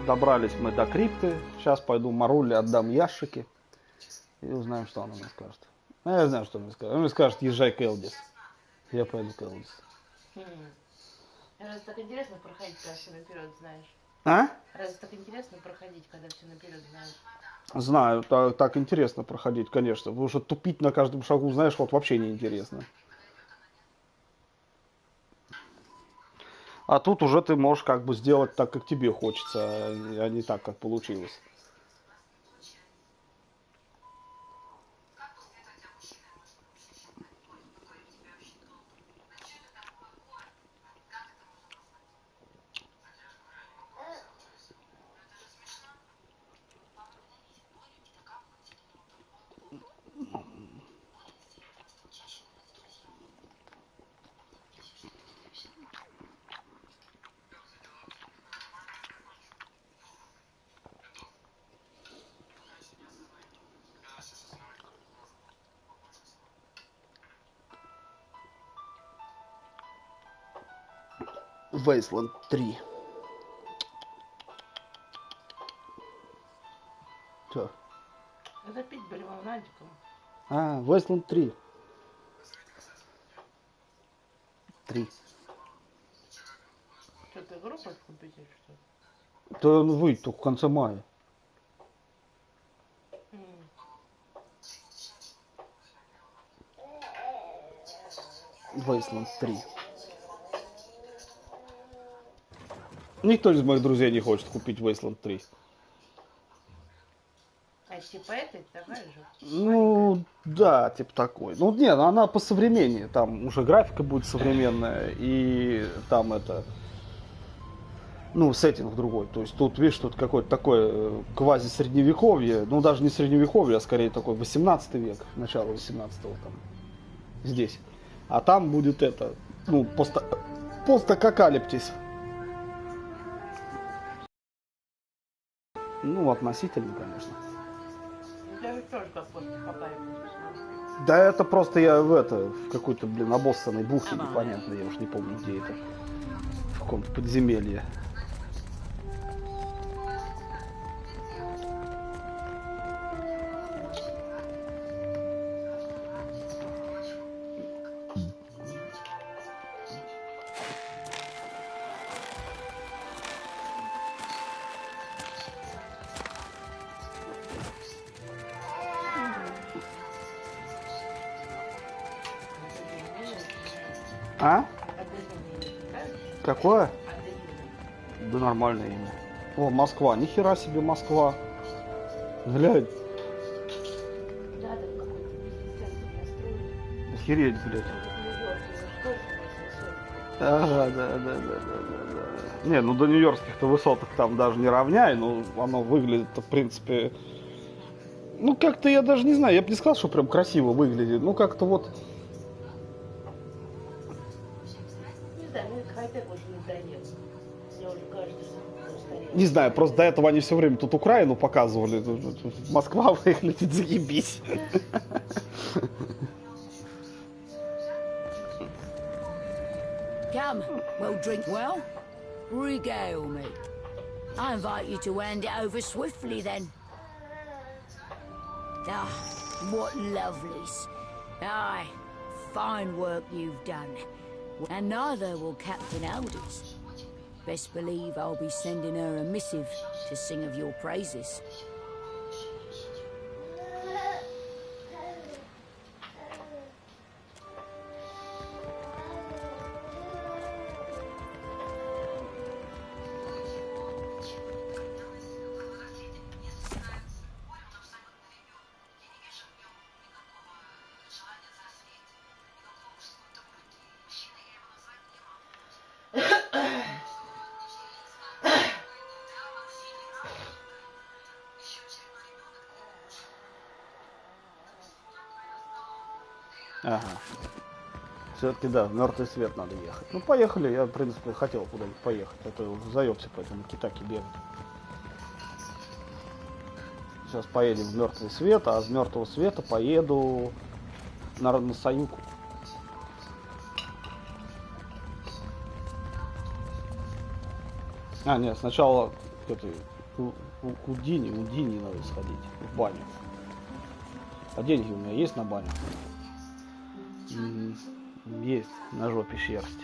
Добрались мы до крипты. Сейчас пойду Маруле отдам ящики. И узнаем, что она мне скажет. Ну, я знаю, что она мне скажет. Она мне скажет, езжай к Элдис. Я пойду к Элдис. Разве так интересно проходить, когда все наперед знаешь? А? Разве так интересно проходить, когда все наперед знаешь? Знаю, так интересно проходить, конечно. Потому что тупить на каждом шагу, знаешь, вот вообще не интересно. А тут уже ты можешь как бы сделать так, как тебе хочется, а не так, как получилось. Wasteland 3. Что? Это пить были волнадиком. А, Wasteland 3. 3. Что, ты игру хочешь купить или что? То он выйдет только в конце мая. Wasteland 3. Никто из моих друзей не хочет купить Wasteland 3. А типа этой такая же? Ну, да, типа такой. Ну, нет, она по современнее. Там уже графика будет современная. И там это... Ну, сеттинг другой. То есть тут, видишь, тут какое-то такое квази-средневековье. Ну, даже не средневековье, а скорее такой 18 век. Начало 18-го там. Здесь. А там будет это... Ну, постакалиптис. Ну, относительно, конечно. Я ведь тоже как после попали. Да это просто я в какой-то, блин, обоссанной бухте непонятно, я уж не помню, где это. В каком-то подземелье. А? Какое? Да нормальное имя. О, Москва. Нихера себе Москва. Глянь. Охереть, блядь. Ага, да. Не, ну до нью-йоркских-то высоток там даже не равняй, но оно выглядит, в принципе... Ну, как-то я даже не знаю, я бы не сказал, что прям красиво выглядит. Ну, как-то вот... Не знаю, мне хай-тек уже надоел. Мне уже кажется, что устарел. Не знаю, просто до этого они все время тут Украину показывали. Тут Москва выглядит, заебись. Come, we'll drink well. Regale me. I invite you to hand it over swiftly then. Ah, what lovelies. Aye, fine work you've done. And neither will Captain Aldis. Best believe I'll be sending her a missive to sing of your praises. Ага. Все-таки, да, в мертвый свет надо ехать. Ну, поехали. Я, в принципе, хотел куда-нибудь поехать. А то уже заебся по этому Китаке бегать. Сейчас поедем в мертвый свет, а с мертвого света поеду на Саюку. А, нет, сначала У Дини надо сходить в баню. А деньги у меня есть на баню? Есть, на жопе шерсть.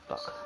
Так.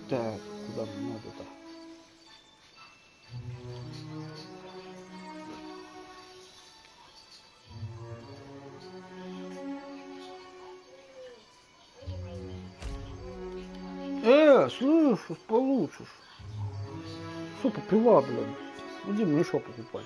Так, куда мне надо-то? Слышишь, получишь. Что попила, блин? Иди мне еще покупай.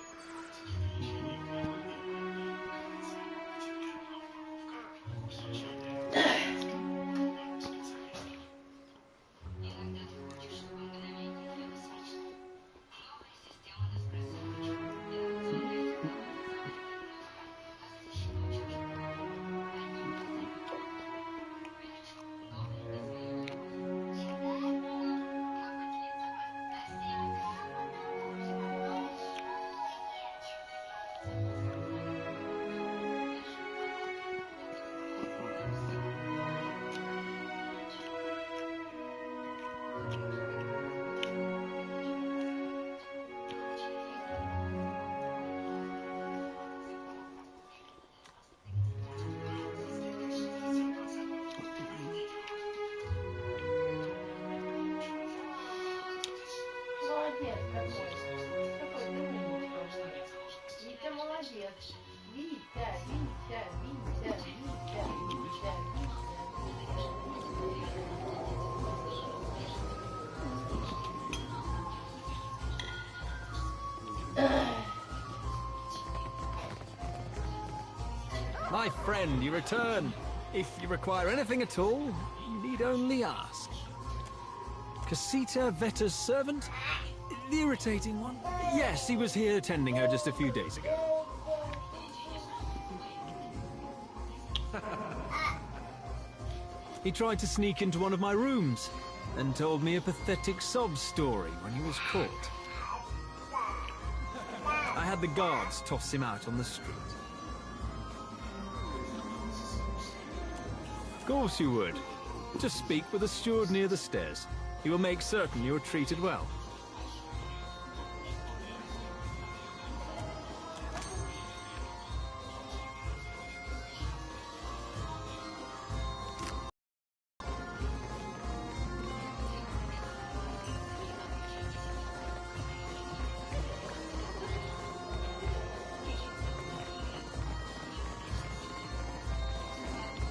Молодец какой. Какой ты умный. Витя молодец. Витя, Витя, Витя, Витя, Витя, My friend, you return. If you require anything at all, you need only ask. Casita Vetta's servant? The irritating one? Yes, he was here tending her just a few days ago. He tried to sneak into one of my rooms and told me a pathetic sob story when he was caught. I had the guards toss him out on the street. Of course you would. Just speak with the steward near the stairs. He will make certain you are treated well.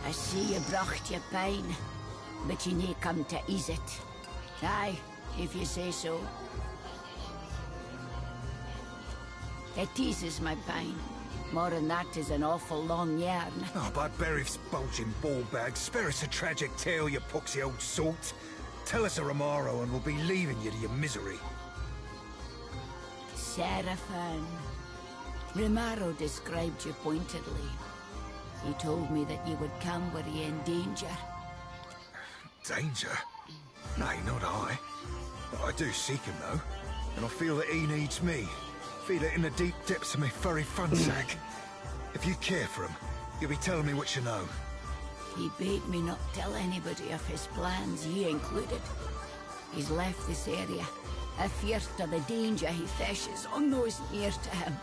I see you brought your pain, but you need come to ease it. Aye, if you say so. It eases my pain. More than that is an awful long yarn. Oh, but Berith's bulging ball bag. Spare us a tragic tale, you poxy old salt. Tell us a Romaro and we'll be leaving you to your misery. Seraphin. Romaro described you pointedly. He told me that you would come were you in danger. Danger? Nay, not I. But I do seek him, though. And I feel that he needs me. Feel it in the deep depths of my furry fun sack. If you care for him, you'll be telling me what you know. He bade me not tell anybody of his plans, you included. He's left this area, afeard of the danger he fishes on those near to him.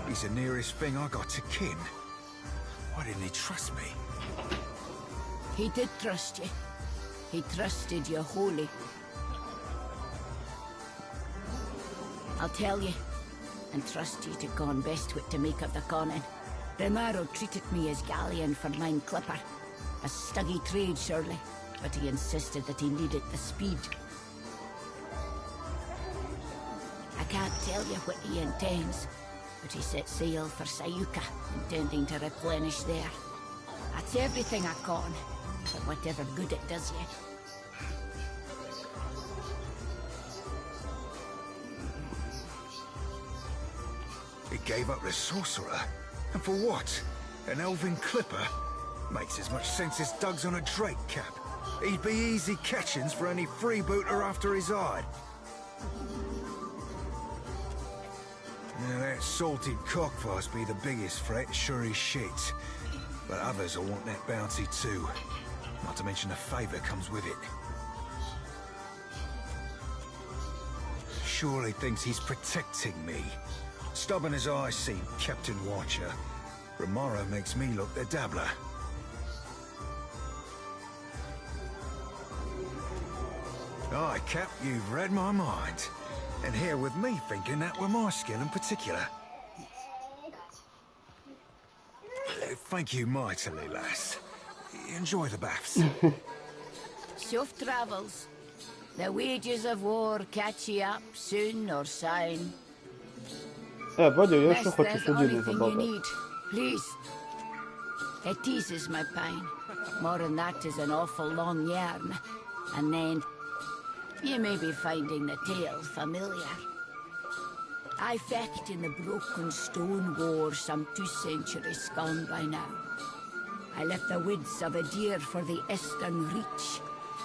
He's the nearest thing I got to kin. Why didn't he trust me? He did trust you. He trusted you wholly. I'll tell you, and trust you to con best wit to make of the conning. Romaro treated me as galleon for mine clipper. A stuggy trade, surely, but he insisted that he needed the speed. I can't tell you what he intends, but he set sail for Sayuka, intending to replenish there. That's everything I con, for whatever good it does you. He gave up the sorcerer? And for what? An elven clipper? Makes as much sense as Doug's on a drake cap. He'd be easy catchings for any freebooter after his hide. Now that salted cockfuss be the biggest threat, sure as shit. But others will want that bounty too. Not to mention the favour comes with it. Surely thinks he's protecting me. Stubborn as I seem, Captain Watcher. Romaro makes me look the dabbler. Aye, Cap, you've read my mind. And here with me thinking that were my skill in particular. Thank you mightily, lass. Enjoy the baths. Safe travels. The wages of war catch you up soon or soon. Бодя, я еще Best хочу there's судебный anything you заболтать. need, please. It eases my pain. More than that is an awful long yarn. And then you may be finding the tale familiar. I fecht in the broken stone war some 2 centuries gone by now. I left the woods of a deer for the eastern reach.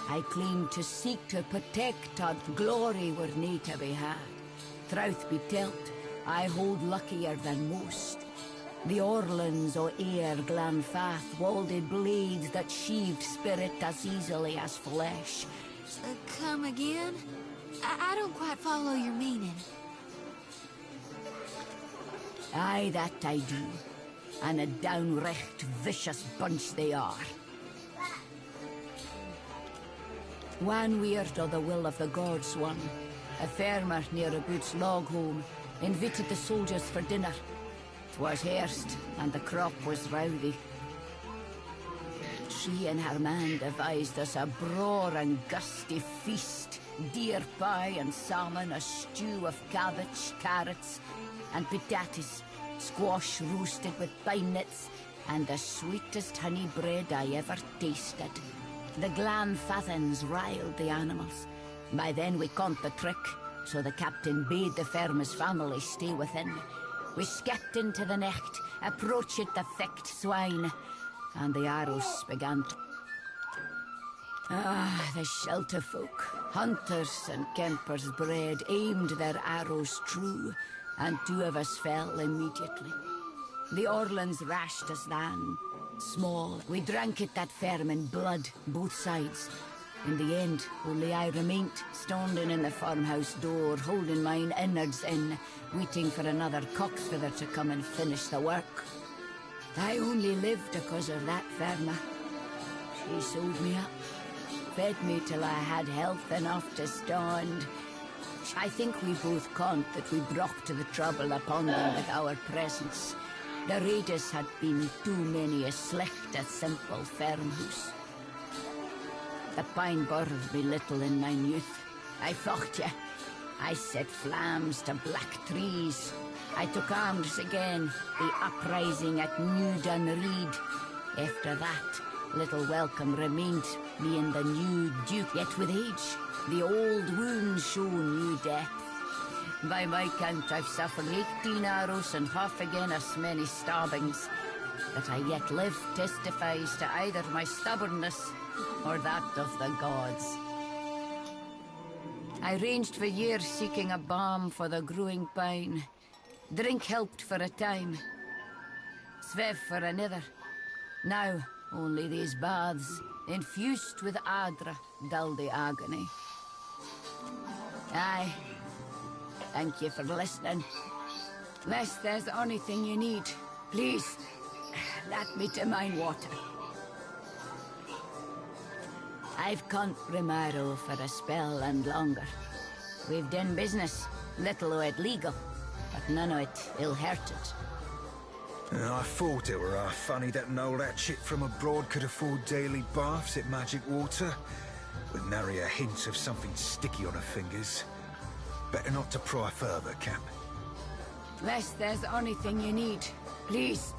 I claim to seek to protect our glory were nae to be had. Truth be told, I hold luckier than most. The Orlands o' Ayr Glanfath walded blades that sheathed spirit as easily as flesh. Come again? I don't quite follow your meaning. Aye, that I do. And a downright vicious bunch they are. One weird o' the will of the gods one, a farmer near a Boots log home, invited the soldiers for dinner. 'Twas hairst, and the crop was rowdy. She and her man devised us a braw and gusty feast. Deer pie and salmon, a stew of cabbage, carrots, and potatoes, squash roasted with pine nuts, and the sweetest honey bread I ever tasted. The Glanfathans riled the animals. By then we caught the trick, so the captain bade the farmer's family stay within. We skipped into the necht, approached the thick swine, and the arrows began to... the shelter folk, hunters and kempers bred, aimed their arrows true, and 2 of us fell immediately. The Orlands rashed us then. Small, we drank it that firm in blood, both sides. In the end, only I remained, standing in the farmhouse door, holding mine innards in, waiting for another cockfeather to come and finish the work. I only lived because of that farmer. She sewed me up, fed me till I had health enough to stand. I think we both conned that we brought the trouble upon them with our presence. The raiders had been too many a slicht a simple farmhouse. The pine bothered me little in mine youth. I fought ye. I set flames to black trees. I took arms again, the uprising at New Dunreed. After that, little welcome remained me in the new duke. Yet with age, the old wounds show new depth. By my count, I've suffered 18 arrows and half again as many stabbings. That I yet live testifies to either my stubbornness or that of the gods. I ranged for years seeking a balm for the growing pine. Drink helped for a time, svev for another. Now, only these baths, infused with adra, dull the agony. Aye. Thank you for listening. Unless there's anything you need, please, let me to mine water. I've cont Romaro for a spell and longer. We've done business, little o' it legal, but none o' it ill-hearted. I thought it were funny that an old that chit from abroad could afford daily baths at Magic Water, with nary a hint of something sticky on her fingers. Better not to pry further, Cap. Unless there's anything you need, please,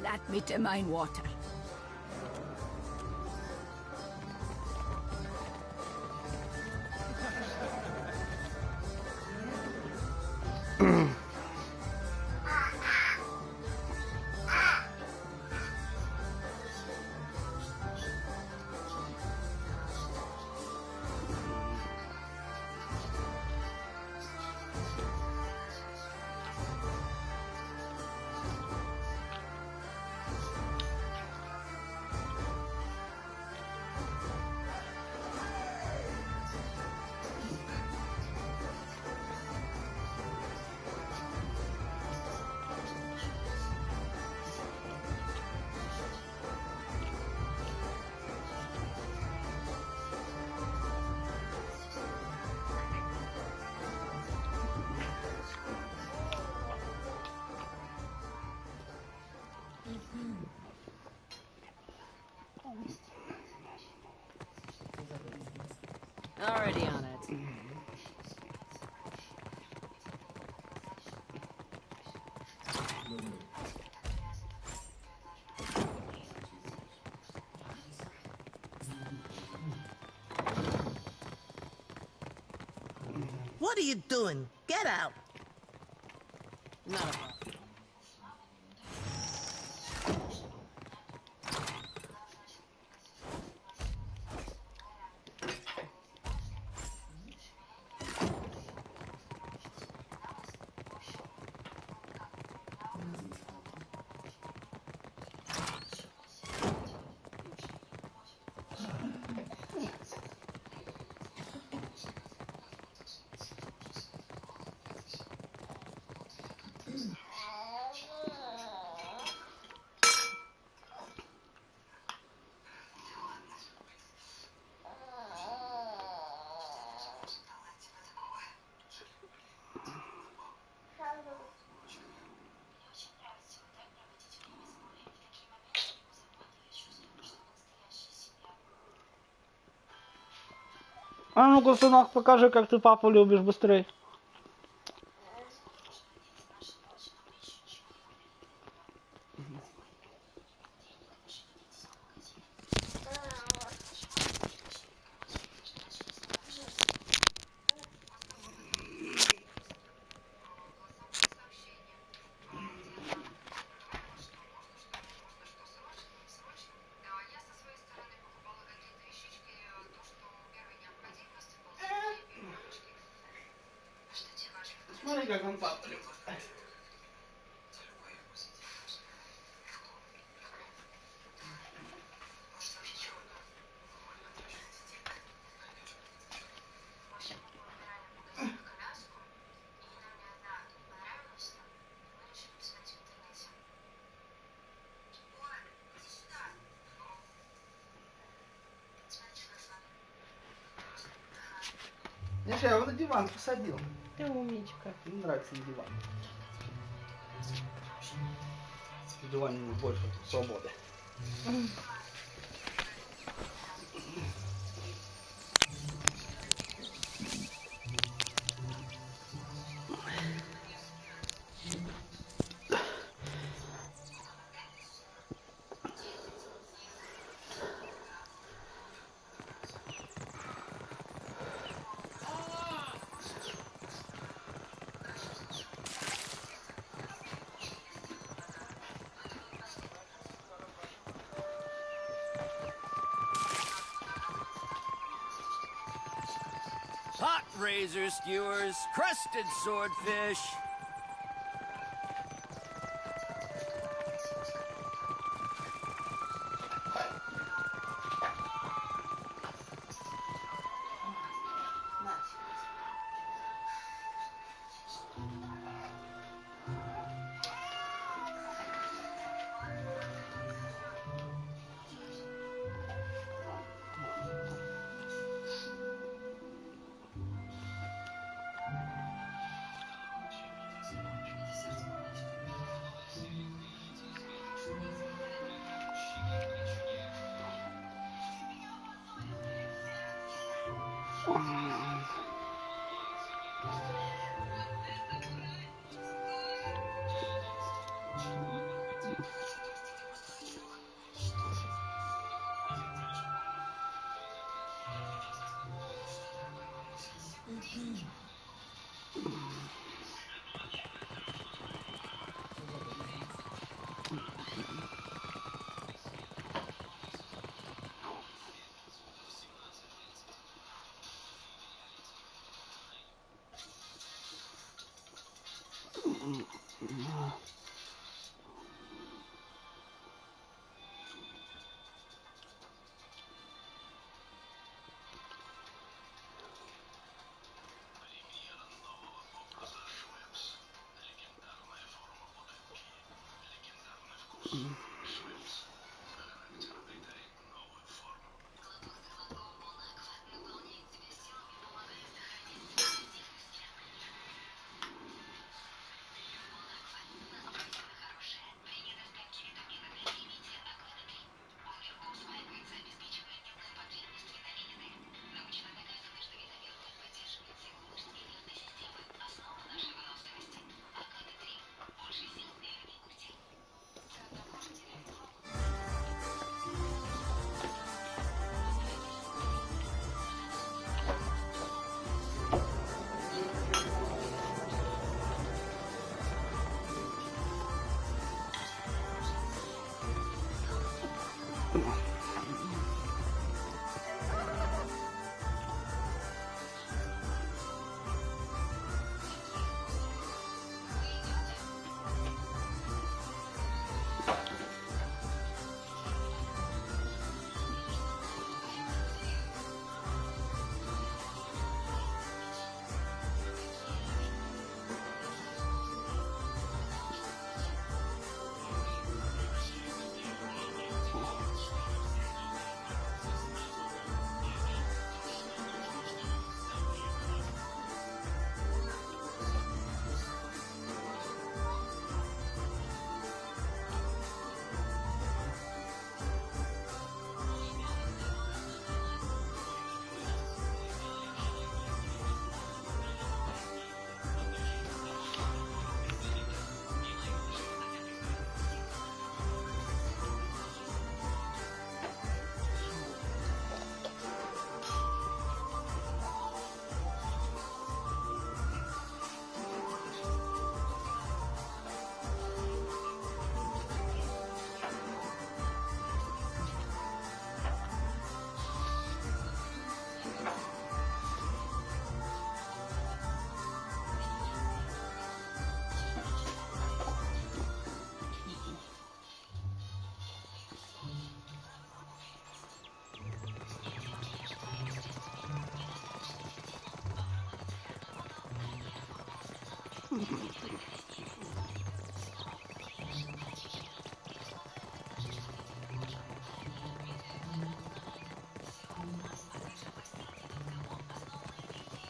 let me to mine water. Already on it. What are you doing? Get out! Not a problem. А ну-ка, сынок, покажи, как ты папу любишь быстрей. Смотри, как он папу любит. Миша, я его на диван посадил. Ты умничка. Мне нравится на диван. На диване ему больше свободы. Hot razor skewers, crusted swordfish.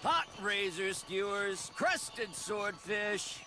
Pot razor skewers, crusted swordfish.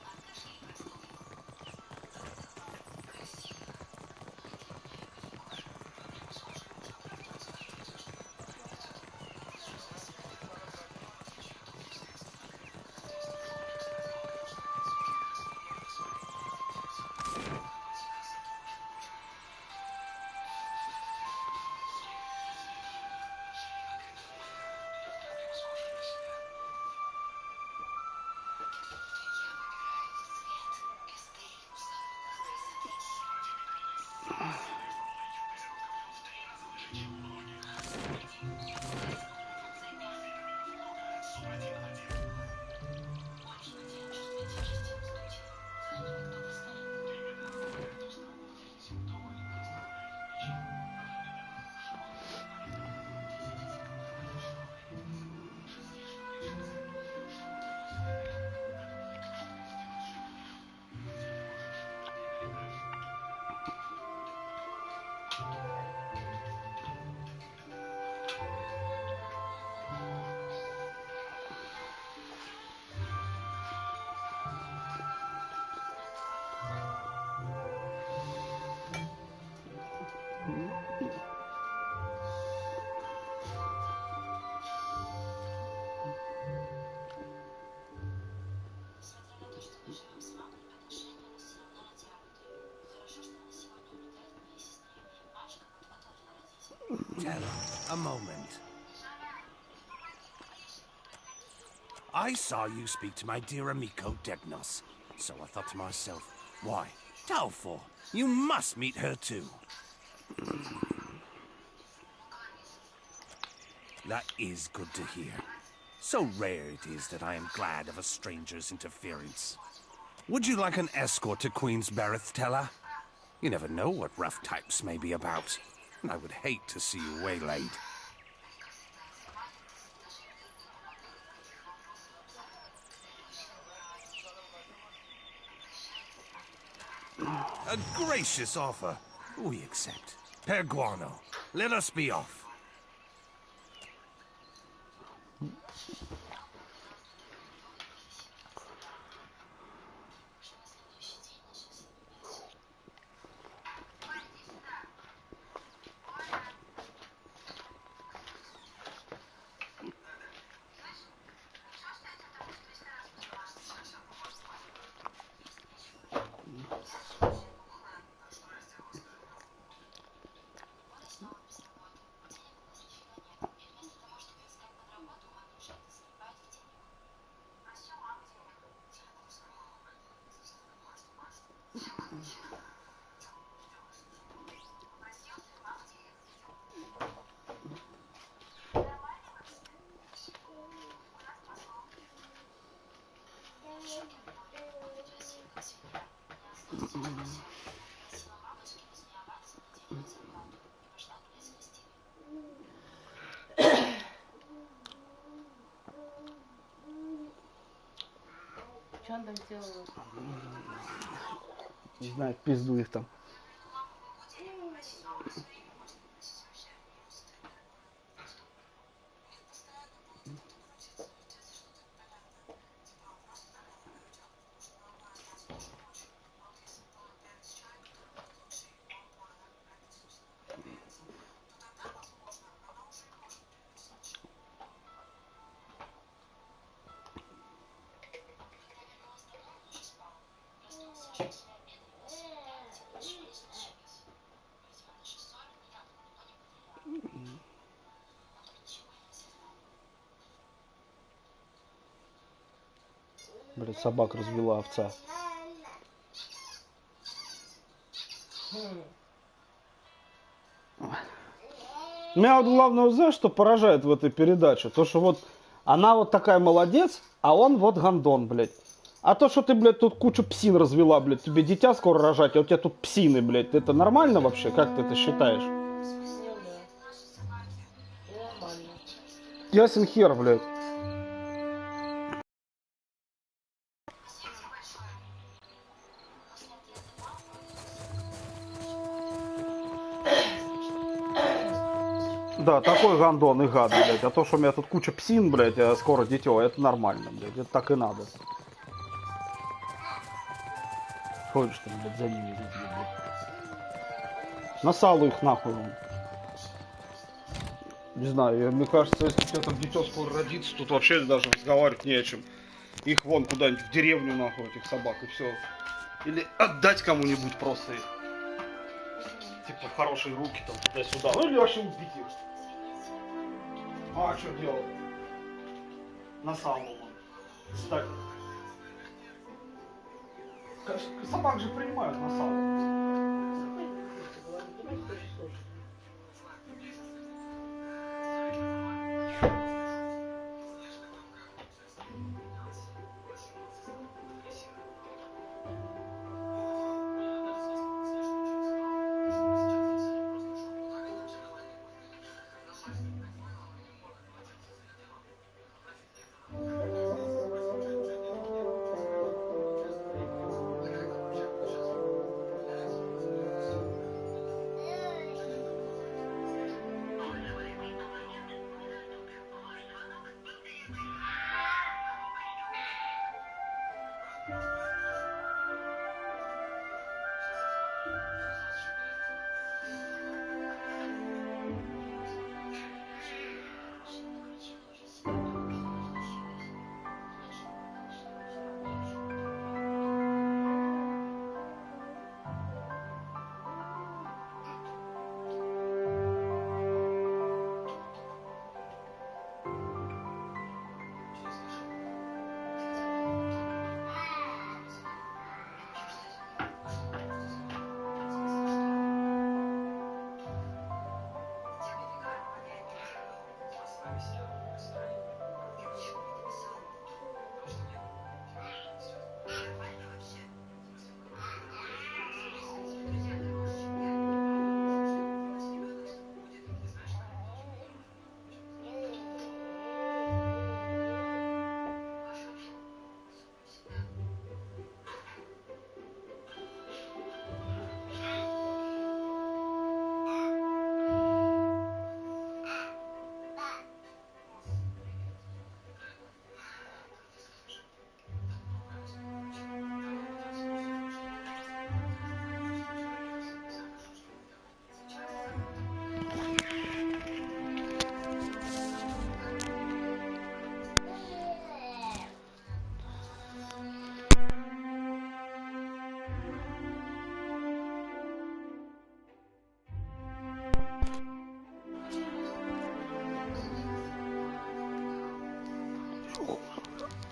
A moment. I saw you speak to my dear amico Degnos, so I thought to myself, why, Talfor, you must meet her too. That is good to hear. So rare it is that I am glad of a stranger's interference. Would you like an escort to Queen's Berith, Tella? You never know what rough types may be about, and I would hate to see you waylaid. A gracious offer. We accept. Per Guano, let us be off. Что он там делал? Не знаю, пизду их там. Блять, собак развела овца. Меня вот главное, знаешь, что поражает в этой передаче? То, что вот она вот такая молодец, а он вот гандон, блядь. А то, что ты, блядь, тут кучу псин развела, блядь, тебе дитя скоро рожать, а у тебя тут псины, блядь. Это нормально вообще? Как ты это считаешь? Ну да. И нормально. Ясен хер, блядь. Да, да, такой гандон и гад, блядь. А то, что у меня тут куча псин, блядь, а скоро дитё, это нормально, блядь. Это так и надо. Ходишь там, блядь, за ними, блядь. На салу их нахуй. Не знаю, мне кажется, если у тебя там дитё скоро родится, тут вообще даже разговаривать не о чем. Их вон куда-нибудь в деревню нахуй, этих собак, и все. Или отдать кому-нибудь просто их. Типа в хорошие руки там туда-сюда. Ну или вообще убить их. А что делать? На самом деле. Кстати. Собак же принимают на самом.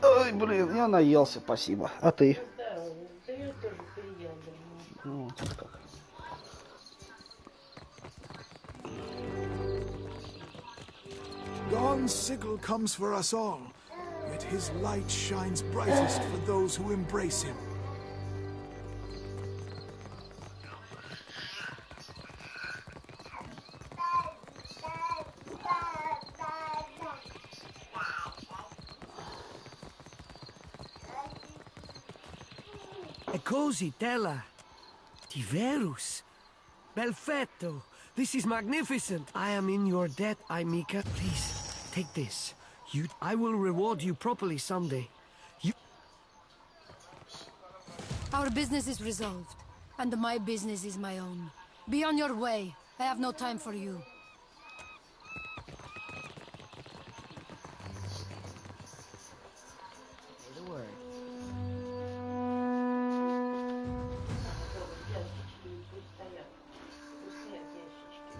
Ой, блин, я наелся, спасибо. А ты? Да, да я тоже поел давно. Вот как. Dawn's sickle comes for us all, yet his light shines brightest for those who embrace him. E così, Tella. Tiverus. Perfetto. This is magnificent. I am in your debt, Amica. Please, take this. I will reward you properly someday. Our business is resolved, and my business is my own. Be on your way. I have no time for you. Ящички пусть стоят. Пусть стоят ящички.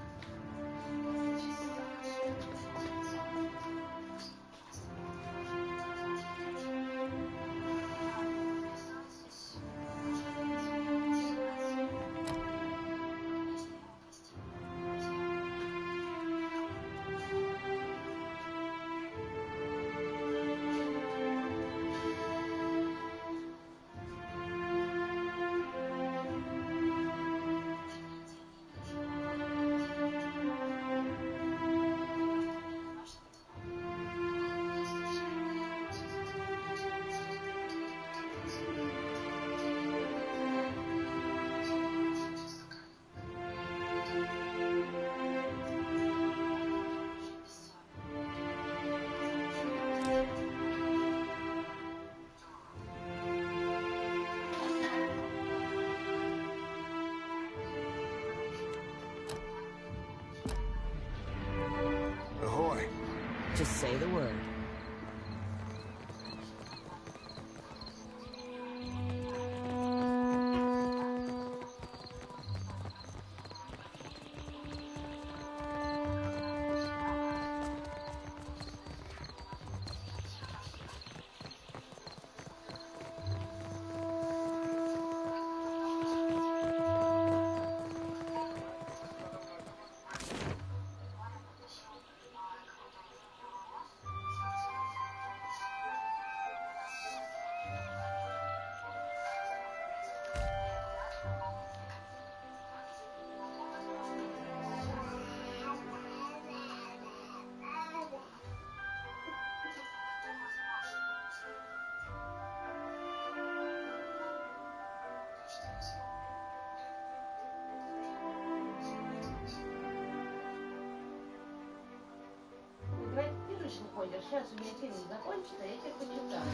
сейчас у меня фильм закончится, я тебе почитаю.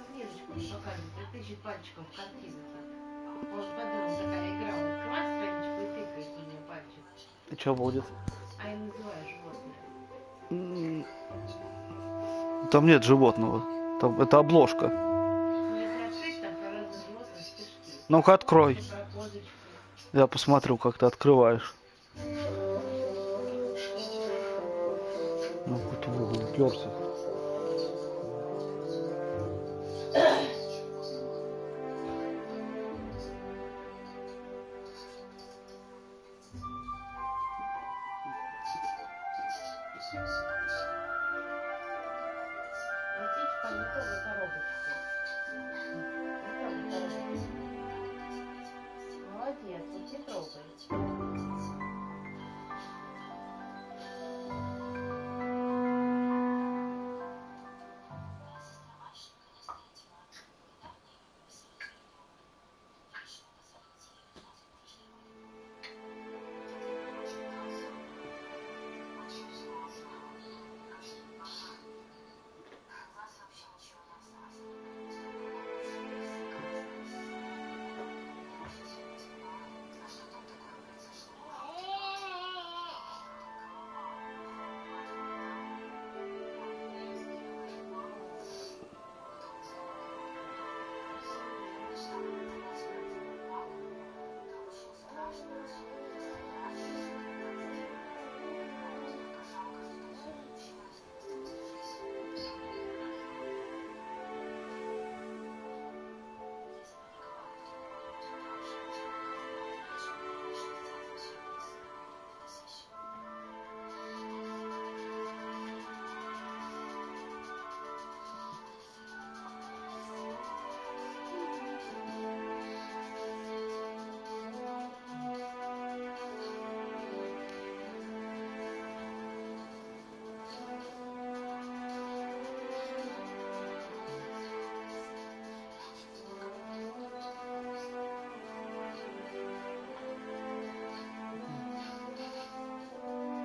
Книжечку мне показывает, и тычет пальчиком в картинке. Вот подумал, такая игра, он открывает страничку и тыкает в нее пальчик. И что будет? А я называю животное. Там нет животного. Там это обложка. Ну, если открыть, там про разных животных стишки. Ну-ка, открой. Про козочку. Я посмотрю, как ты открываешь. Ну, хоть в угол уперся. Птичка не трогай коробочку. Не трогай коробочку. Молодец, вот не трогай.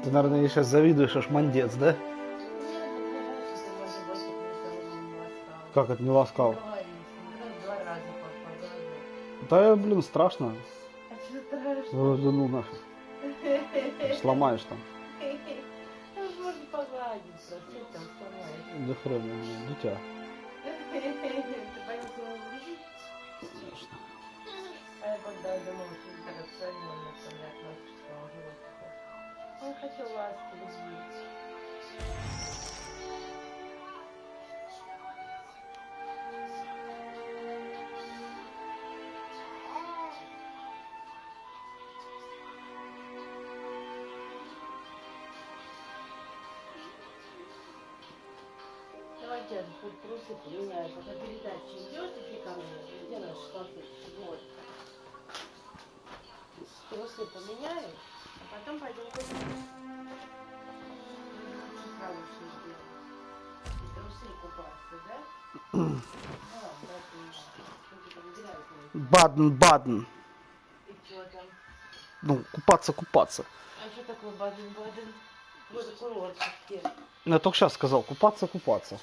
Ты, наверное, ей сейчас завидуешь, аж мандец, да? Как это не ласкал? Да, я, блин, страшно. А что страшно? Да ну нафиг. Сломаешь там. Можно погладить, просто там сломаешь. Да хрен, дитя. Ты боишься его увидеть? Конечно. А я когда думала, что ты так отстраненно ко мне относишься к своему животику. Он хотел ласки, любви. Давайте я тут трусы поменяю, пока передача идет, иди ко мне, где наши салфетки? Вот. Трусы поменяю, а потом пойдем купить. Хорошие сделать. И трусы купаться, да? Ну ладно, Баден-баден. и что там? Ну, купаться. А что такое Баден-Баден? Вот курорт все. Я только сейчас сказал, купаться. Купаться.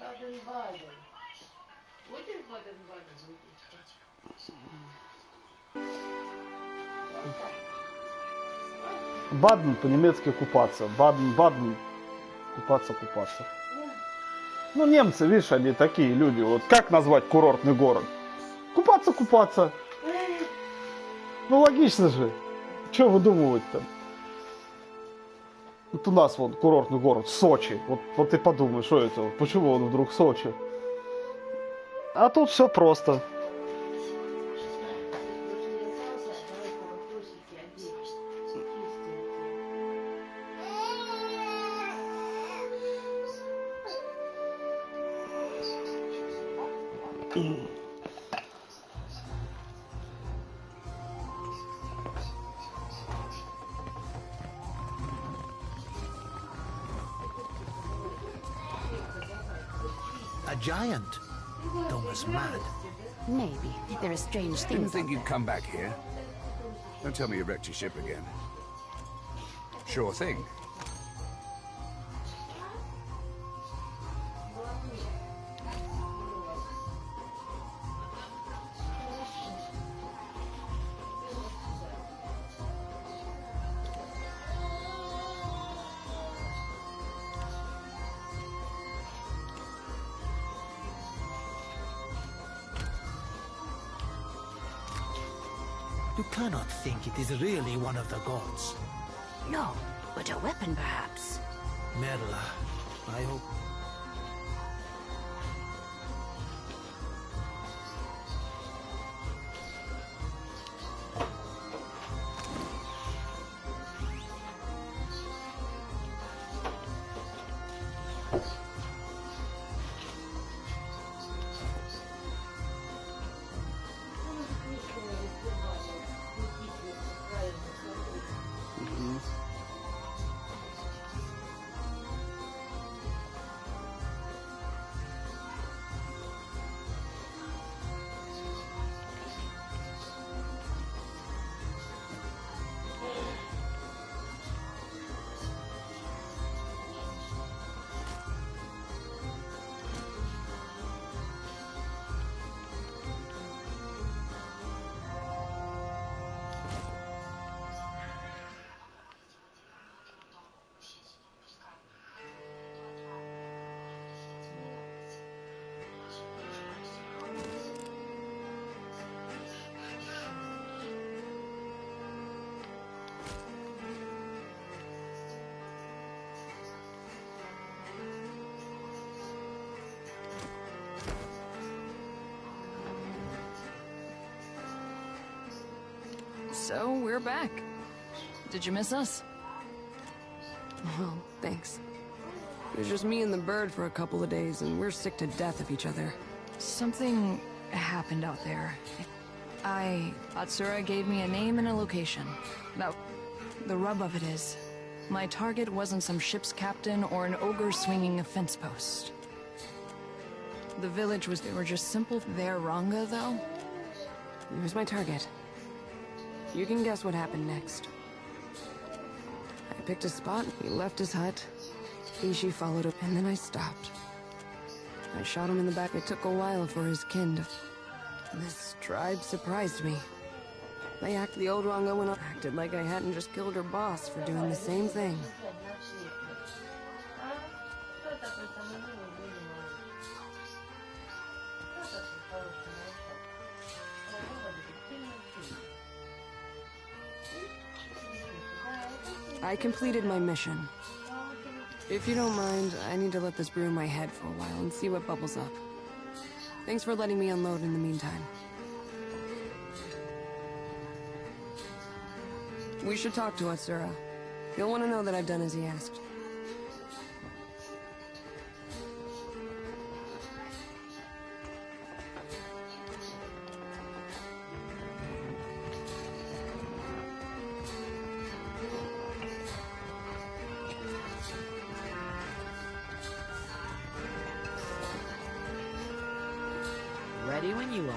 Баден-Баден. Будешь Баден-Баден? Баден по-немецки купаться. Баден-баден. Купаться. Ну, немцы, видишь, они такие люди. Вот как назвать курортный город? Купаться. Ну, логично же. Что выдумывать-то? Вот у нас вот курортный город Сочи. Вот ты подумай, что это? Почему он вдруг Сочи? А тут все просто. A giant. Almost mad. Maybe. There are strange Didn't things think out you'd there. come back here. Don't tell me you wrecked your ship again. Sure thing. You cannot think it is really one of the gods. No, but a weapon perhaps. Merla, I hope... So, we're back. Did you miss us? Well, thanks. It was just me and the bird for a couple of days, and we're sick to death of each other. Something happened out there. Atsura gave me a name and a location. Now, the rub of it is, my target wasn't some ship's captain or an ogre swinging a fence post. The village they were just simple Veranga, though. He was my target. You can guess what happened next. I picked a spot, he left his hut, Ishi followed him, and then I stopped. I shot him in the back. It took a while for his kin to... This tribe surprised me. The old Ranga went on, acted like I hadn't just killed her boss for doing the same thing. I completed my mission. If you don't mind, I need to let this brew in my head for a while and see what bubbles up. Thanks for letting me unload in the meantime. We should talk to Atsura. He'll want to know that I've done as he asked. Ready when you are.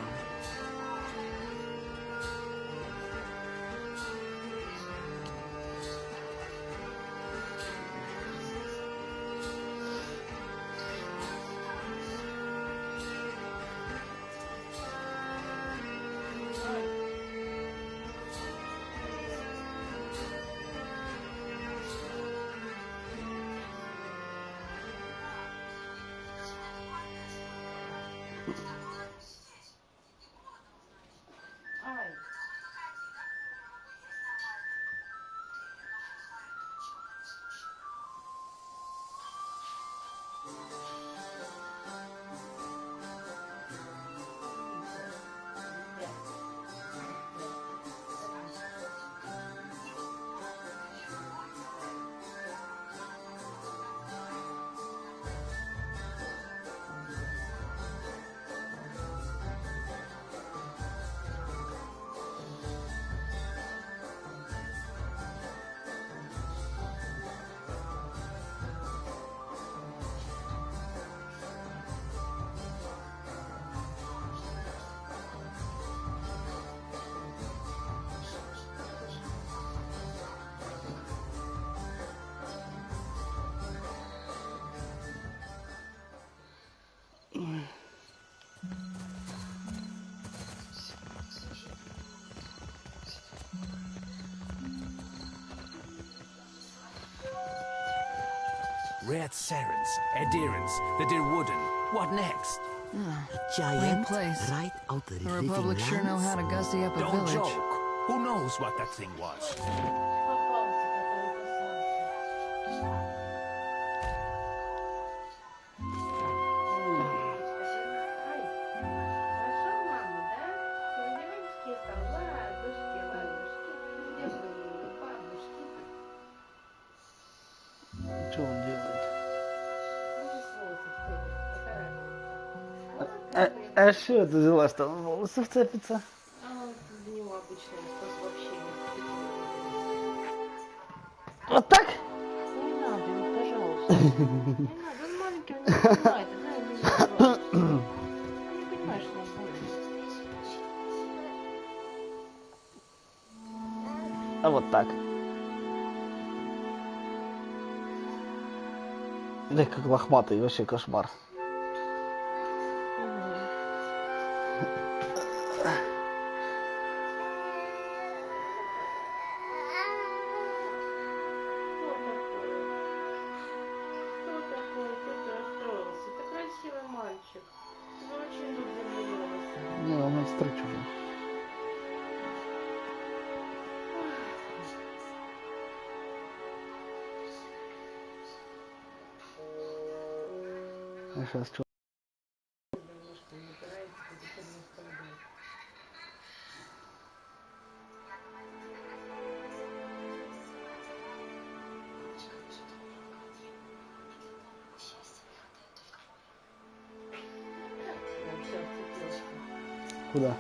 Red serents, adherents, the dear wooden. What next? Giant place. right out the The Republic sure know how to gussy up a Don't village. joke. Who knows what that thing was? Что он делает? А что это взяла, что он в волосы вцепится? Для него обычный способ общения. Вот так? Не надо, ну, пожалуйста. Не надо, он маленький, он не понимает. Дай мне, пожалуйста. Он не понимает, что он больно. А вот так. Да как лохматый, вообще кошмар. Не, он отстричь уже. А сейчас что? Куда?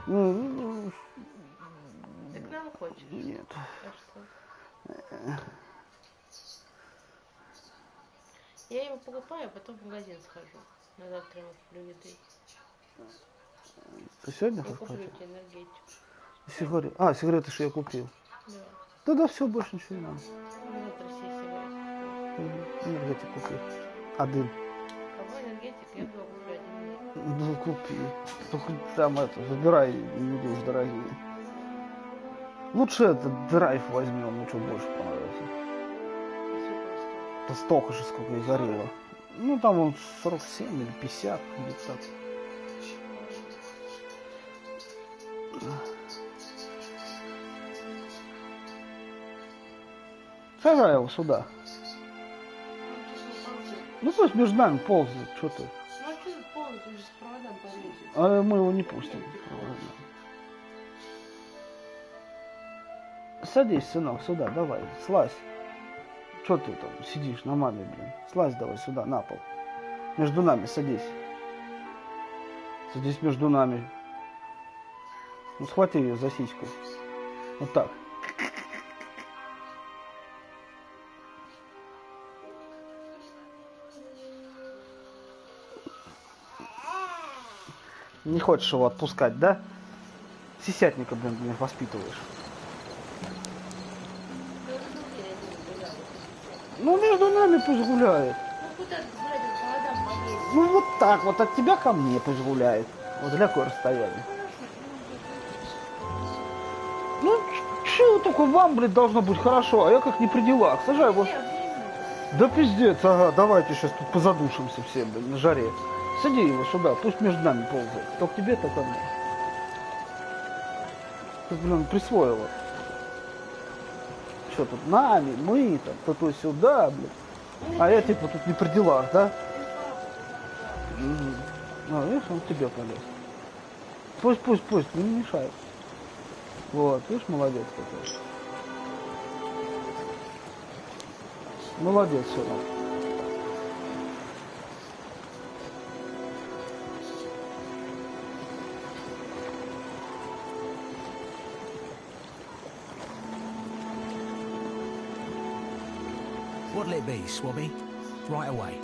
Ну, ты к нам хочешь? Нет. А что? Я его покупаю, а потом в магазин схожу. На завтра ему куплю еды. Ты сегодня Я куплю хочешь? тебе энергетику. Сигареты. А, сигареты, что я купил. Да. Тогда все, больше ничего не надо. Ну, завтра все сигареты. Энергетик купи. Один. Кого энергетик? Я два куплю один. Ну, купи. Только там это, выбирай, не уж дорогие. Лучше этот драйв возьмем, ну что больше понравится. Это столько же, сколько и горело. Ну, там он 47 или 50, где-то так. Сажай его сюда. Ну пусть между нами ползает, что ты. Ну а что тут полный, ты же с проводом полезешь. А мы его не пустим. Садись, сынок, сюда, давай, слазь. Что ты там сидишь на маме, блин? Слазь давай сюда, на пол. Между нами садись. Садись между нами. Ну схвати ее за сиську. Вот так. Не хочешь его отпускать, да? Сисятника, блин, воспитываешь. Ну, между нами пусть гуляет. Ну куда ты гулять, по проводам полезешь? Ну, вот так, вот от тебя ко мне пусть гуляет. Вот для какое расстояние. Ну, чего только вам, блин, должно быть хорошо, а я как не при делах. Сажай его. Да пиздец, ага, давайте сейчас тут позадушимся все, блин, на жаре. Сади его сюда, пусть между нами ползает. То к тебе, то ко мне. Ты, блин, присвоила. Что тут, нами, мы там, то сюда, блин. А я типа тут не при делах, да? А, видишь, он к тебе полез. Пусть, не мешает. Вот, видишь, молодец какой. Молодец, сынок. What'll it be, Swabby? Right away.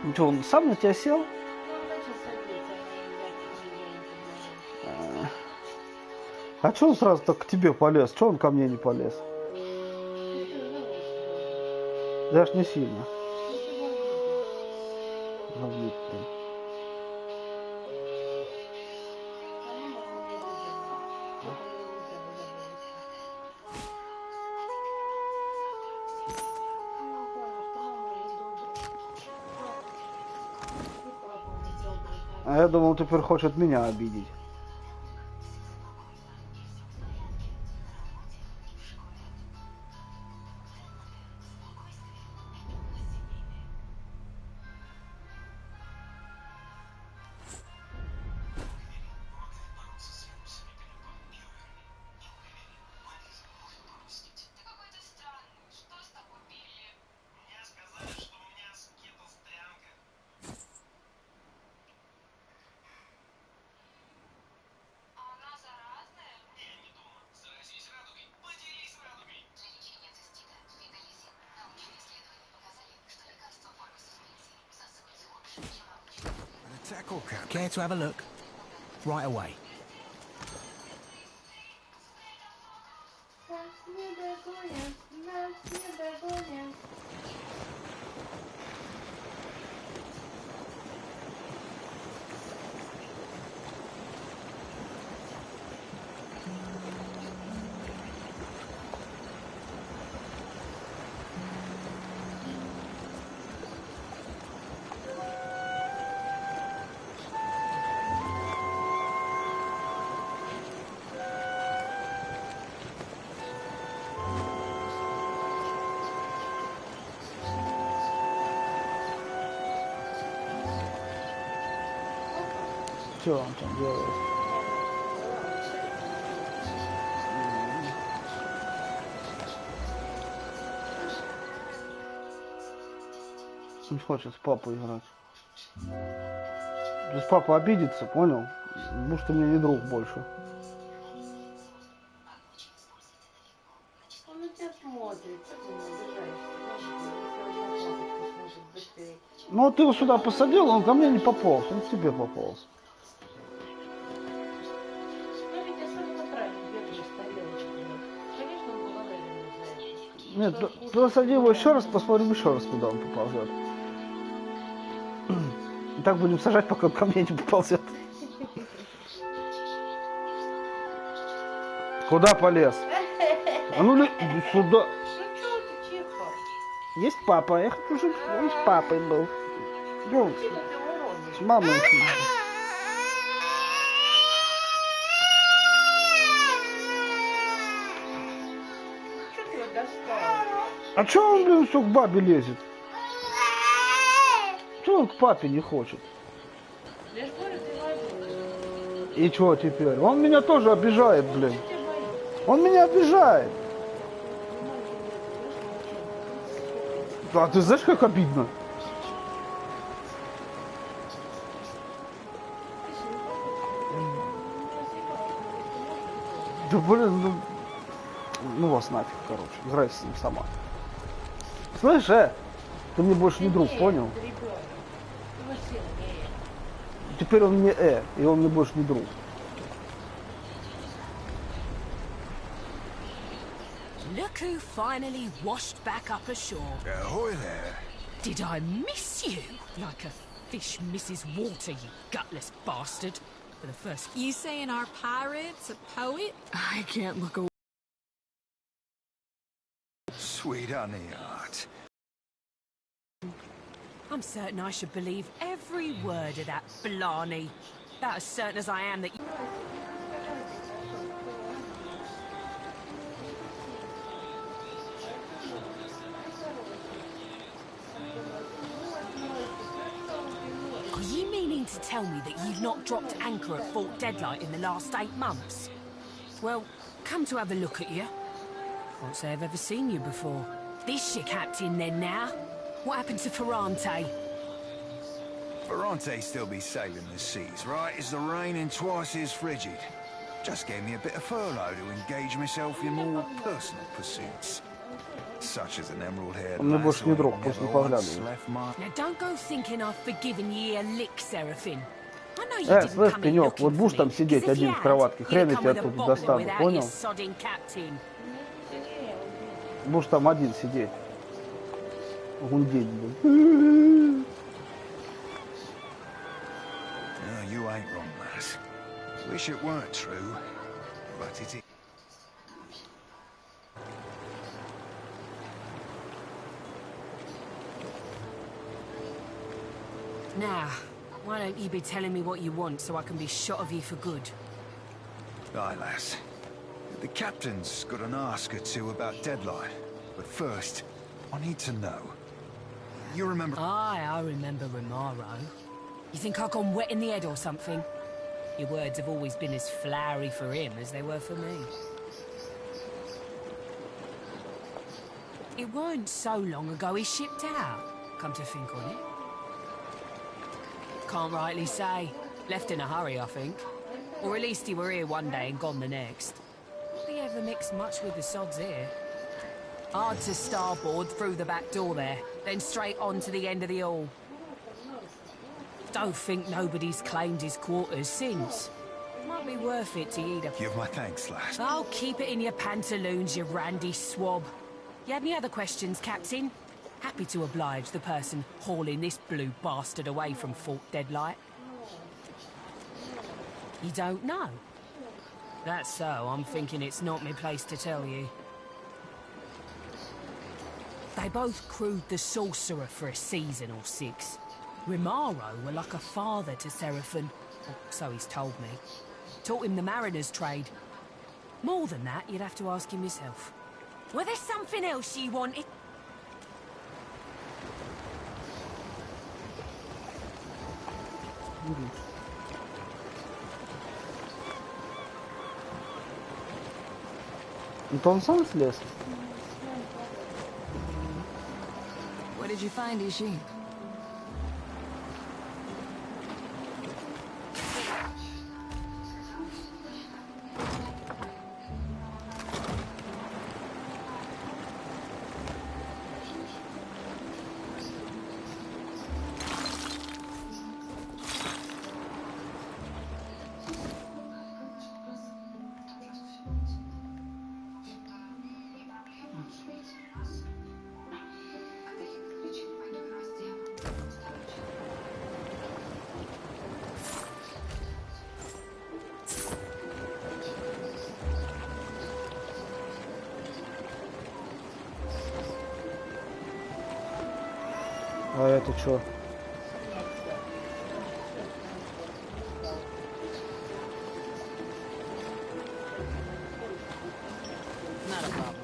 Ну что, он сам на тебя сел? А что он сразу так к тебе полез? Что он ко мне не полез? Даже не сильно. А я думал, теперь хочет меня обидеть. Care to have a look? Right away. Что он там делает? Не хочет с папой играть. Если папа обидится, понял? Может, ты мне не друг больше. Он на тебя смотрит, как ты не обижаешься? Ну, вот ты его сюда посадил, он ко мне не пополз, он к тебе пополз. Нет, посади его еще раз, посмотрим еще раз, куда он поползет. И так будем сажать, пока он ко мне не поползет. Куда полез? А ну иди сюда. Есть папа, я хочу, чтобы он с папой был. Ну, с мамой. А чё он, блин, все к бабе лезет? Чё он к папе не хочет? И чё теперь? Он меня тоже обижает, блин. Он меня обижает. А ты знаешь, как обидно? Да блин, ну вас нафиг, короче. Играй с ним сама. Слышь, ты мне больше не друг, понял? Теперь он мне и он мне больше не друг. Look who finally washed back up ashore. Ahoy there. Did I miss you? Like a fish misses water, you gutless bastard. For the first... You saying our pirate's a poet? I can't look away. Sweet honey heart. I'm certain I should believe every word of that blarney. About as certain as I am that you... Are you meaning to tell me that you've not dropped anchor at Fort Deadlight in the last 8 months? Well, come to have a look at you. Can't say I've ever seen you before. This your captain then now? What happened to Ferrante? Ferrante still be sailing the seas, right? As the rain and twice as frigid. Just gave me a bit of furlough to engage myself in more personal pursuits. Such as an emerald-haired Мне lass больше не who друг, ain't пусть не never once поглядывает. left my... Now don't go thinking I've forgiven you a lick, Seraphine. I know you didn't слышь, come in пенек, looking вот for будешь me, там 'cause сидеть if you один в had, кроватке, you'd хрен я come тебя with a оттуда bobbler достану, without your понял? sodding captain. Будешь там один сидеть. Гундеть, блин. No, you ain't wrong, lass. Wish it weren't true, but it is. Now, why don't you be telling me what you want so I can be shot of you for good? Aye, lass. The captain's got an ask or two about deadline. But first, I need to know. You remember... Aye, I remember Romaro. You think I've gone wet in the head or something? Your words have always been as flowery for him as they were for me. It weren't so long ago he shipped out, come to think on it. Can't rightly say. Left in a hurry, I think. Or at least he were here one day and gone the next. Not he ever mixed much with the sods here. Hard to starboard through the back door there, then straight on to the end of the hall. Don't think nobody's claimed his quarters since. Might be worth it to eat a... Give my thanks, lass. I'll keep it in your pantaloons, you randy swab. You have any other questions, Captain? Happy to oblige the person hauling this blue bastard away from Fort Deadlight. You don't know? That's so. I'm thinking it's not my place to tell you. They both crewed the Sorcerer for a season or 6. Romaro were like a father to Seraphine, or so he's told me. Taught him the mariner's trade. More than that, you'd have to ask him yourself. Were there something else you wanted? Это он сам слез? What did you find, Ishi? А это что? Not a problem.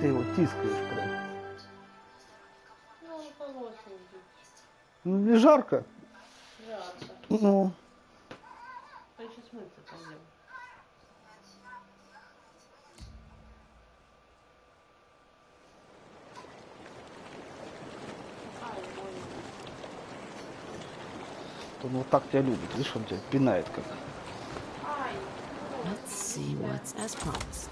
Ты его тискаешь прям. Ну, полосный будет. Ну, не жарко? Жарко. Ну. А сейчас мыться пойдем. Он вот так тебя любит, видишь, он тебя пинает как. Let's see what's as promised.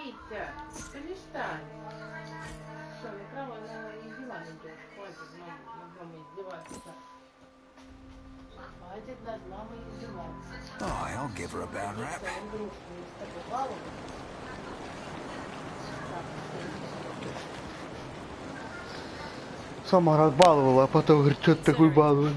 Витя, перестань. Что, направо на диван идешь? Хватит над мамой издеваться. Хватит над мамой издеваться. Oh, I'll give her a bad rap. Сама разбаловала, а потом говорит, что ты такой баловый.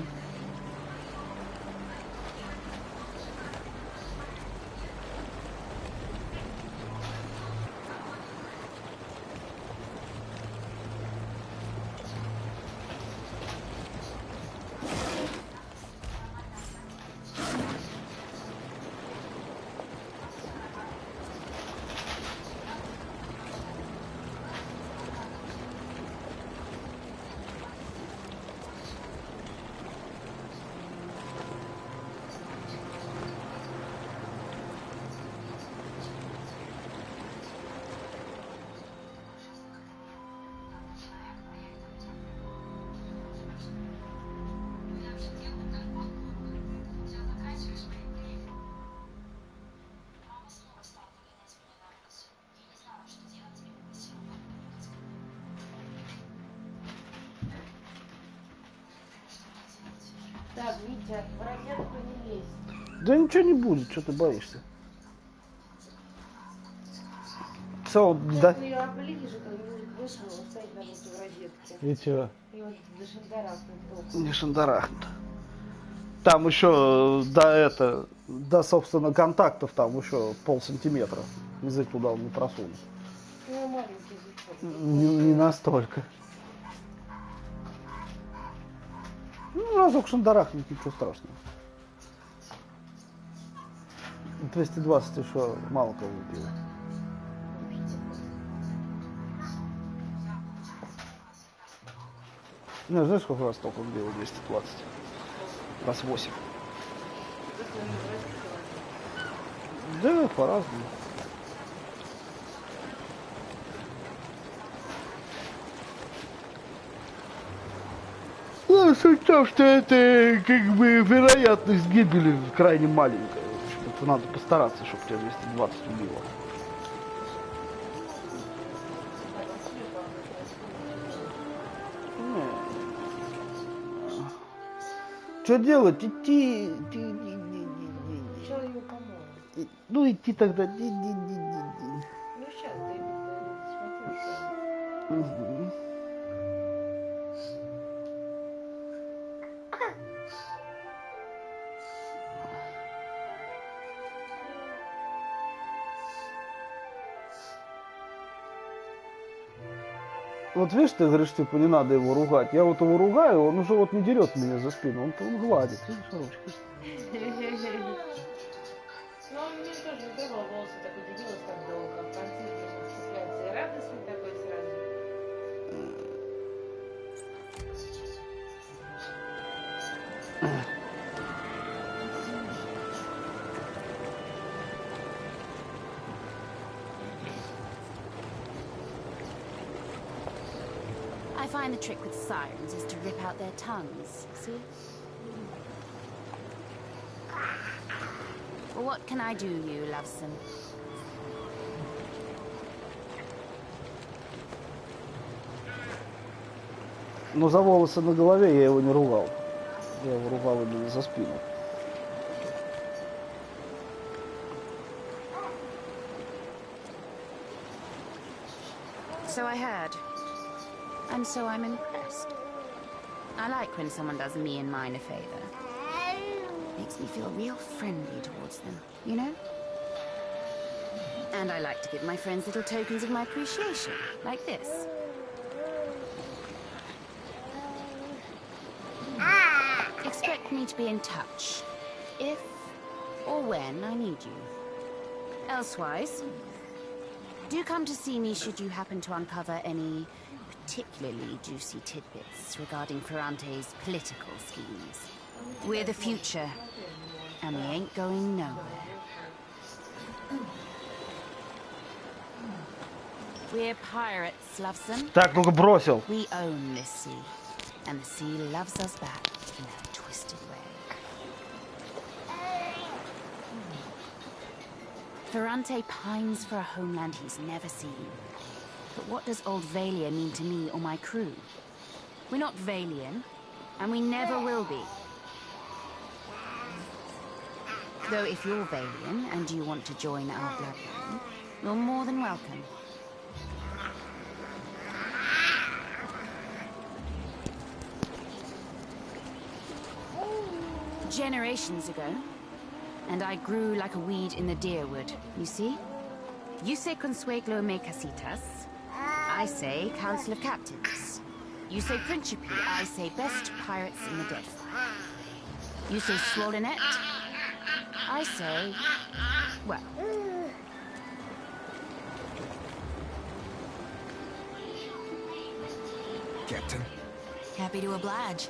Так, Витя, в розетку не лезь. Да ничего не будет, что ты боишься? Все, да. Если ее оближет, он будет вышел, стоять на будто в розетке. И чё? И вот до шандарахнут. Не шандарахнут. Там еще до, собственно, контактов там еще полсантиметра. Язык туда он не просунет. Ну, маленький язычок. Не настолько. Ну, разок шандарахнет, ничего страшного. 220 еще мало кого убило. Не, знаешь, сколько раз только убило 220? Раз 8. Да, по-разному. Ну, суть в том, что это как бы вероятность гибели крайне маленькая. В общем, надо постараться, чтобы тебя 220 убило. Что делать? Идти. Сначала его помою. Ну, идти тогда. Ну, сейчас ты смотри, что... Угу. Вот видишь, ты говоришь, типа, не надо его ругать. Я вот его ругаю, он уже вот не дерет меня за спину, он гладит. Видишь, ручкой. Ну, он мне тоже не трогал волосы, так удивилась так долго. В конце ему цепляется и радостный такой сразу. I find the trick with sirens is to rip out their tongues, see? Well, what can I do, you loveson? Но за волосы на голове я его не ругал. Я его ругал именно за спину. So I heard. And so I'm impressed. I like when someone does me and mine a favor. Makes me feel real friendly towards them, you know? And I like to give my friends little tokens of my appreciation, like this. Expect me to be in touch, if or when I need you. Elsewise, do come to see me should you happen to uncover any particularly juicy tidbits regarding Ferrante's political schemes. We're the future, and we ain't going nowhere. We're pirates, Loveson. Так, ну-ка бросил. We own this sea, and the sea loves us back in a twisted way. Ferrante pines for a homeland he's never seen. But what does Old Valia mean to me or my crew? We're not Valian, and we never will be. Though if you're Valian and you want to join our bloodline, you're more than welcome. Generations ago, and I grew like a weed in the deerwood, you see? You say Consueglo me casitas, I say Council of Captains. You say Principe, I say best pirates in the Deadfire. You say Swollenet, I say, well... Captain? Happy to oblige.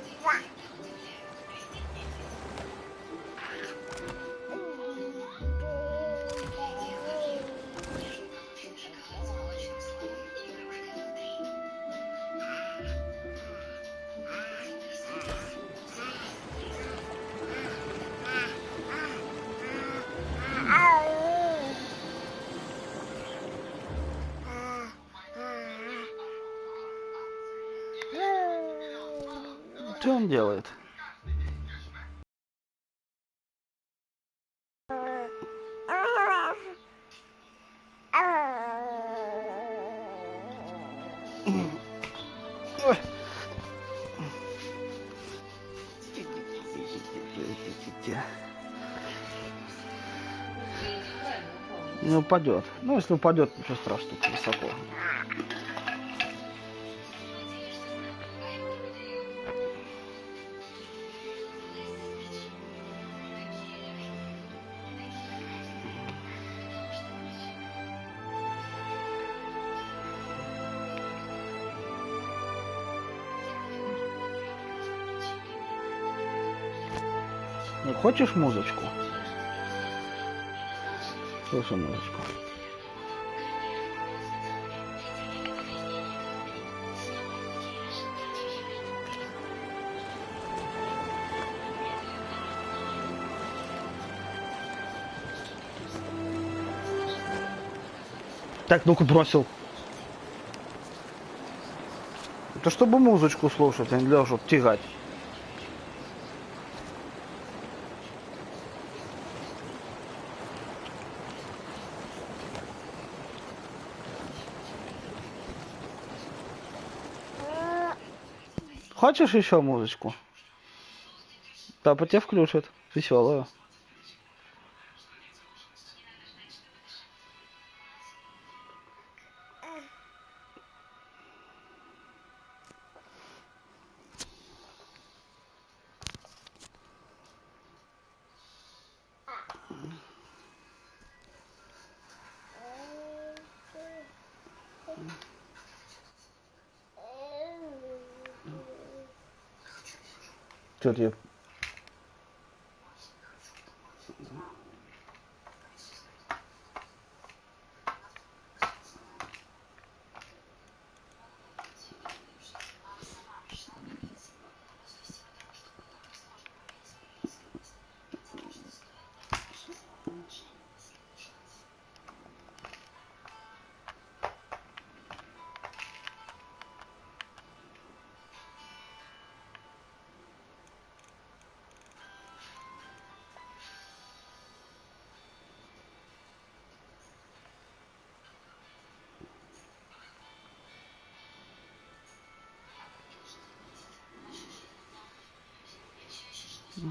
Что он делает? Не упадет. Ну, если упадет, ничего страшного, высоко. Ну, хочешь музычку? Слушай музычку. Так, ну-ка бросил. Это чтобы музычку слушать, а не для того, чтобы тягать. Хочешь еще музычку? Папа тебе включит. Веселую. Что тебе? Фу,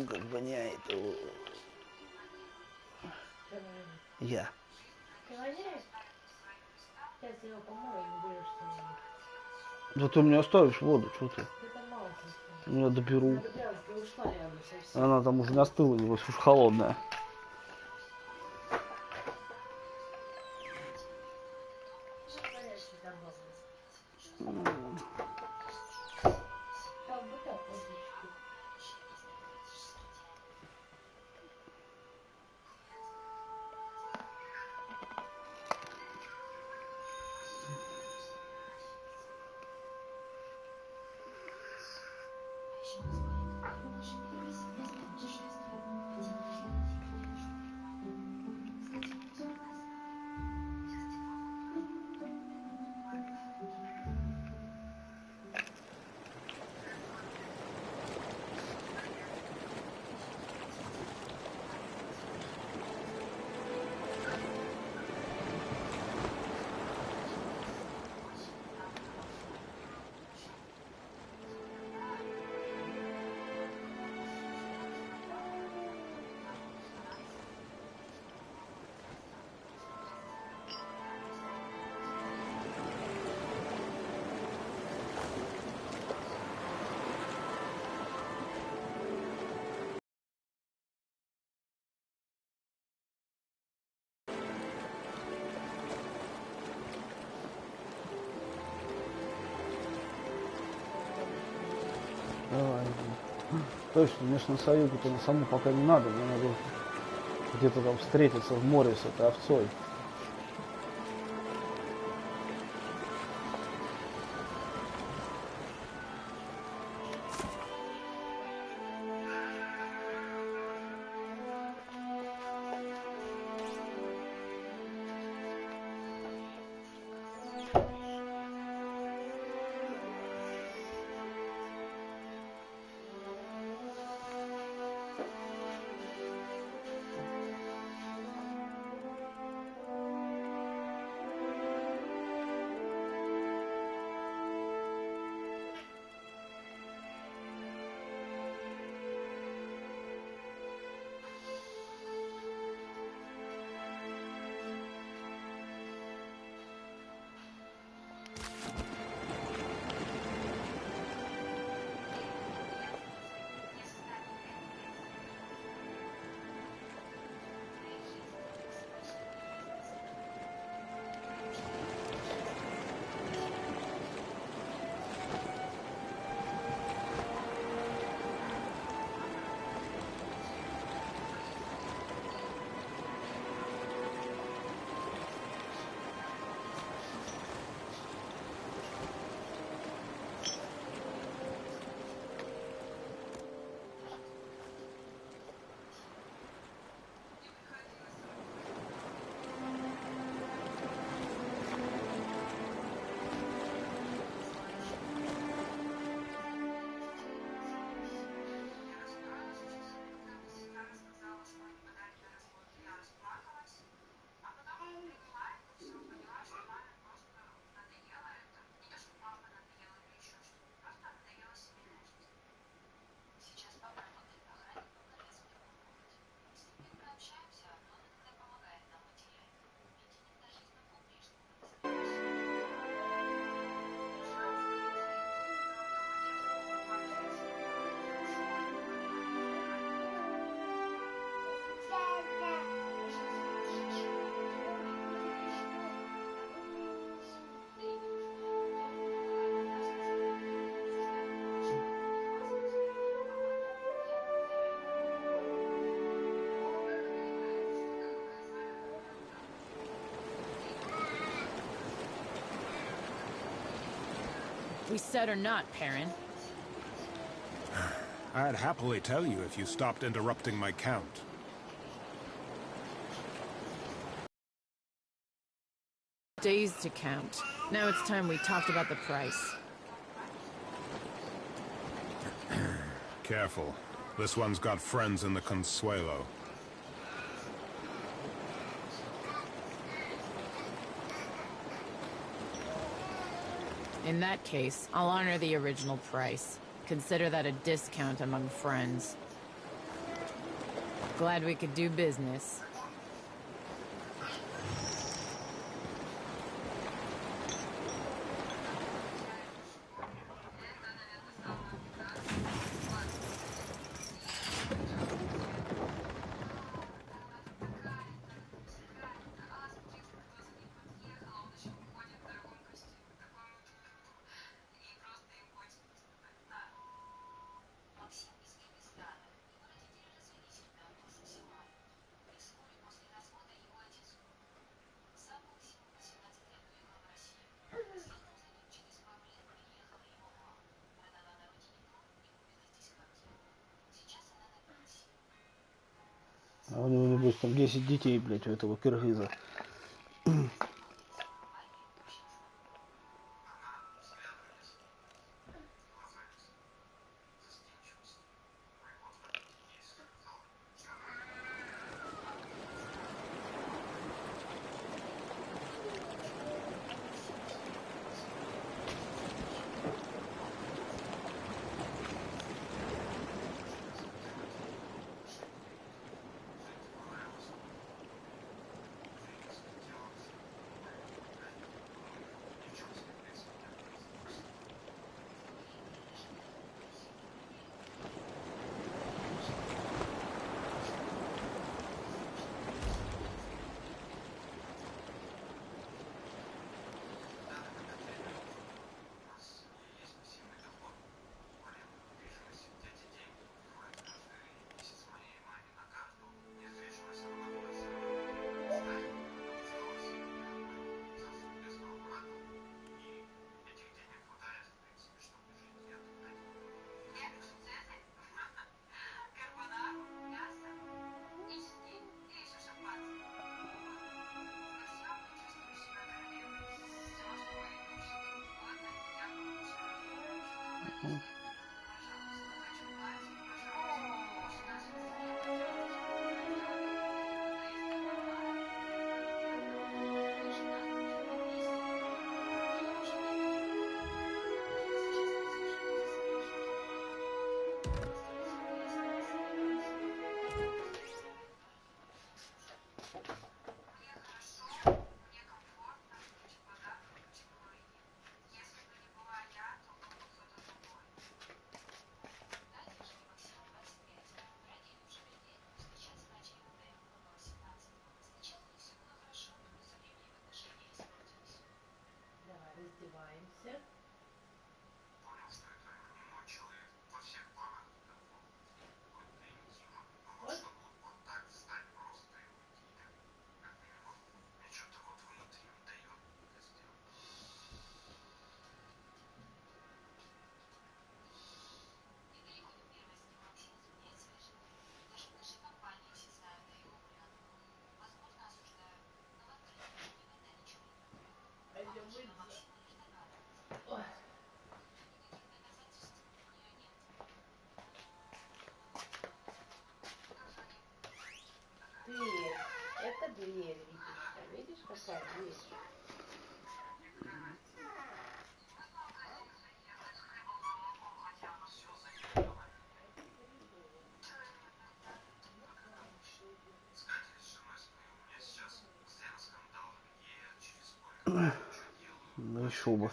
как воняет. Я. Ты воняешь? Сейчас я его помою и будешь снимать. Да ты мне оставишь воду, что ты? Это мало просто. Я доберу. Надо прямо, ты ушла рядом совсем. Она там уже не остыла, не уж холодная. Там вот так водичку. Давай. Точно, конечно, на Союзу-то на саму пока не надо. Мне надо где-то там встретиться в море с этой овцой. We said or not, Perrin. I'd happily tell you if you stopped interrupting my count. Days to count. Now it's time we talked about the price. Careful. This one's got friends in the Consuelo. In that case, I'll honor the original price. Consider that a discount among friends. Glad we could do business. А у него, небось, там 10 детей, блядь, у этого киргиза. Дверь. Это дверь, Витюшка. Видишь, какая дверь? Ну еще бы.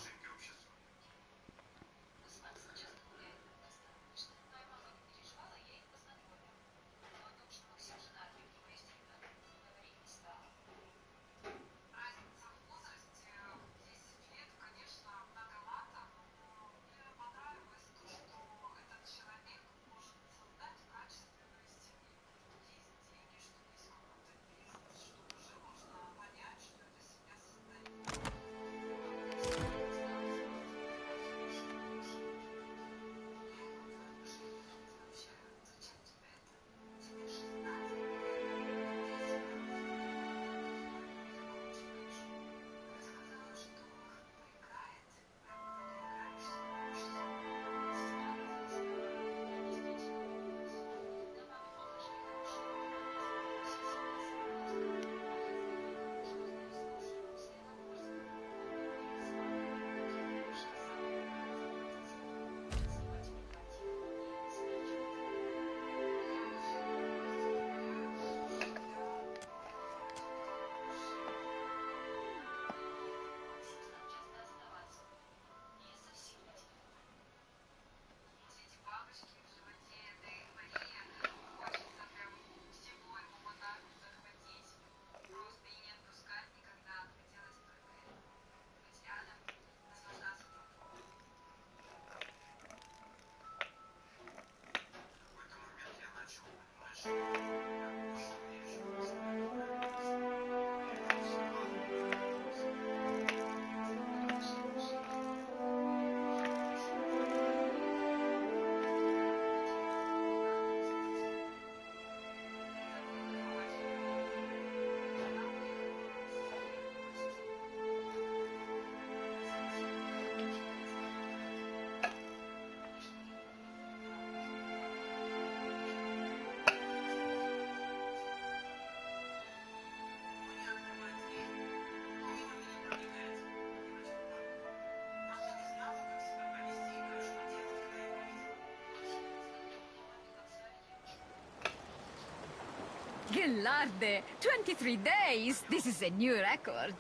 Gelarde, 23 days. This is a new record.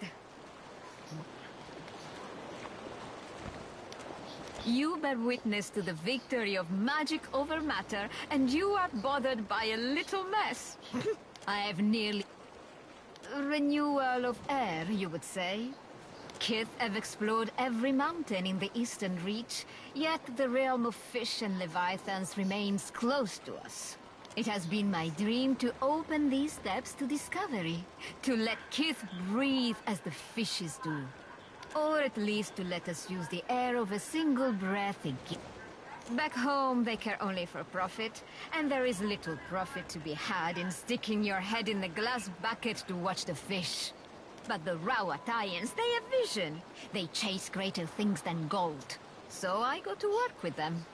You bear witness to the victory of magic over matter, and you are bothered by a little mess. I have nearly... renewal of air, you would say. Kith have explored every mountain in the Eastern Reach, yet the realm of fish and leviathans remains close to us. It has been my dream to open these steps to discovery, to let Kith breathe as the fishes do. Or at least to let us use the air of a single breath again. Back home, they care only for profit, and there is little profit to be had in sticking your head in the glass bucket to watch the fish. But the Rawatayans, they have vision. They chase greater things than gold. So I go to work with them.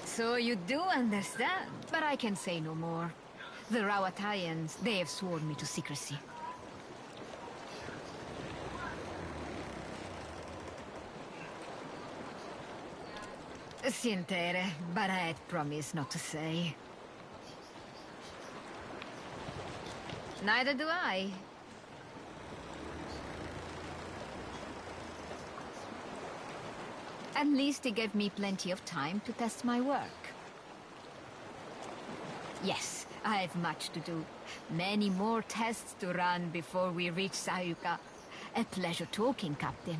So you do understand, but I can say no more. The Rawatayans, they have sworn me to secrecy. Sientere, but I had promised not to say. Neither do I. At least it gave me plenty of time to test my work. Yes, I have much to do. Many more tests to run before we reach Sayuka. A pleasure talking, Captain.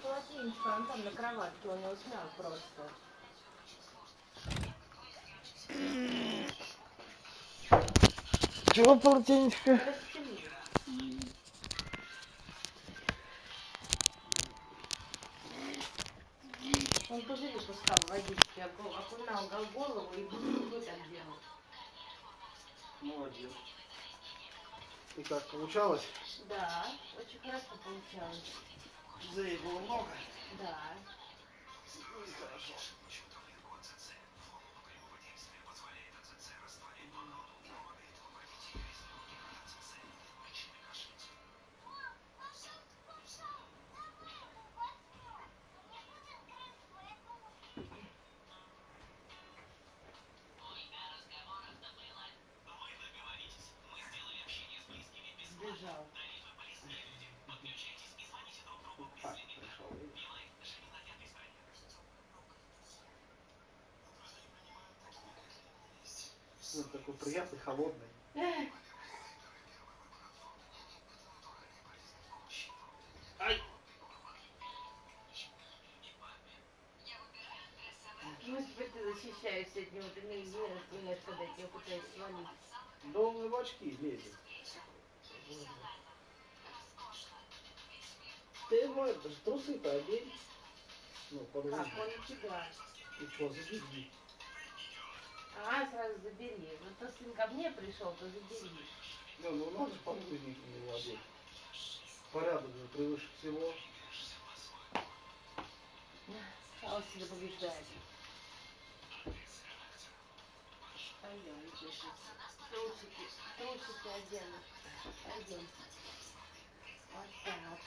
Полотенечко, он там на кроватке, он его снял просто. Чего полотенечко? Расстелили. Он пузыри пускал водички, окунал голову и так делал. Молодец. И как, получалось? Да, очень хорошо получалось. Зэй было много? Да. Хорошо. Сбежал. Так, пришел, видишь? Он такой приятный, холодный. Ай! Может быть, ты защищаешься от него, ты не знаешь, когда от него пытаешься свалить. Да он и в очки лезет. Ты его это, трусы-то одень. Ну, подруги. Как, он у тебя? И что, забери. А, сразу забери. Вот то, сын ко мне пришел, то забери. Да, ну надо же подгузники не владеть. Порядок же превыше всего. А он себя побеждает. Пойдем, идешь. Трусики оденешь. Пойдем. Вот так.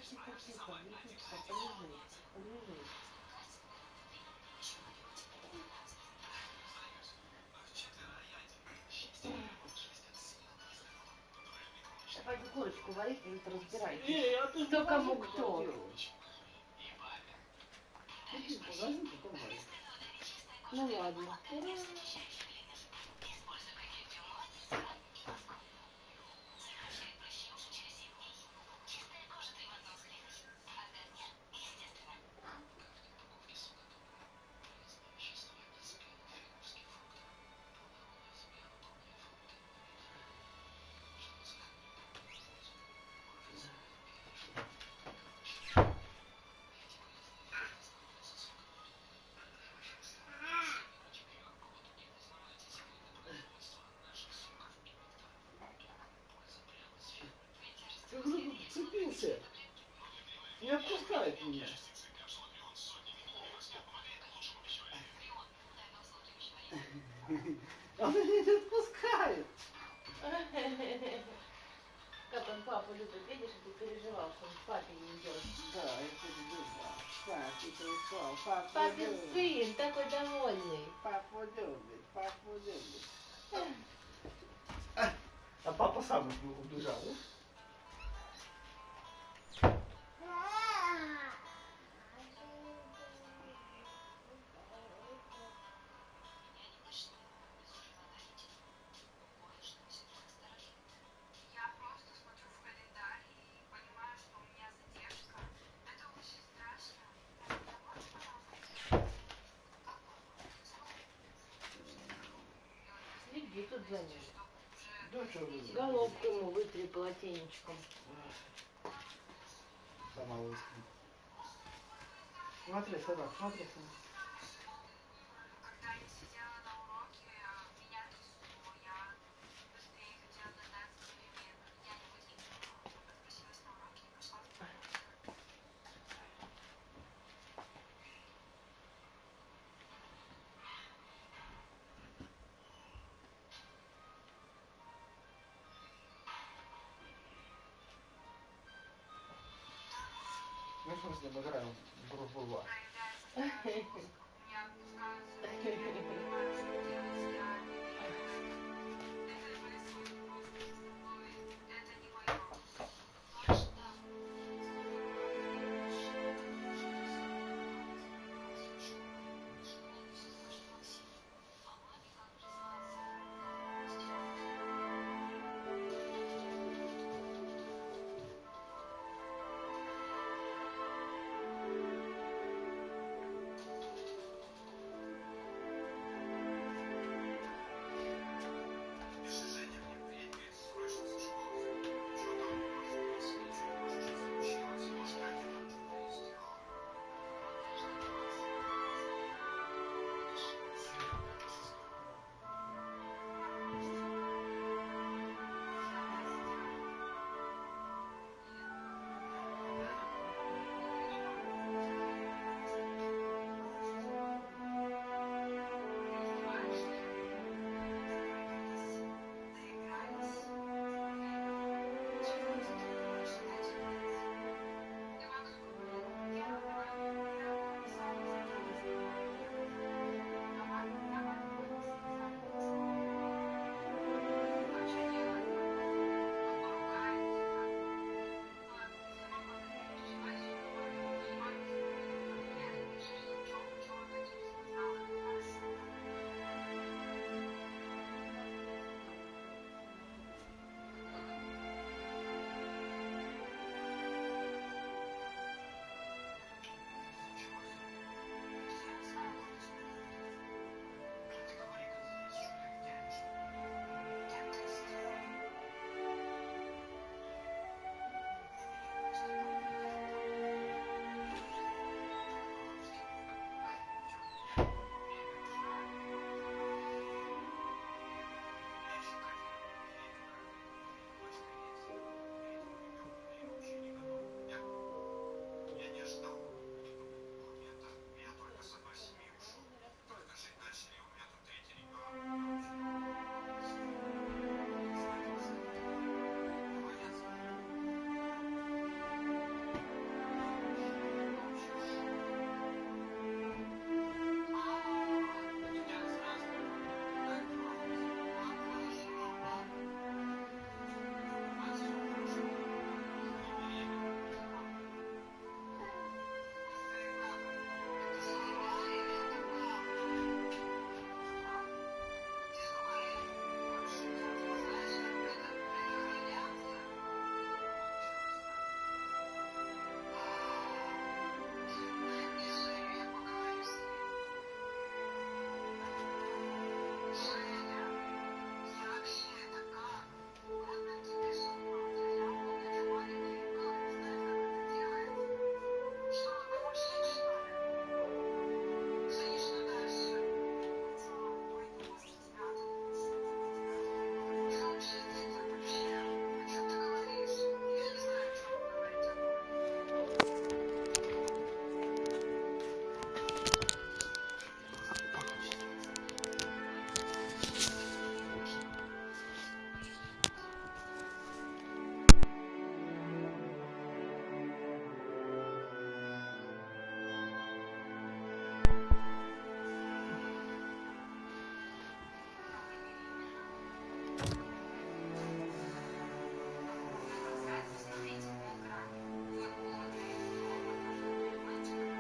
тихо, тихо, не тихо, полежи, полежи. Пойду курочку варить, и вы разбирайтесь. Не, я тут кто кому кто. Погоди, потом варить. Ну ладно. Цепился. Не отпускает меня. Он меня не отпускает. Как он папу любит, видишь, ты переживал, что он к папе не идет. Да, я переживал. Папе пришел, папу Папин любит. сын, такой довольный. Папу любит, папу любит. А папа сам убежал. Следи тут за ним. Да, что вы? Головку ему вытри полотенечком. Сама выскочила. Смотри, сынок, смотри, сынок. Ну, в смысле, мы играем в группу 2.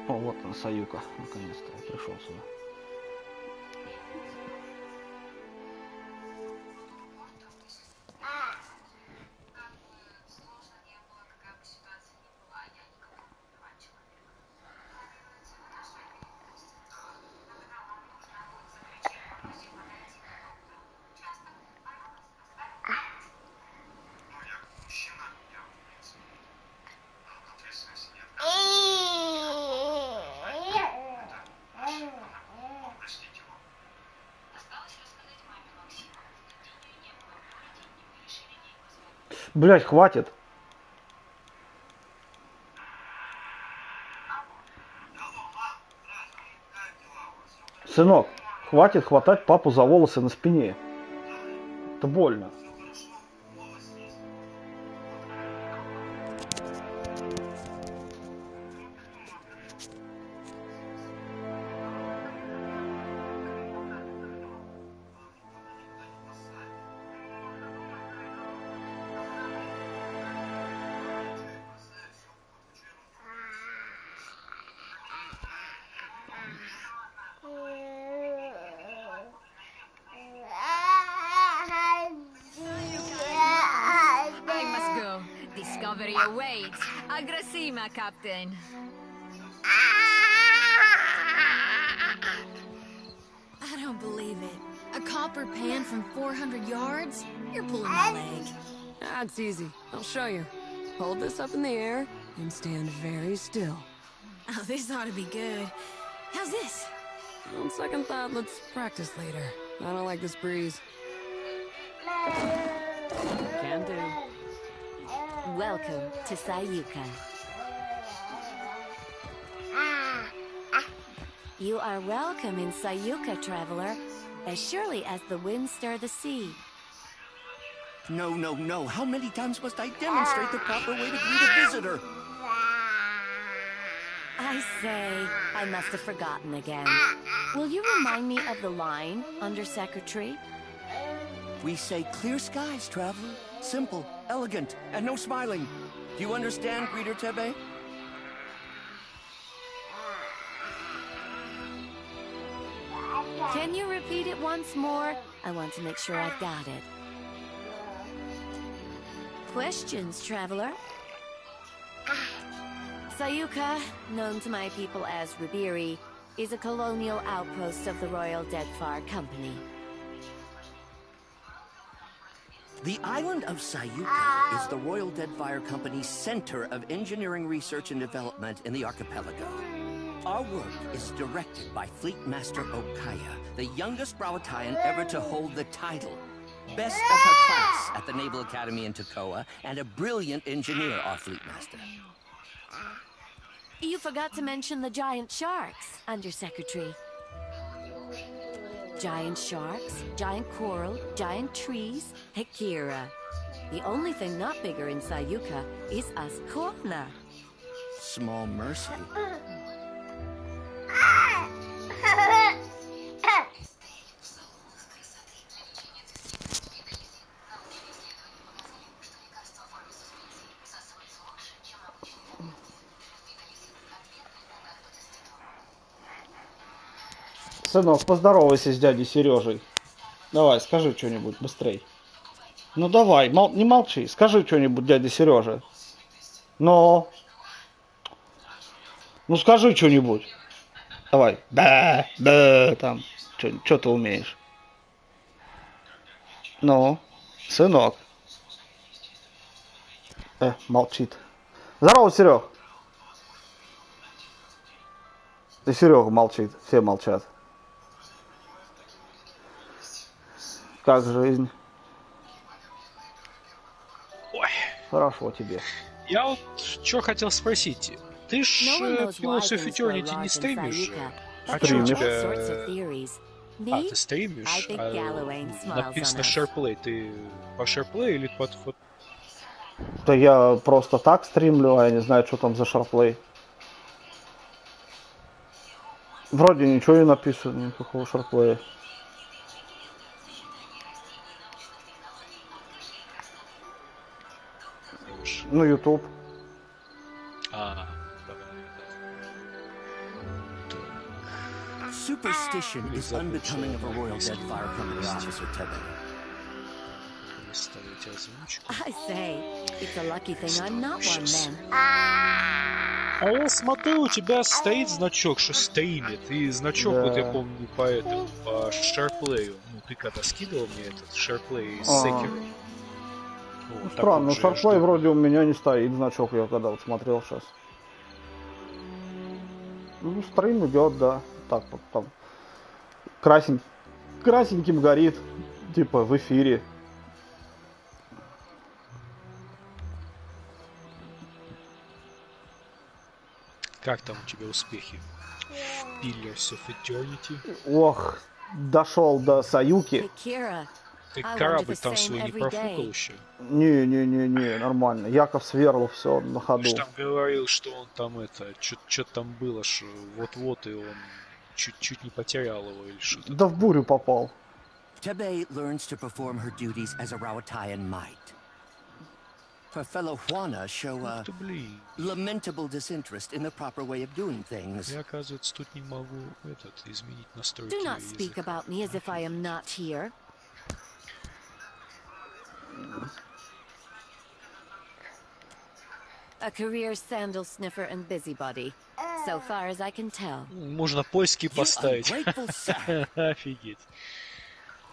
О, вот он, Саюка, наконец-то я пришел сюда. Блять, хватит. Сынок, хватит хватать папу за волосы на спине. Это больно. I must go. Discovery awaits. Agrasima, Captain. I don't believe it. A copper pan from 400 yards? You're pulling my leg. That's easy. I'll show you. Hold this up in the air and stand very still. Oh, this ought to be good. How's this? On second thought, let's practice later. I don't like this breeze. Can do. Welcome to Sayuka. You are welcome in Sayuka, traveler, as surely as the winds stir the sea. No, no, no. How many times must I demonstrate the proper way to greet a visitor? I say, I must have forgotten again. Will you remind me of the line, Undersecretary? We say clear skies, traveler. Simple, elegant, and no smiling. Do you understand, Greeter Tebe? Can you repeat it once more? I want to make sure I've got it. Questions, traveler? Sayuka, known to my people as Ribiri, is a colonial outpost of the Royal Deadfar Company. The island of Sayuka is the Royal Deadfire Company's center of engineering research and development in the archipelago. Our work is directed by Fleet Master Okaya, the youngest Brawatayan ever to hold the title. Best of her class at the Naval Academy in Tokoa, and a brilliant engineer, our Fleet Master. You forgot to mention the giant sharks, Undersecretary. Giant sharks, giant coral, giant trees, Hekira. The only thing not bigger in Sayuka is Ascona. Small mercy. Сынок, поздоровайся с дядей Сережей. Давай, скажи что-нибудь быстрей. Ну давай, не молчи, скажи что-нибудь дяде Сереже. Ну скажи что-нибудь. Давай. Да, там. Что ты умеешь? Ну, сынок. Молчит. Здорово, Серег. И Серега молчит, все молчат. Как жизнь? Ой. Хорошо тебе. Я вот что хотел спросить. Ты ж Philosophy Eternity не стримишь? А что у тебя... ты стримишь? Написано SharePlay. Ты по SharePlay или под... Да я просто так стримлю, а я не знаю, что там за SharePlay. Вроде ничего не написано, никакого SharePlay. Ну, YouTube. Давай. superstition is unbecoming of a Royal Dead Fire Company officer, Tebe. I say, it's a lucky thing I'm not one then. А я смотрю, у тебя стоит значок, что стеймит, и значок, вот я помню по этому, по шарплею. Ну, ты когда скидывал мне этот шарплей из Секера. Вот, странно, ну шарплей вроде у меня не стоит значок, я когда вот смотрел сейчас. Ну, стрим идет, да. Так вот там. Красненьким горит. Типа в эфире. Как там у тебя успехи? Pillars of Eternity? Ох, дошел до Саюки. Ты корабль там свой не профукал еще? Не, нормально. Яков Сверлов, все на ходу. Ты же там говорил, что он там это, что-то там было, что вот-вот и он чуть-чуть не потерял его или что-то. Да в бурю попал. Tebe learns to perform her duties as a Rawatayan might. Her fellow Juana show a lamentable disinterest in the proper way of doing things. Я, оказывается, тут не могу изменить настройки. Do not speak about me as if I am not here. A career sandal sniffer and busybody, so far as I can tell. Можно поиски поставить. Офигеть.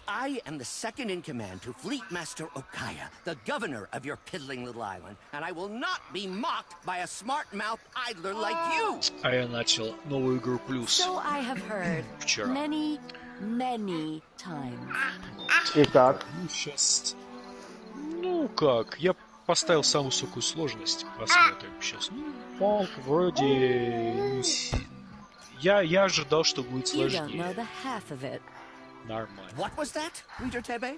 I am the second in command to Fleet Master Okaya, the governor of your piddling little island, and I will not be mocked by a smart-mouthed idler like you. А я начал новую игру плюс. So I have heard вчера. Many times. И как? Сейчас. Ну как? Я поставил самую высокую сложность. Посмотрим сейчас. Ну, вроде. Я ожидал, что будет сложнее. Нормально. What was that, Reader Tebe?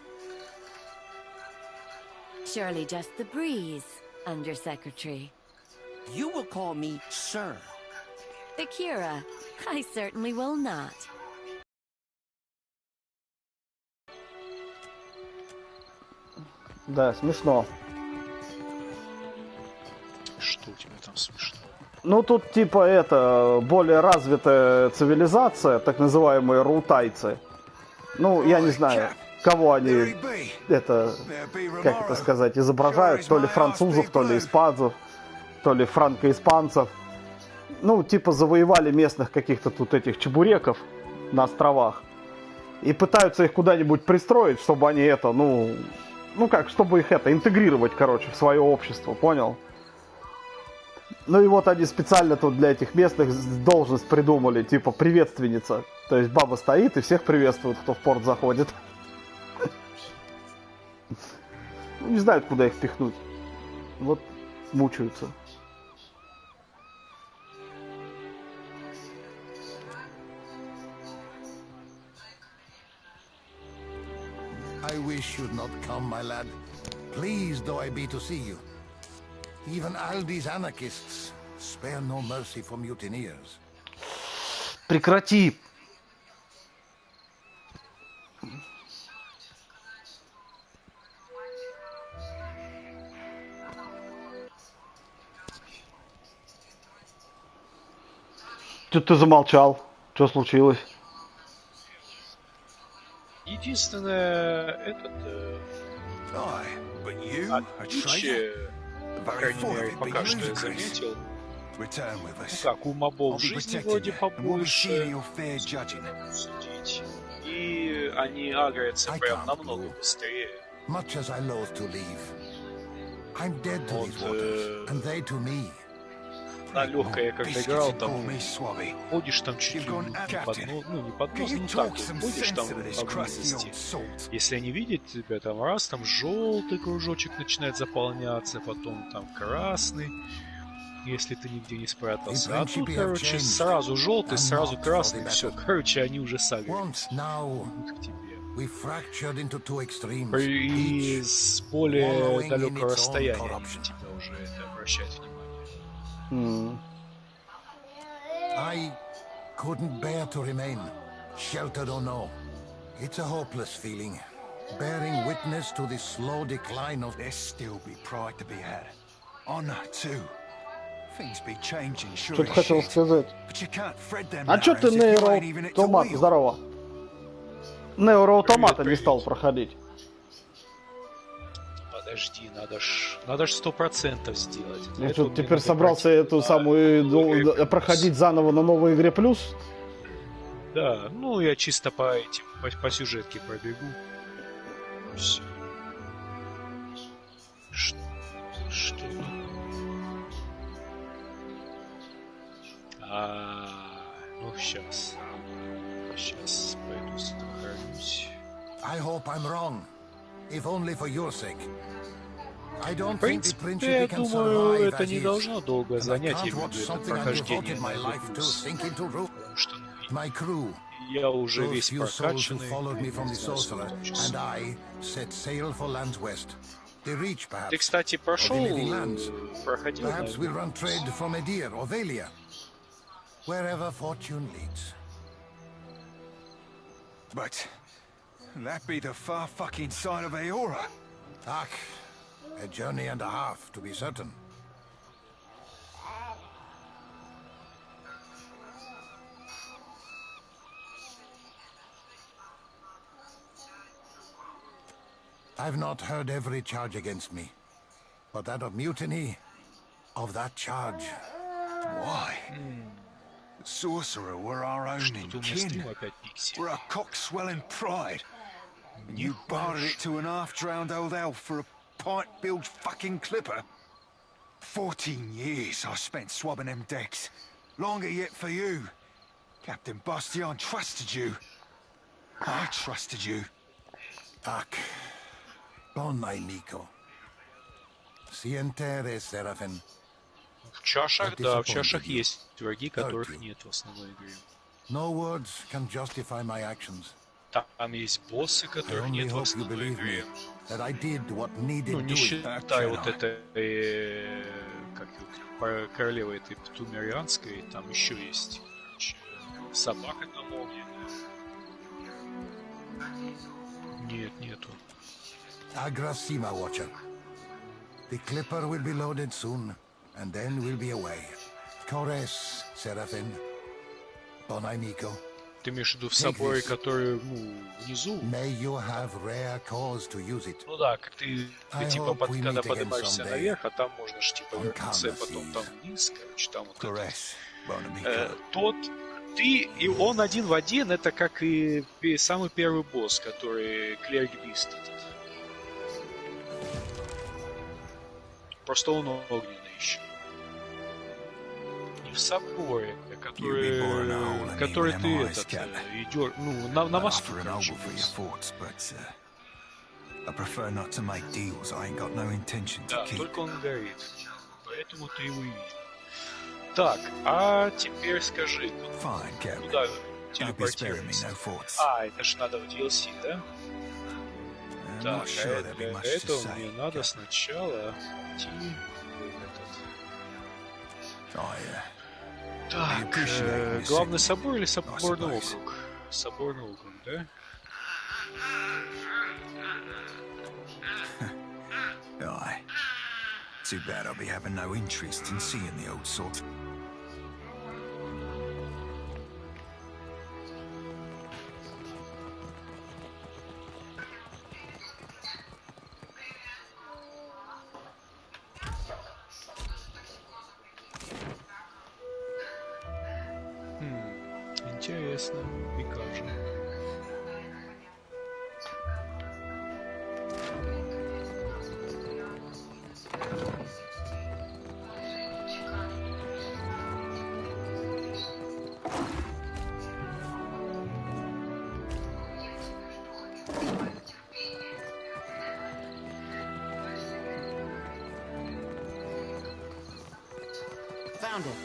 Surely just the breeze, Undersecretary. You will call me Sir. Akira, I certainly will not. Да, смешно. Что у тебя там смешно? Ну, тут типа это, более развитая цивилизация, так называемые рутайцы. Ну, я не знаю, кого они, это, как это сказать, изображают, то ли французов, то ли испанцев, то ли франко-испанцев. Ну, типа завоевали местных каких-то тут этих чебуреков на островах. И пытаются их куда-нибудь пристроить, чтобы они это, ну как, чтобы их это, интегрировать, короче, в свое общество, понял? Ну и вот они специально тут для этих местных должность придумали, типа приветственница. То есть баба стоит и всех приветствует, кто в порт заходит. Не знают, куда их пихнуть. Вот мучаются. I wish you'd not come, my lad. Pleased though I be to see you. Even Aldi's anarchists spare no mercy for mutineers. Прекрати! Тут ты замолчал. Что случилось? Единственное, отличие, по крайней мере, пока что я заметил, ну как, у мобов жизни вроде побольше, судить, и они агрятся прям намного быстрее. На легкой я когда играл, там ходишь там чуть ли не под нос, ну не под нос, ну так, ходишь там поблизости. Если они видят тебя, там раз, там желтый кружочек начинает заполняться, потом там красный, если ты нигде не спрятался. А тут, короче, сразу желтый, сразу красный, все, короче, они уже сагрились к тебе. И с более далекого расстояния они на тебя уже это обращают внимание. I couldn't bear to remain, sheltered or no. It's a hopeless feeling, bearing witness to the slow decline of... There still be pride to be had. Honor, too. Что-то хотел сказать. А что ты нейроавтомат? Здорово. Нейроавтомата не стал проходить. Подожди, надо ж 100% сделать. Я что, теперь собрался эту самую проходить заново на новой игре плюс? Да, ну я чисто по сюжетке пробегу. Все. Что такое? Ну сейчас пойду сохранюсь. I hope I'm wrong, if only for your sake. В принципе, я думаю, это не должно долго занять, именно это прохождение на плюс. Потому что я уже весь прокачанный. Ты, кстати, проходил, But that be the far fucking side of Aora. Ach, a journey and a half, to be certain. I've not heard every charge against me, but that of mutiny, of that charge. Why? The sorcerer were our own in kin. We're a cock-swelling pride. And you bartered it to an half-drowned old elf for a pint-bilged fucking clipper? 14 years I spent swabbing them decks. Longer yet for you. Captain Bastion trusted you. I trusted you. Ach, bon amico. Sientere, Seraphin. В чашах, да, в чашах есть враги, которых нет в основной игре. No words can justify my actions. Там есть боссы, которых нет в основной игре. Ну, не считая вот этой, королевы этой Птумерианской, там еще есть собака там огненная. Нет, нету. Agrasima, Watcher. The clipper will be loaded soon, and then we'll be away. Cores, Seraphin. Bon amico. Ты имеешь в виду в соборе, который, внизу? Ну да, как ты типа, когда поднимаешься наверх, а там можно же, типа, вернуться, и потом там вниз, короче, там вот тот, ты и он один в один, это как и самый первый босс, который Клерик Бист этот. Просто он огненный еще. В соборе, который ты этот идешь, ну, на мосту, короче. Да, только он горит. Поэтому ты его видишь. Так, а теперь скажи, куда телепортироваться? Это ж надо в DLC, да? Так, а для этого мне надо сначала идти в этот... Так, главный собор или соборный округ? Соборный округ, да? Aye. Too bad I'll be having no interest in seeing the old sort. Интересно, и как же. Found it.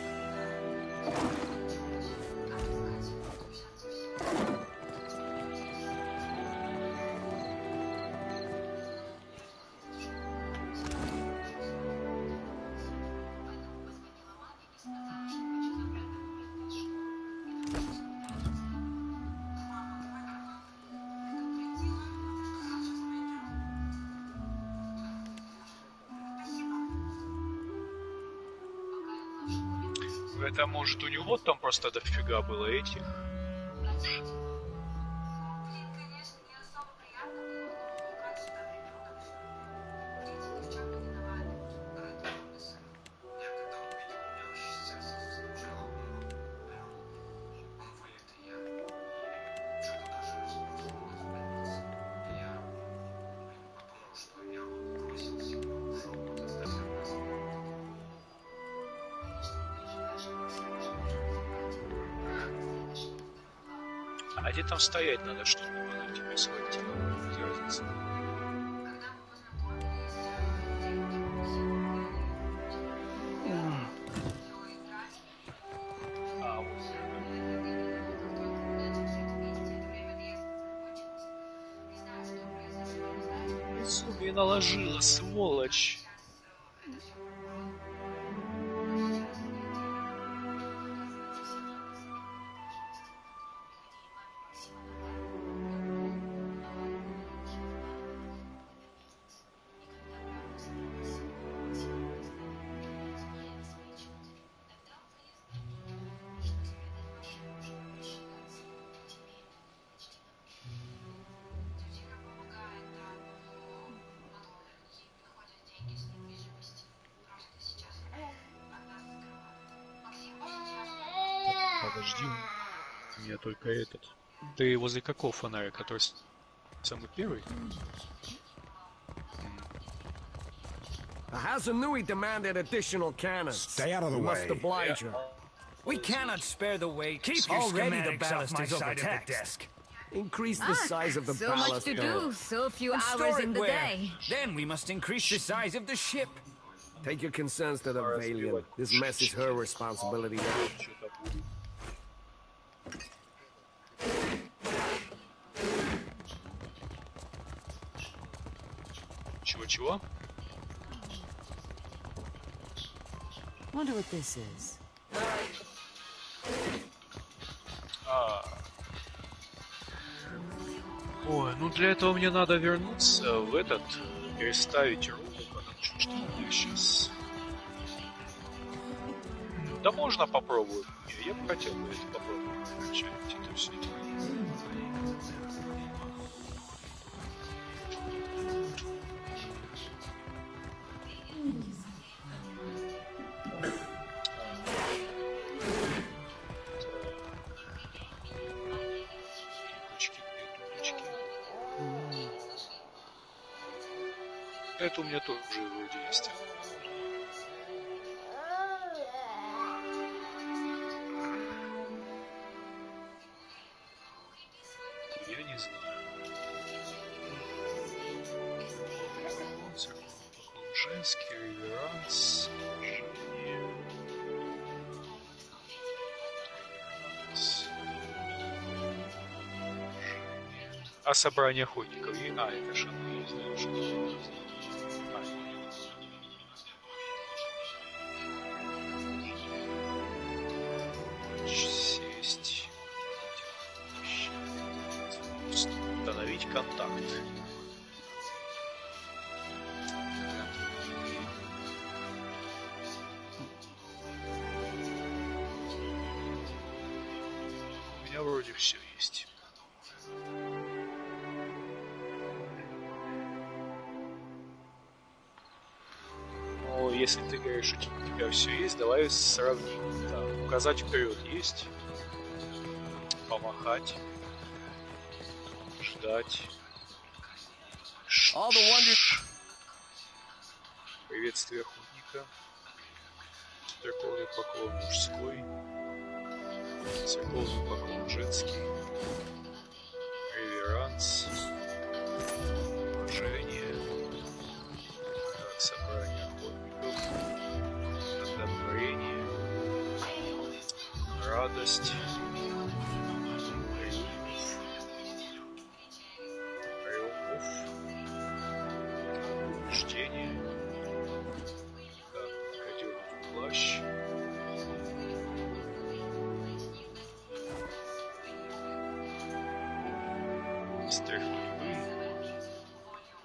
Это может у него там просто дофига было этих. А где там стоять надо, чтобы на тебя схватить? Разница. А, вот. Зубы наложила, сволочь. Подожди, у меня только этот. Ты возле какого фонаря, который самый первый? Hasanui demanded additional cannons. Stay out of the We way. must oblige her. We cannot spare the weight. Keep your already schematic the ballast off my is side of the overtaxed. desk. Increase the size of the so ballast. much to do, so few And hours store in it the where? day. Then we must increase the size of the ship. Take your concerns to the Valiant. This mess is her responsibility. Чего-чего? Wonder what this is. Ой, ну для этого мне надо вернуться в этот, переставить руку, потому что я сейчас... Да можно попробовать. Я бы хотел бы это попробовать. Начать это все. Это у меня тоже вроде есть. Я не знаю. Поклон женский, реверанс. А собрание охотников? А, это же я знаю, что... Сесть. Установить контакт. У меня вроде все есть. Ну, если ты говоришь, что у тебя все есть, давай сравним. Так, указать вперед есть. Помахать. Ждать. Приветствие охотника. Церковный поклон мужской. Церковный поклон женский. Реверанс. Уважение. Так, собрание охотников. Одобрение. Радость. Чтение. Так, кадетный плащ. Стряхнуть пыль.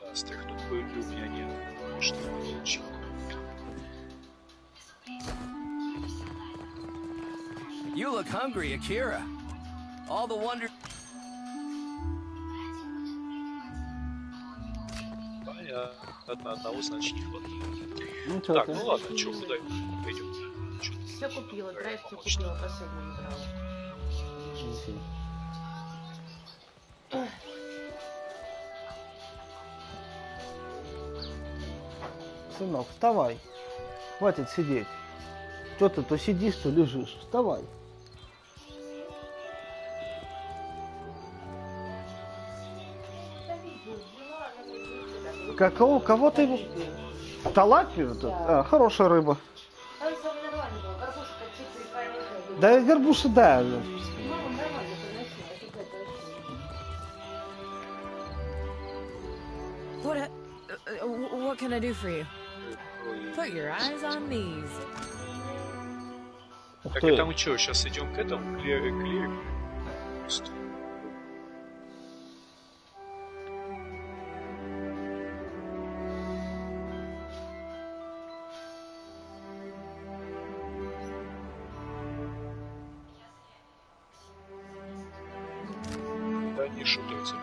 Да, стряхнуть пыль у меня нет. Что получил? You look hungry, Akira. All the wonder... Понятно, одного значит не хватает. Ну, чё так, ты? ну ладно, чё, куда пойдем? Все купила, драйв все купила, последний не брала. Сынок, вставай. Хватит сидеть. Что ты то сидишь, то лежишь. Вставай. Кого ты... Талапию? А, хорошая рыба. Да, горбуша, да. What can I do for you? Put your eyes on these. Так это мы что, сейчас идем к этому, клерику? Да не шутайте.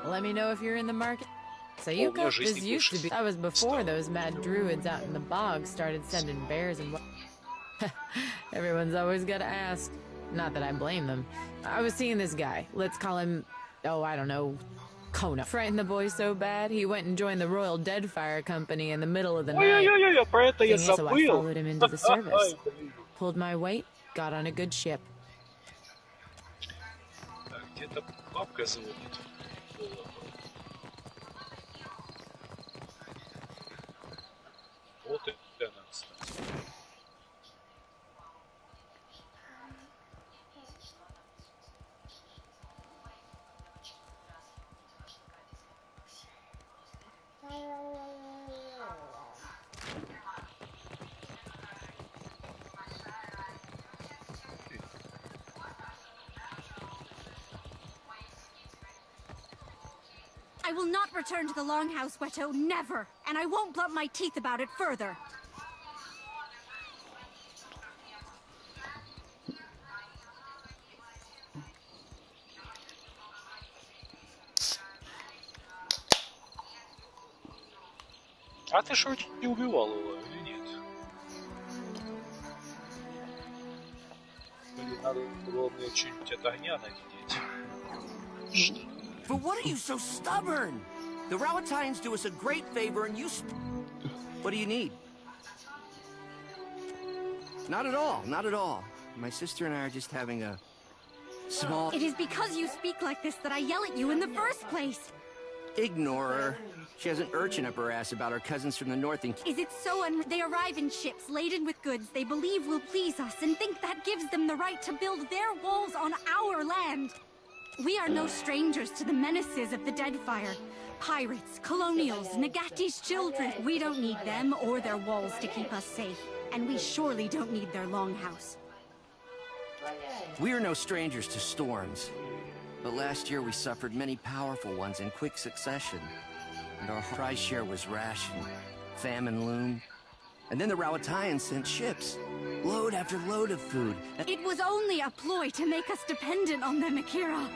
Let me know if you're in the market. Sayuka, this used to be... That was before those mad druids out in the bog started sending bears and what... Everyone's always gotta ask. Not that I blame them. I was seeing this guy. Let's call him... Oh, I don't know... Kona. Frightened the boy so bad, he went and joined the Royal Deadfire Company in the middle of the night. Про это я So I забыл. followed him into the service. Pulled my weight, got on a good ship. Где-то бабка звонит. Вот и она, кстати. I will not return to the Longhouse, Weto, never! And I won't blunt my teeth about it further. А ты что, не убивал его или нет? Или надо было мне что-нибудь от огня нагнеть? But what are you so stubborn? The Rawatayans do us a great favor and you... What do you need? Not at all, not at all. My sister and I are just having a small... It is because you speak like this that I yell at you in the first place. Ignore her. She has an urchin up her ass about our cousins from the north and... Is it so they arrive in ships laden with goods they believe will please us and think that gives them the right to build their walls on our land? We are no strangers to the menaces of the Deadfire. Pirates, colonials, Nagati's children. We don't need them or their walls to keep us safe. And we surely don't need their longhouse. We are no strangers to storms. But last year we suffered many powerful ones in quick succession. And our prize share was rationed. Famine loomed. And then the Rawatayans sent ships. Load after load of food. It was only a ploy to make us dependent on them, Akira.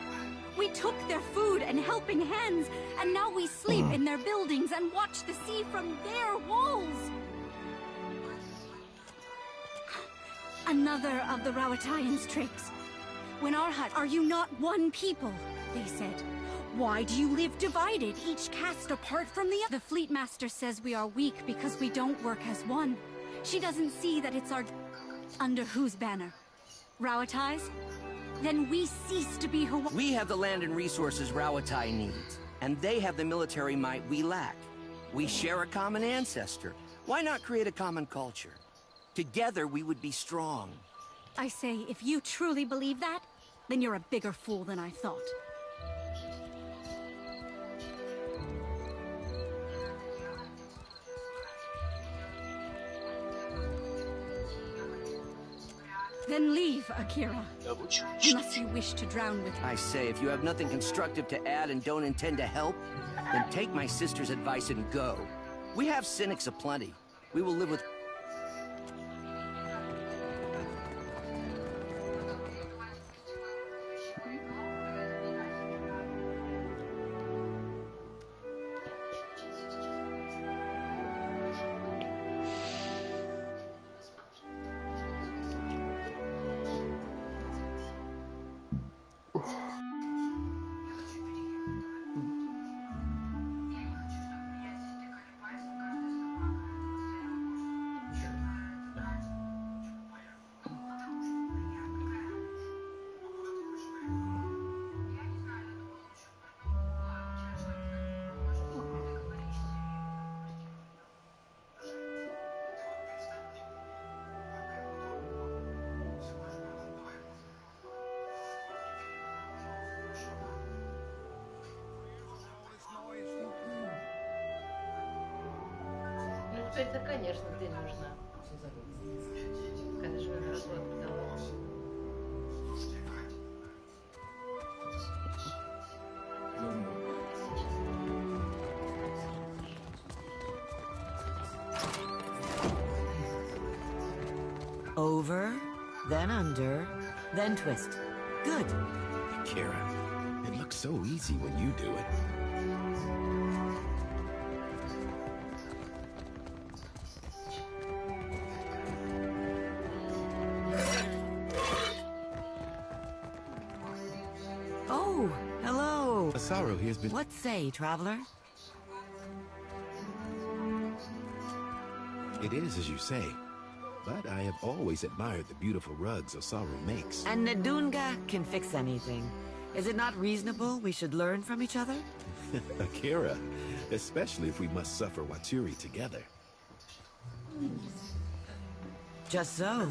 We took their food and helping hands, and now we sleep in their buildings and watch the sea from their walls. Another of the Rawatayans' tricks. When our hut, are you not one people? They said. Why do you live divided, each caste apart from the other? The Fleet Master says we are weak because we don't work as one. She doesn't see that it's our... Under whose banner? Rawatai's? Then we cease to be her... We have the land and resources Rawatai needs, and they have the military might we lack. We share a common ancestor. Why not create a common culture? Together we would be strong. I say, if you truly believe that, then you're a bigger fool than I thought. Then leave, Akira. Unless you wish to drown with me. I say, if you have nothing constructive to add and don't intend to help, then take my sister's advice and go. We have cynics aplenty. We will live with... Это, конечно, ты нужна. Когда же развод подала. Over, then under, then twist. Good. Kira, it looks so easy when you do it. Oh, hello. Asaru here's been... What say, traveler? It is as you say, but I have always admired the beautiful rugs Osaru makes. And Nadunga can fix anything. Is it not reasonable we should learn from each other? Akira, especially if we must suffer Waturi together. Just so.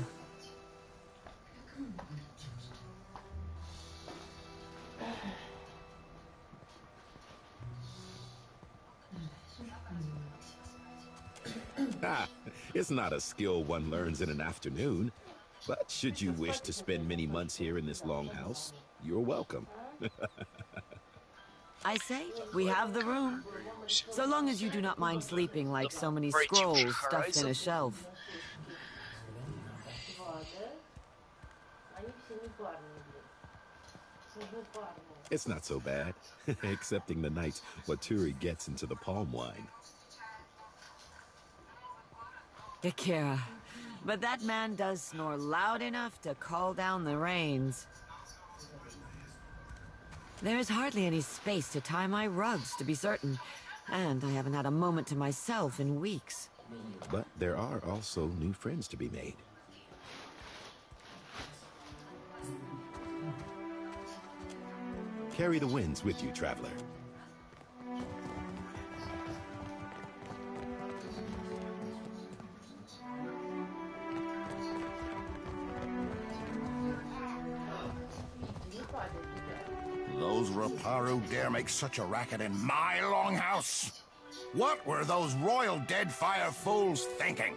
It's not a skill one learns in an afternoon, but should you wish to spend many months here in this longhouse, you're welcome. I say, we have the room. So long as you do not mind sleeping like so many scrolls stuffed in a shelf. It's not so bad, excepting the nights Waturi gets into the palm wine. Akira, but that man does snore loud enough to call down the rains. There is hardly any space to tie my rugs, to be certain, and I haven't had a moment to myself in weeks. But there are also new friends to be made. Carry the winds with you, traveler. Those Raparu dare make such a racket in my longhouse? What were those royal Deadfire fools thinking?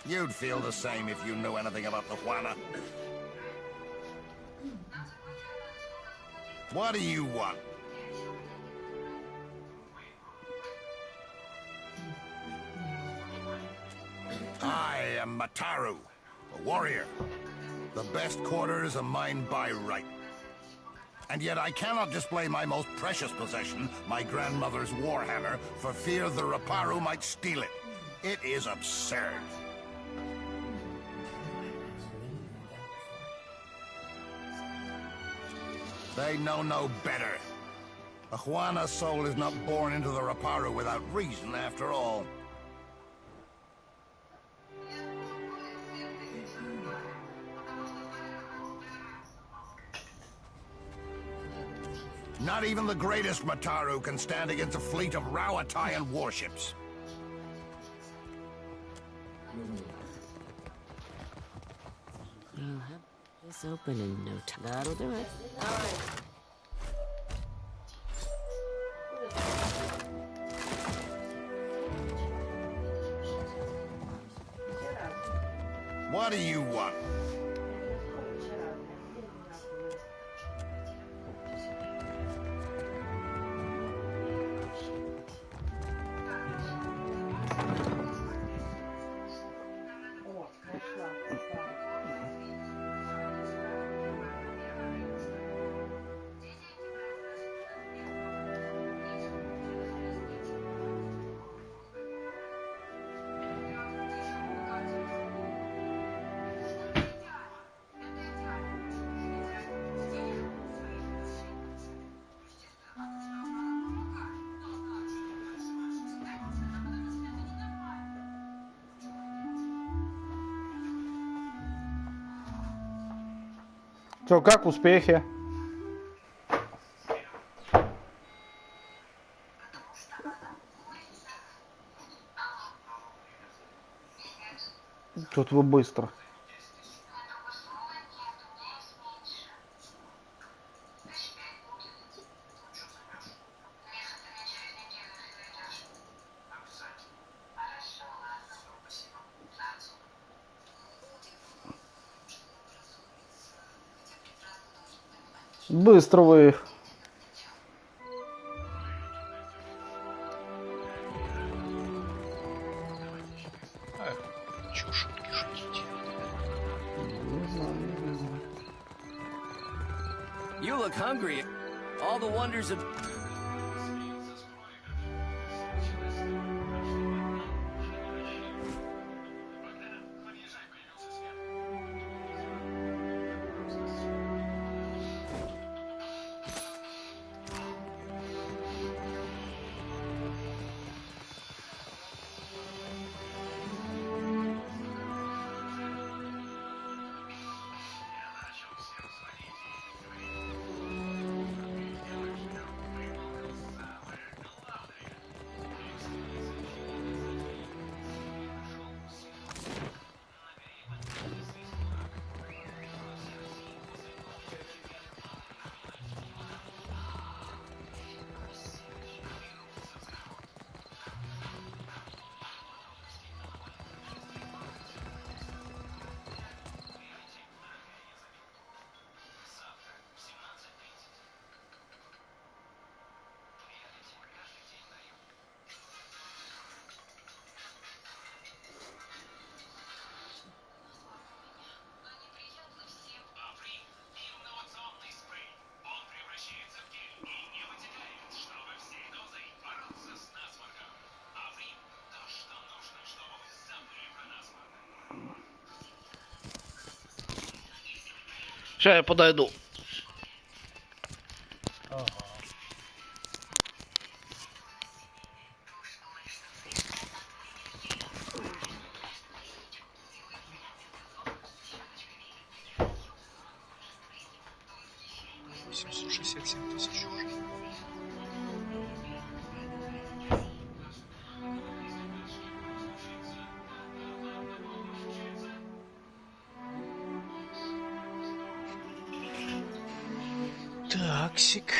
You'd feel the same if you knew anything about the Juana. What do you want? I am Mataru, a warrior. The best quarters are mine by right. And yet I cannot display my most precious possession, my grandmother's warhammer, for fear the Raparu might steal it. It is absurd. They know no better. A Juana soul is not born into the Raparu without reason, after all. Not even the greatest Mataru can stand against a fleet of Rawatayan warships. You'll have this open in no time. That'll do it. All right. What do you want? Чё, как успехи? Что-то вы быстро. Быстро вы. Чё шутки шутите? You look hungry. All the wonders of... Сейчас я подойду. Ага. $767 000 уже. Таксик.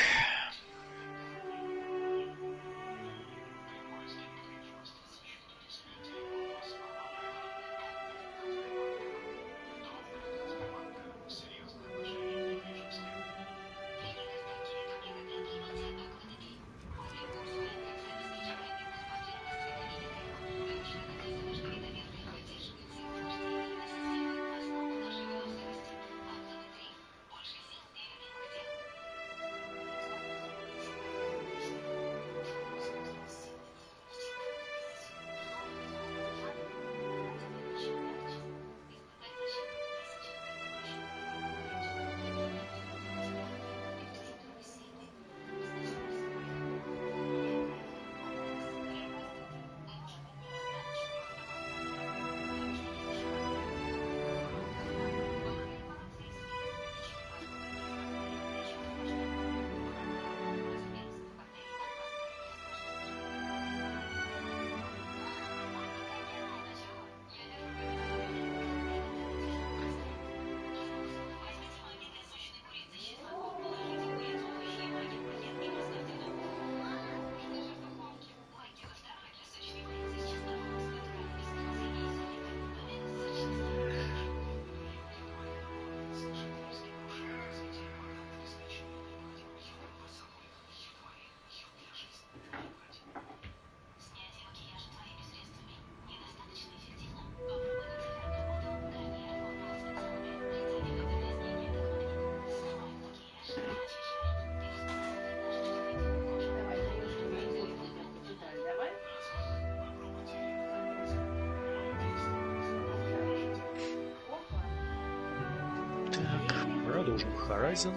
Продолжим Horizon.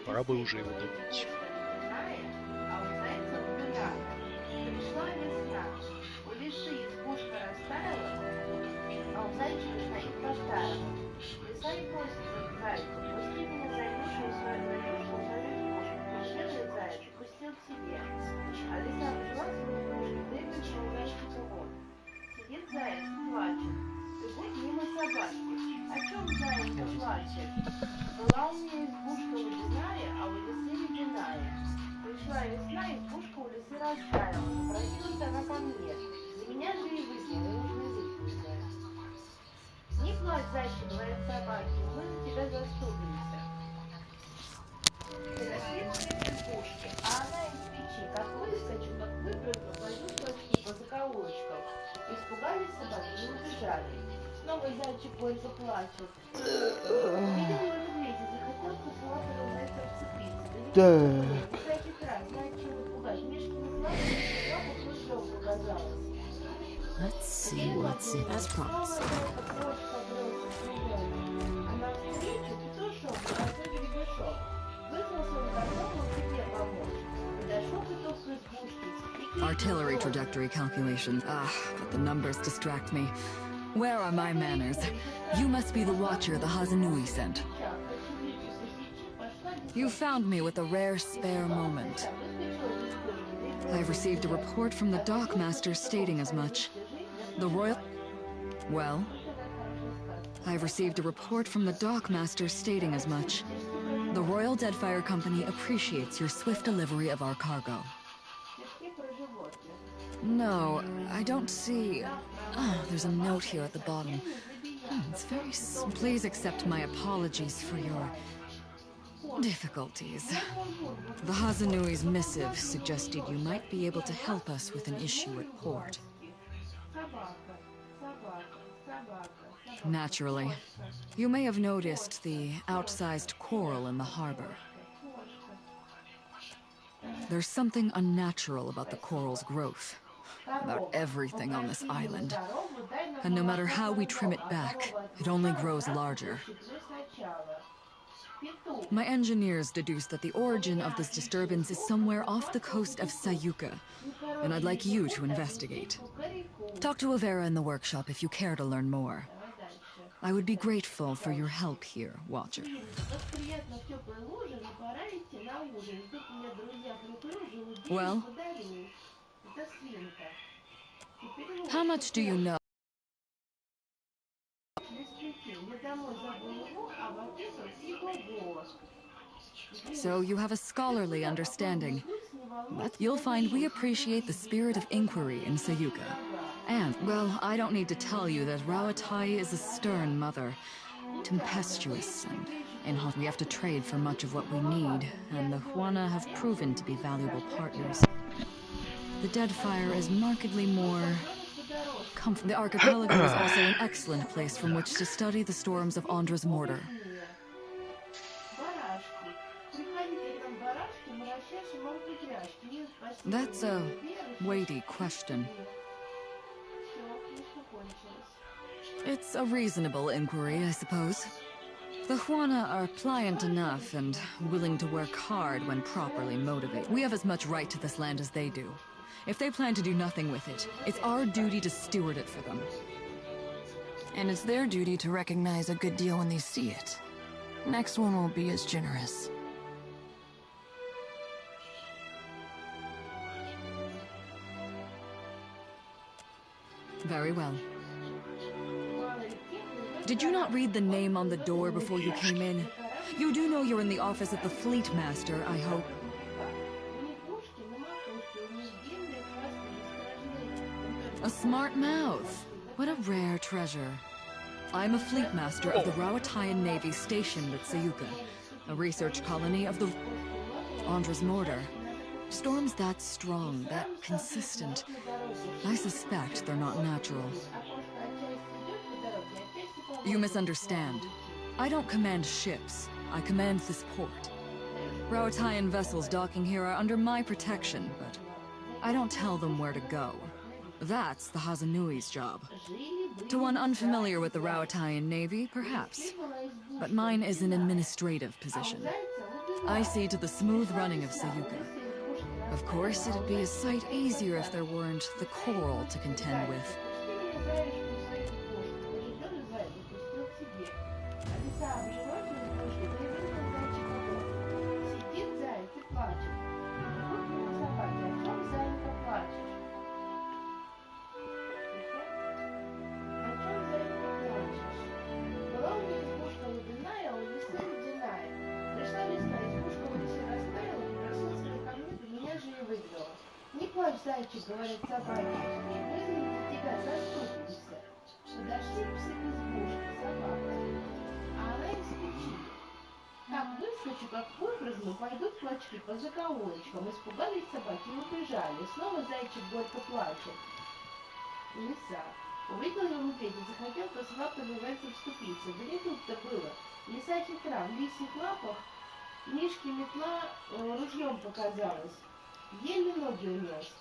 Пора бы уже его добить. Сидит заяц, плачет. плачет. Была у меня избушка водяная, а у лисы ледяная. Пришла весна, избушка у лисы растаяла. Попросилась она ко мне. За меня же и выпила, я уж язык не знаю. Не плачь, зайчик, говорят собаки, мы за тебя заступимся. Подошли мы к избушке, а она из печи, как выскочу, как выпрыгну, пойду в клочки по закоулочкам. Испугались собаки и убежали. Снова зайчик горько плачет. Увидел его медведь и захотел поцеловать зайца вцепиться. Да не всякий раз, зайчик напугать. Мишкиных лапах хрущевка показалось. Let's see what's in this box. А навстречу петушок, золотой гребешок. Вызвался он давно, тебе помочь. Подошел петух к избушке. Artillery trajectory calculations. But the numbers distract me. Where are my manners? You must be the watcher the Hazanui sent. You found me with a rare spare moment. I've received a report from the dockmaster stating as much. The Royal... Well? I've received a report from the dockmaster stating as much. The Royal Deadfire Company appreciates your swift delivery of our cargo. No, I don't see... there's a note here at the bottom. It's very... Please accept my apologies for your... difficulties. The Hazanui's missive suggested you might be able to help us with an issue at port. Naturally. You may have noticed the outsized coral in the harbor. There's something unnatural about the coral's growth, about everything on this island. And no matter how we trim it back, it only grows larger. My engineers deduced that the origin of this disturbance is somewhere off the coast of Sayuka, and I'd like you to investigate. Talk to Avera in the workshop if you care to learn more. I would be grateful for your help here, Watcher. Well? How much do you know? So you have a scholarly understanding. But you'll find we appreciate the spirit of inquiry in Sayuka. And, well, I don't need to tell you that Rawatai is a stern mother, tempestuous, and in Hot we have to trade for much of what we need, and the Huana have proven to be valuable partners. The Deadfire is markedly more... The archipelago is also an excellent place from which to study the storms of Andra's mortar. That's a weighty question. It's a reasonable inquiry, I suppose. The Huana are pliant enough and willing to work hard when properly motivated. We have as much right to this land as they do. If they plan to do nothing with it, it's our duty to steward it for them. And it's their duty to recognize a good deal when they see it. Next one will be as generous. Very well. Did you not read the name on the door before you came in? You do know you're in the office of the Fleet Master, I hope. A smart mouth. What a rare treasure. I'm a Fleet Master of the Rawatayan Navy stationed at Sayuka, a research colony of the Andra's mortar. Storms that strong, that consistent. I suspect they're not natural. You misunderstand. I don't command ships. I command this port. Rawatayan vessels docking here are under my protection, but I don't tell them where to go. That's the Hazanui's job. To one unfamiliar with the Rawatayan Navy, perhaps. But mine is an administrative position. I see to the smooth running of Sayuka. Of course, it'd be a sight easier if there weren't the coral to contend with. зайчик говорит собаке, мы за тебя заступимся. Подошли псы к избушке, собака, а она из печи. Как выскочу, как выпрыгну, пойдут клочки по закоулочкам. Испугались собаки и убежали. Снова зайчик горько плачет. Лиса. Увидел его медведя, захотел с лапами зайца вступиться. Да не тут-то было. Лиса хитра, в лисьих лапах Мишке метла ружьем показалась. Еле ноги унес.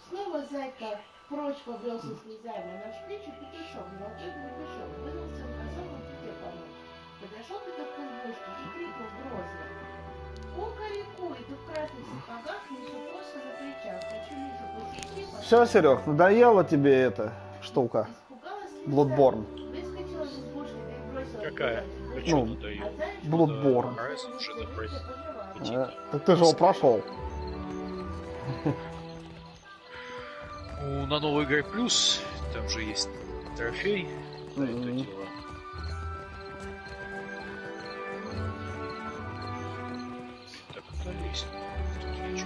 Снова зайка прочь побрелся слезами. Навстречу петушок, золотой гребешок. Вынулся на косом тебе помочь. Подошел петух к избушке и крикнул грозно. Ку-ка-ку, и тут в красных сапогах несу косы на плечах. Хочу Мишу посвяти. Все, Серег, надоела тебе эта штука? Bloodborne. Выскочила из избушки, да и бросила. Какая? Ну, Bloodborne. Так ты же его прошел. На новой игре плюс, там же есть трофей. Да, и то дело. Так, куда лезть? Тут я чё?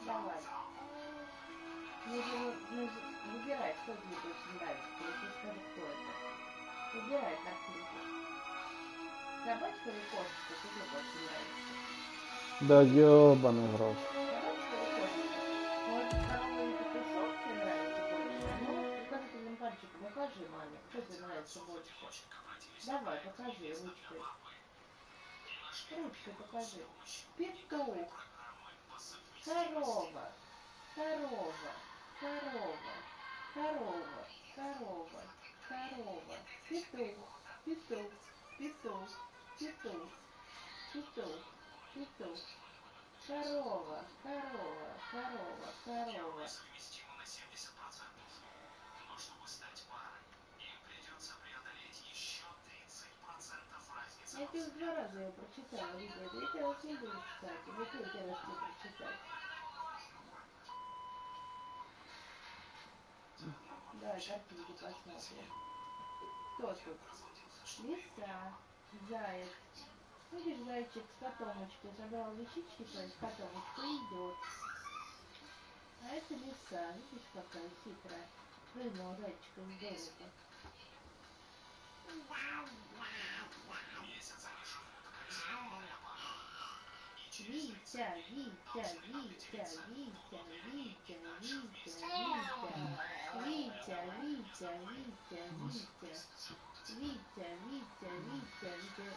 Давай. Выбирай, что тебе больше нравится. Если скажу, кто это. Выбирай, как ты любишь. Собачка или кошечка, что тебе больше нравится? Да ёбаный в рот. Собачка или кошечка? Может, корова или петушок тебе нравится больше? Ну, покажи твоим пальчиком, укажи маме, кто тебе нравится больше. Давай, покажи ручкой. Ручкой покажи. Петух. Корова. Корова. Корова. Корова. Корова. Корова. Петух. Петух. Петух. Петух. Петух. Петух. Корова. Корова. Корова. Корова. Я тебе 2 раза его прочитала, видео. Я тебе раз не буду читать. Я тебе раз не прочитать. Давай картинки посмотрим. Кто тут? Лиса, заяц. Видишь, зайчик с котомочкой забрал вещички свои с котомочкой и идет. А это лиса. Видишь, какая хитрая. Прыгнула зайчика из домика. Витя, Витя, Витя, Витя, Витя, Витя, Витя, Витя, Витя, Витя, Витя, Витя, Витя, Витя, Витя.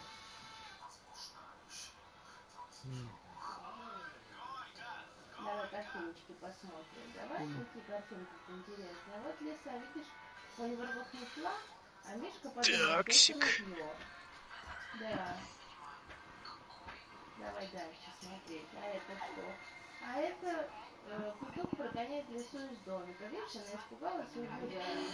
Давай картиночки посмотрим. Давай, какие картинки интересные. Вот лиса, видишь, у него в руках метла, а Мишка подумал, что это ружье. Да. Давай дальше смотреть. А это что? А это петух прогоняет лису из домика. Видишь, она испугалась и убежала.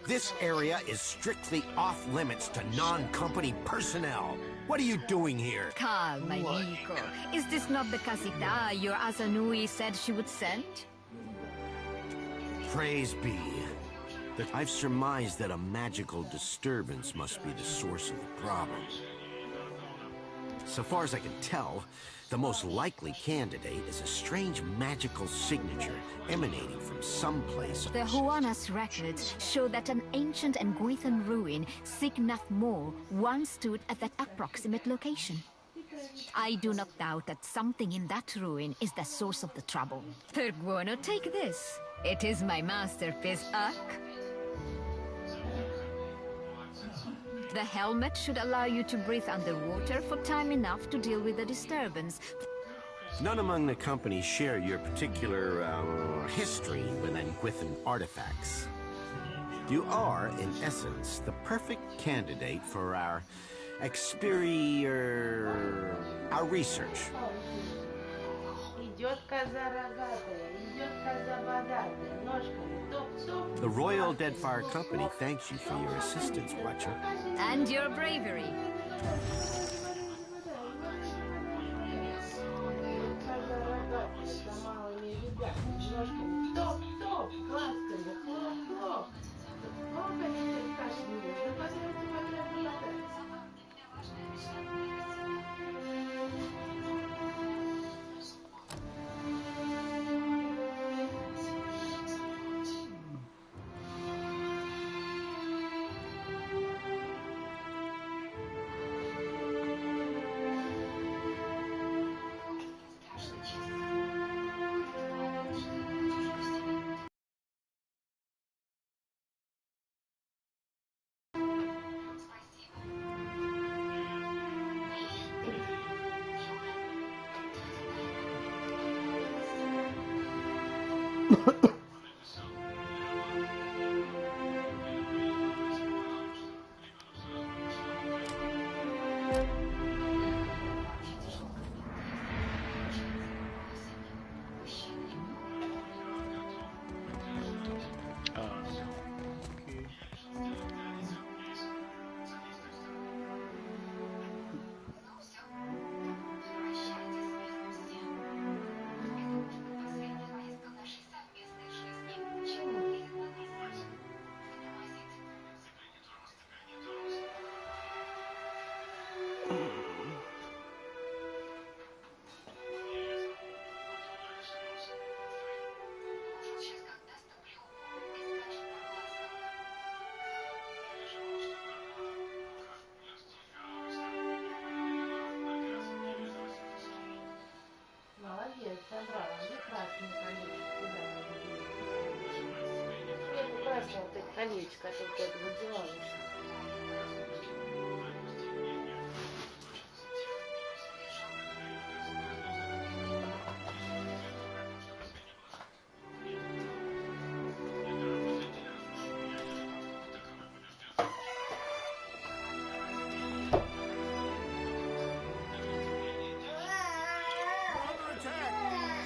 This area is strictly off-limits to non-company personnel. What are you doing here? Calma, amico. Is this not the casita your Asanui said she would send? Praise be. I've surmised that a magical disturbance must be the source of the problem. So far as I can tell, the most likely candidate is a strange magical signature emanating from someplace. The Huanas records show that an ancient and Guithan ruin, Signath Mall, once stood at that approximate location. I do not doubt that something in that ruin is the source of the trouble. Perguono, take this. It is my masterpiece, Ak. The helmet should allow you to breathe underwater for time enough to deal with the disturbance. None among the company share your particular, history with Anguithan artifacts. You are, in essence, the perfect candidate for our our research. The Royal Deadfire Company thanks you for your assistance, Watcher. And your bravery. Колечко, а ты это выделаешь.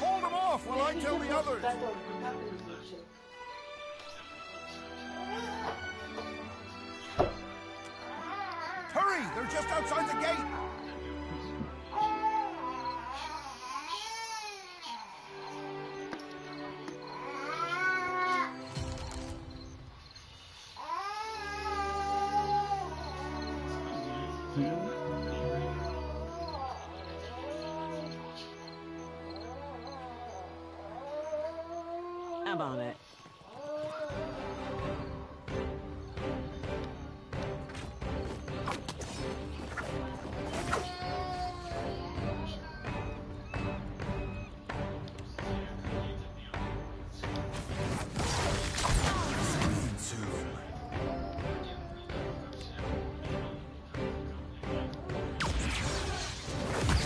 Hold them off while I tell the others. Hurry! They're just outside the gate! I'm on it.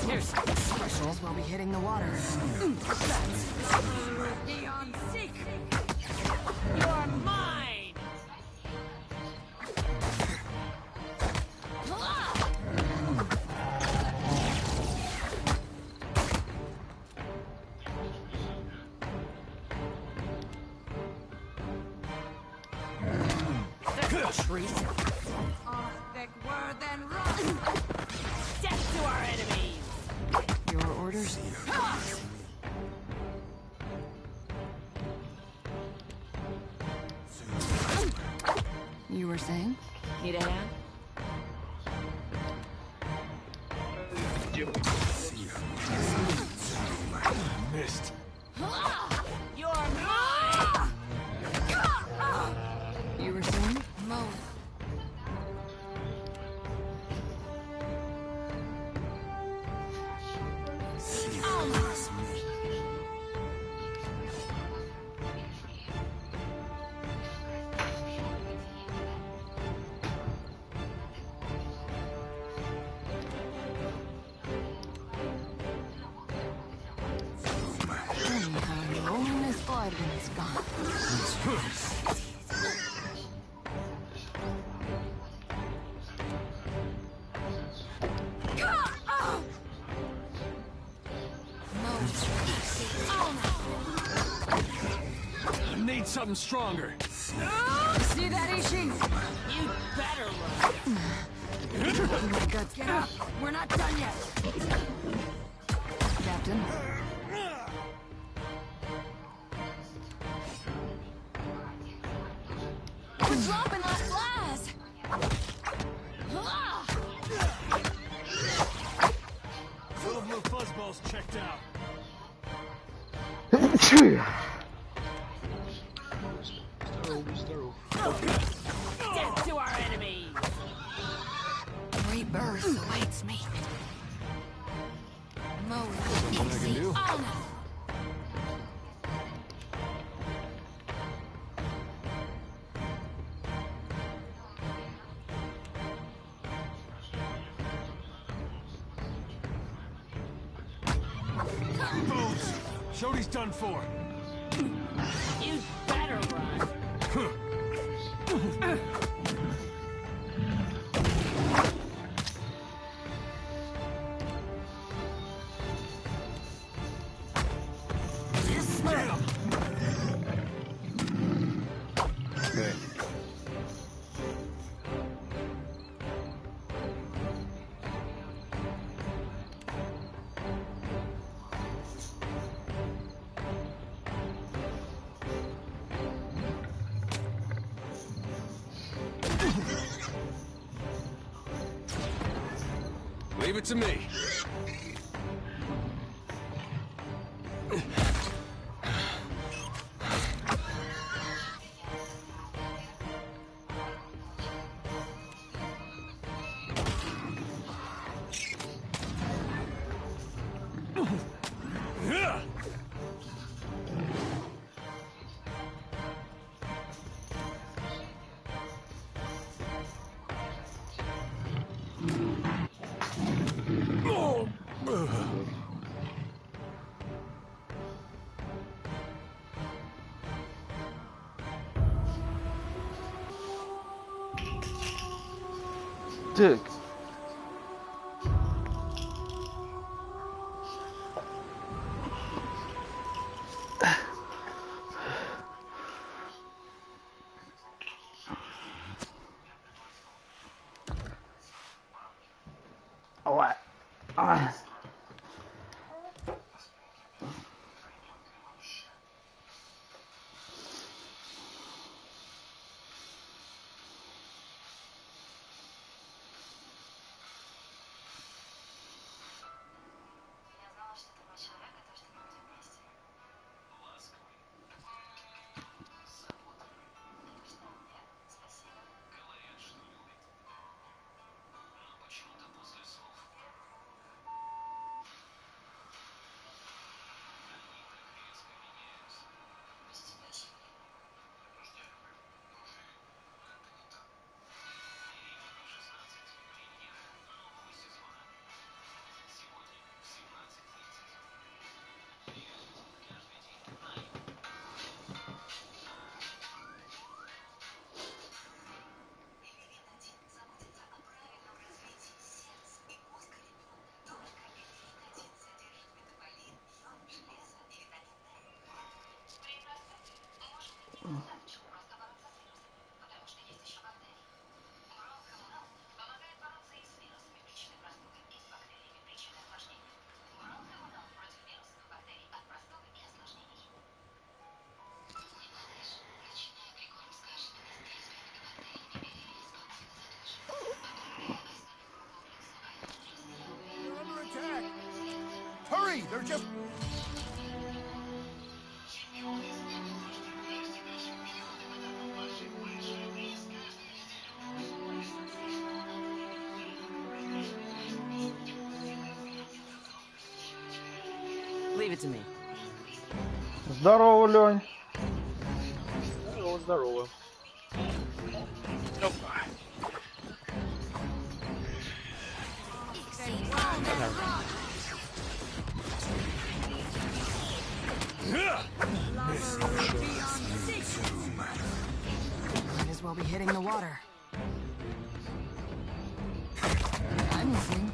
Here's something special while we hitting the water. Beyond secret! You're mine! treason. Thick word then run. Death to our enemies! Your orders? You were saying? Need a hand? Missed. You're mine! You were saying? Move. Need something stronger. See that, Ishi? You better run. My guts. Get up. We're not done yet. Captain. We're dropping like flies. Little blue fuzzballs checked out. Death to our enemies! Rebirth awaits me. Move. Nothing I can do. Boots! Shody's done for. You better run. Okay. Leave it to me. Так. Ой. Ай. They're just... Leave it to me. Здорово, Лёнь. Здорово, здорово. Опа. Might as well be hitting the water. I'm listening.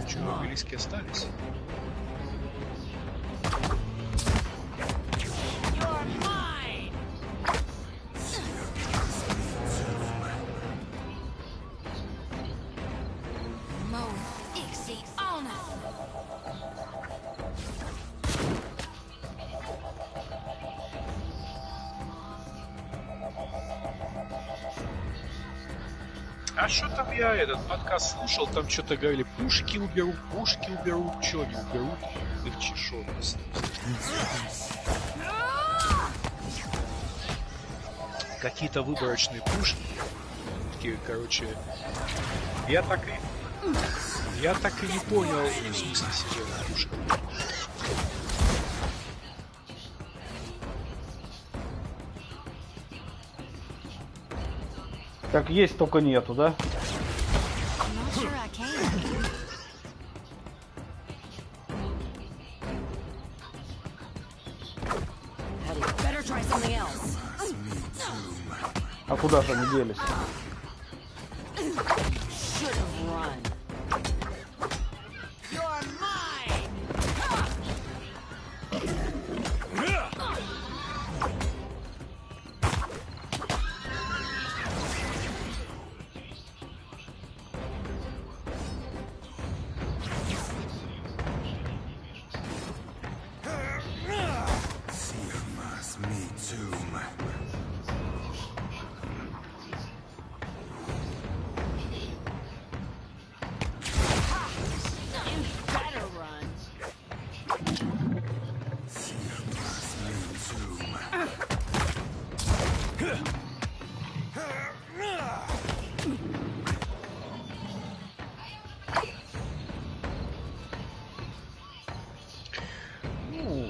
Чего близки остались? А что там я этот подкаст слушал, там что-то говорили, пушки уберут, что они уберут, их чешетность. Какие-то выборочные пушки, такие, короче, я так и не понял, в смысле серьезно, пушек. Как есть, только нету, да? А куда же они делись?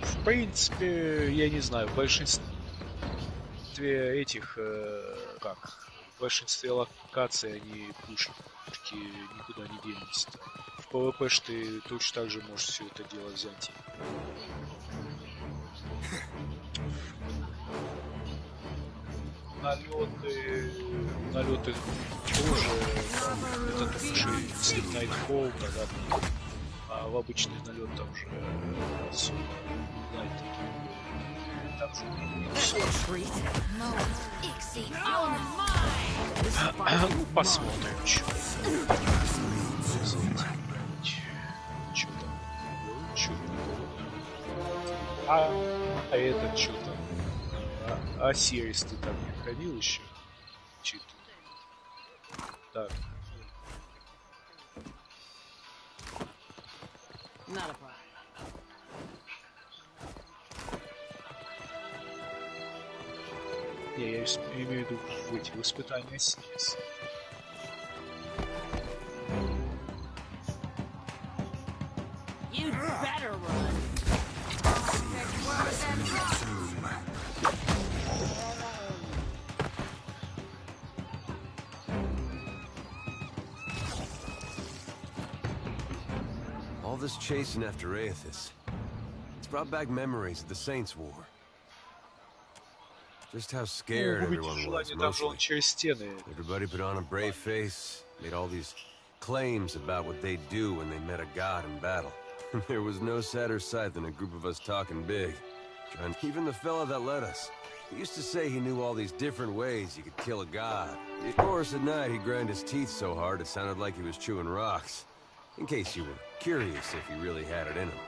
В принципе, я не знаю, в большинстве этих, в большинстве локаций они пушки никуда не денутся. В ПВП ж ты точно так же можешь все это дело взять. Налеты тоже, это только что если в Nightfall, тогда а в обычный налет там же там же ну, посмотрим, что там. А этот что там? А Сирис ты там не ходил еще? Чит. Так. Не, я имею в виду в эти испытания Сирис. All this chasing after Aethys, it's brought back memories of the Saints' War. Just how scared everyone was mostly. Everybody put on a brave face, made all these claims about what they'd do when they met a god in battle. There was no sadder sight than a group of us talking big. Even the fella that led us, he used to say he knew all these different ways you could kill a god. Of course, at night he'd grind his teeth so hard it sounded like he was chewing rocks. In case you were curious if he really had it in him.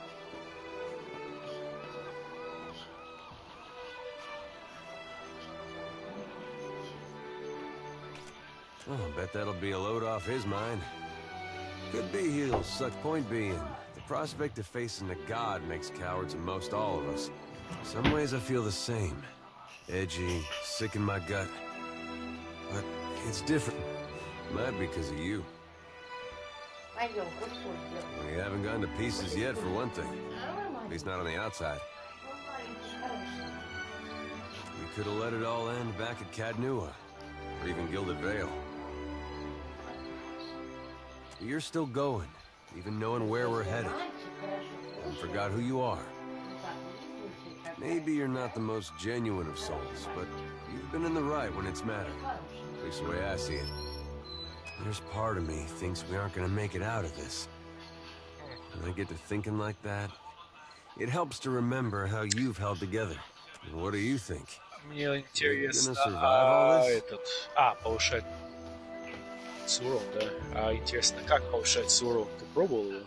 Oh, bet that'll be a load off his mind. Could be he'll suck. Point being, the prospect of facing a god makes cowards of most all of us. Some ways I feel the same. Edgy, sick in my gut. But it's different. Might be because of you. We haven't gone to pieces yet, for one thing. At least not on the outside. We could have let it all end back at Cadnua, or even Gilded Vale. But you're still going, even knowing where we're headed. And forgot who you are. Maybe you're not the most genuine of souls, but you've been in the right when it's mattered. At least the way I see it. There's part of me thinks we aren't gonna make it out of this. When I get to thinking like that, it helps to remember how you've held together. And what do you think? Мне Gonna интересно, survive all this? повышать урон, да? А интересно, как повышать урон? Ты пробовал его?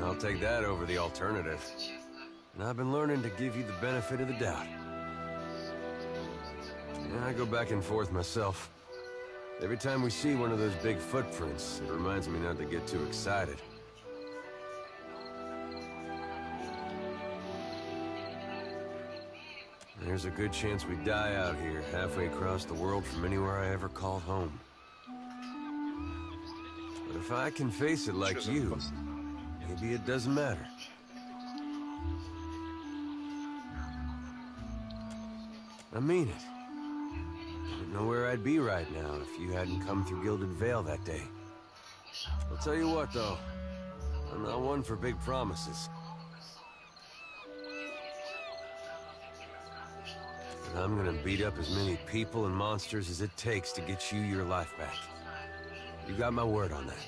I'll take that over the alternative. And I've been learning to give you the benefit of the doubt. Yeah, I go back and forth myself. Every time we see one of those big footprints, it reminds me not to get too excited. There's a good chance we die out here, halfway across the world from anywhere I ever called home. But if I can face it like you, maybe it doesn't matter. I mean it. I don't know where I'd be right now if you hadn't come through Gilded Vale that day. I'll tell you what, though. I'm not one for big promises. But I'm gonna beat up as many people and monsters as it takes to get you your life back. You got my word on that.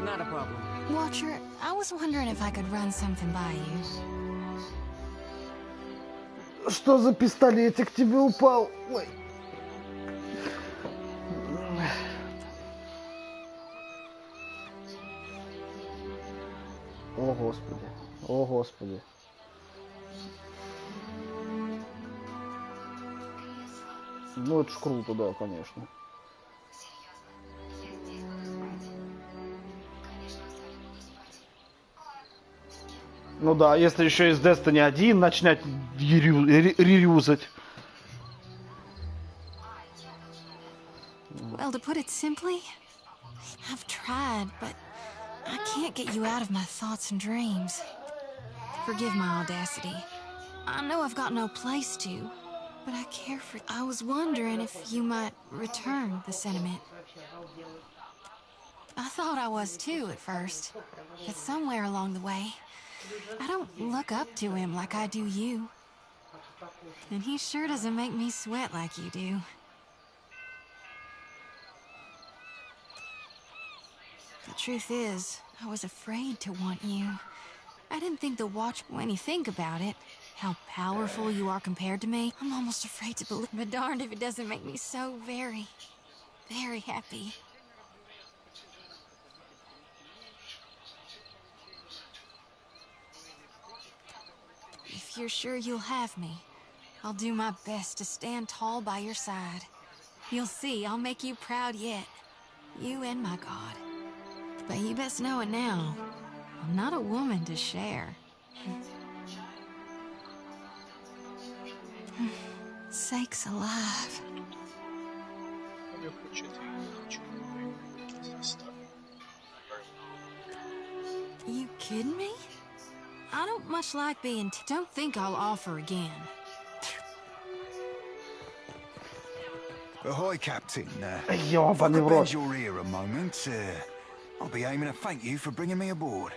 Not a problem. Watcher, I was wondering if I could run something by you. Что за пистолетик тебе упал? Ой. О, Господи. О, Господи. Ну, это ж круто, да, конечно. Ну да, если еще из Destiny 1 начинать реюзать. Well, to put it simply, I've tried, but I can't get you out of my thoughts and dreams. Forgive my audacity. I know I've got no place to, but I care for... I was wondering if you might return the sentiment. I thought I was too at first, but somewhere along the way, I don't look up to him like I do you. And he sure doesn't make me sweat like you do. The truth is, I was afraid to want you. I didn't think the watch... When you think about it, how powerful you are compared to me, I'm almost afraid to believe... But darned if it doesn't make me so very, very happy. If you're sure you'll have me, I'll do my best to stand tall by your side. You'll see, I'll make you proud yet. You and my God. But you best know it now. I'm not a woman to share. Sakes alive. You kidding me? I don't much like being... Don't think I'll offer again. Ahoy, Captain. Ёбаный if I could в рот. bend your ear a moment, I'll be aiming to thank you for bringing me aboard.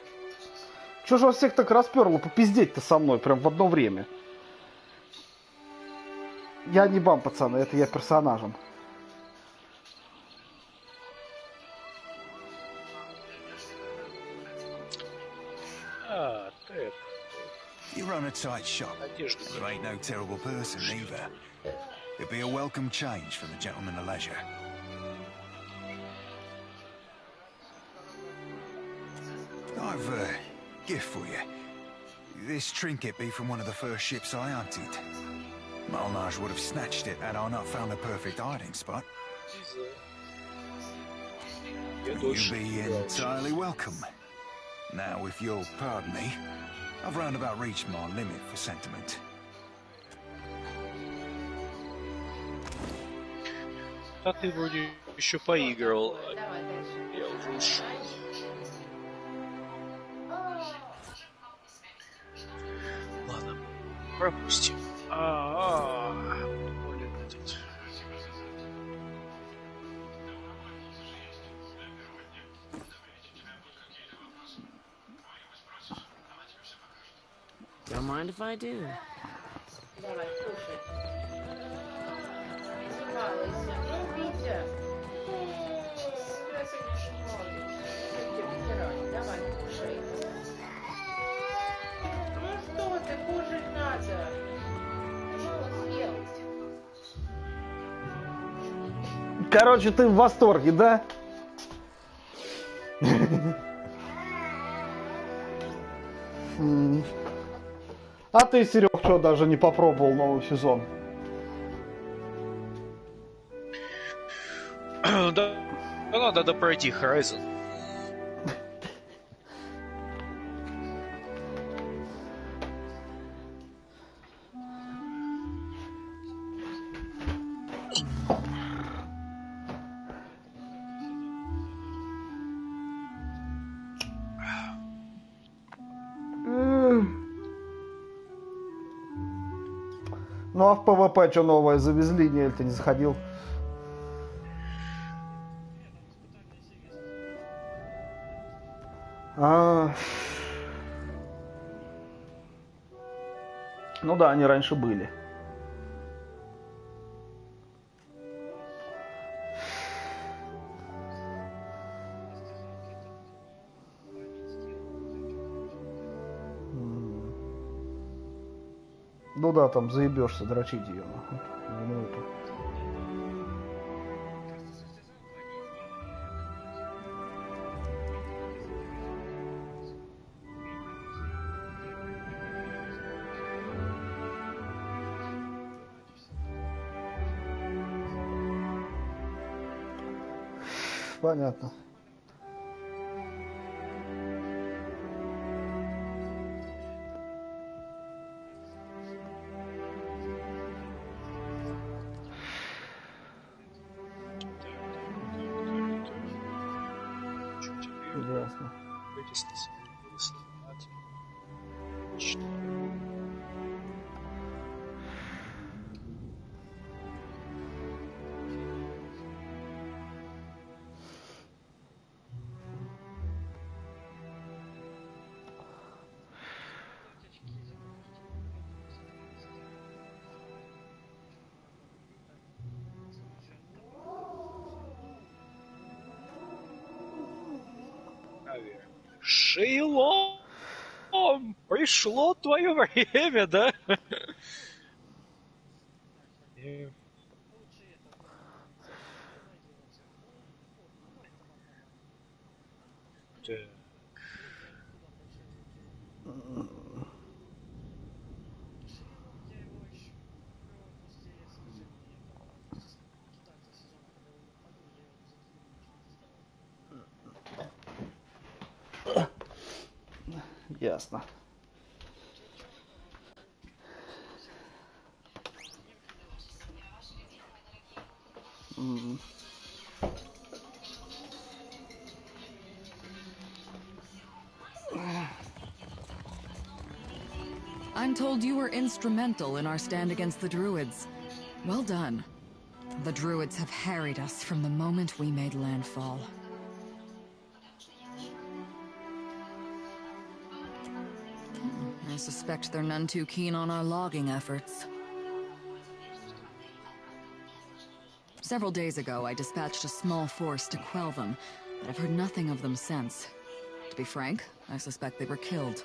Чё же вас всех так расперло попиздеть-то со мной прям в одно время? Я не бам, пацаны, это я персонажем. А, Тэп. You run a tight shop. You ain't no terrible person either. It'd be a welcome change for the gentleman of leisure. I've a gift for you. This trinket be from one of the first ships I hunted. Malnage would have snatched it had I not found the perfect hiding spot. You'd be entirely welcome. Now, if you'll pardon me, I've roundabout reached my limit for sentiment. А ты вроде еще поиграл. Я уже ушел. Ладно, пропустим. Более будет. Don't mind if I do. Давай, кушай. Балуйся. Ну, Витя. Я сегодня молодец. Давай, кушай. Ну что ты, кушать надо. Мало съел. Короче, ты в восторге, да? А ты, Серег, что, даже не попробовал новый сезон? Да, надо пройти Horizon. Ну а в ПВП что новое завезли? Не, ты не заходил? Ну да, они раньше были. Ну да, там заебешься дрочить ее. Ну, это. Понятно. Ясно. Шейлом! Пришло твое время, да? Ясно. I'm told you were instrumental in our stand against the Druids. Well done. The Druids have harried us from the moment we made landfall. suspect they're none too keen on our logging efforts. Several days ago, I dispatched a small force to quell them, but I've heard nothing of them since. To be frank, I suspect they were killed.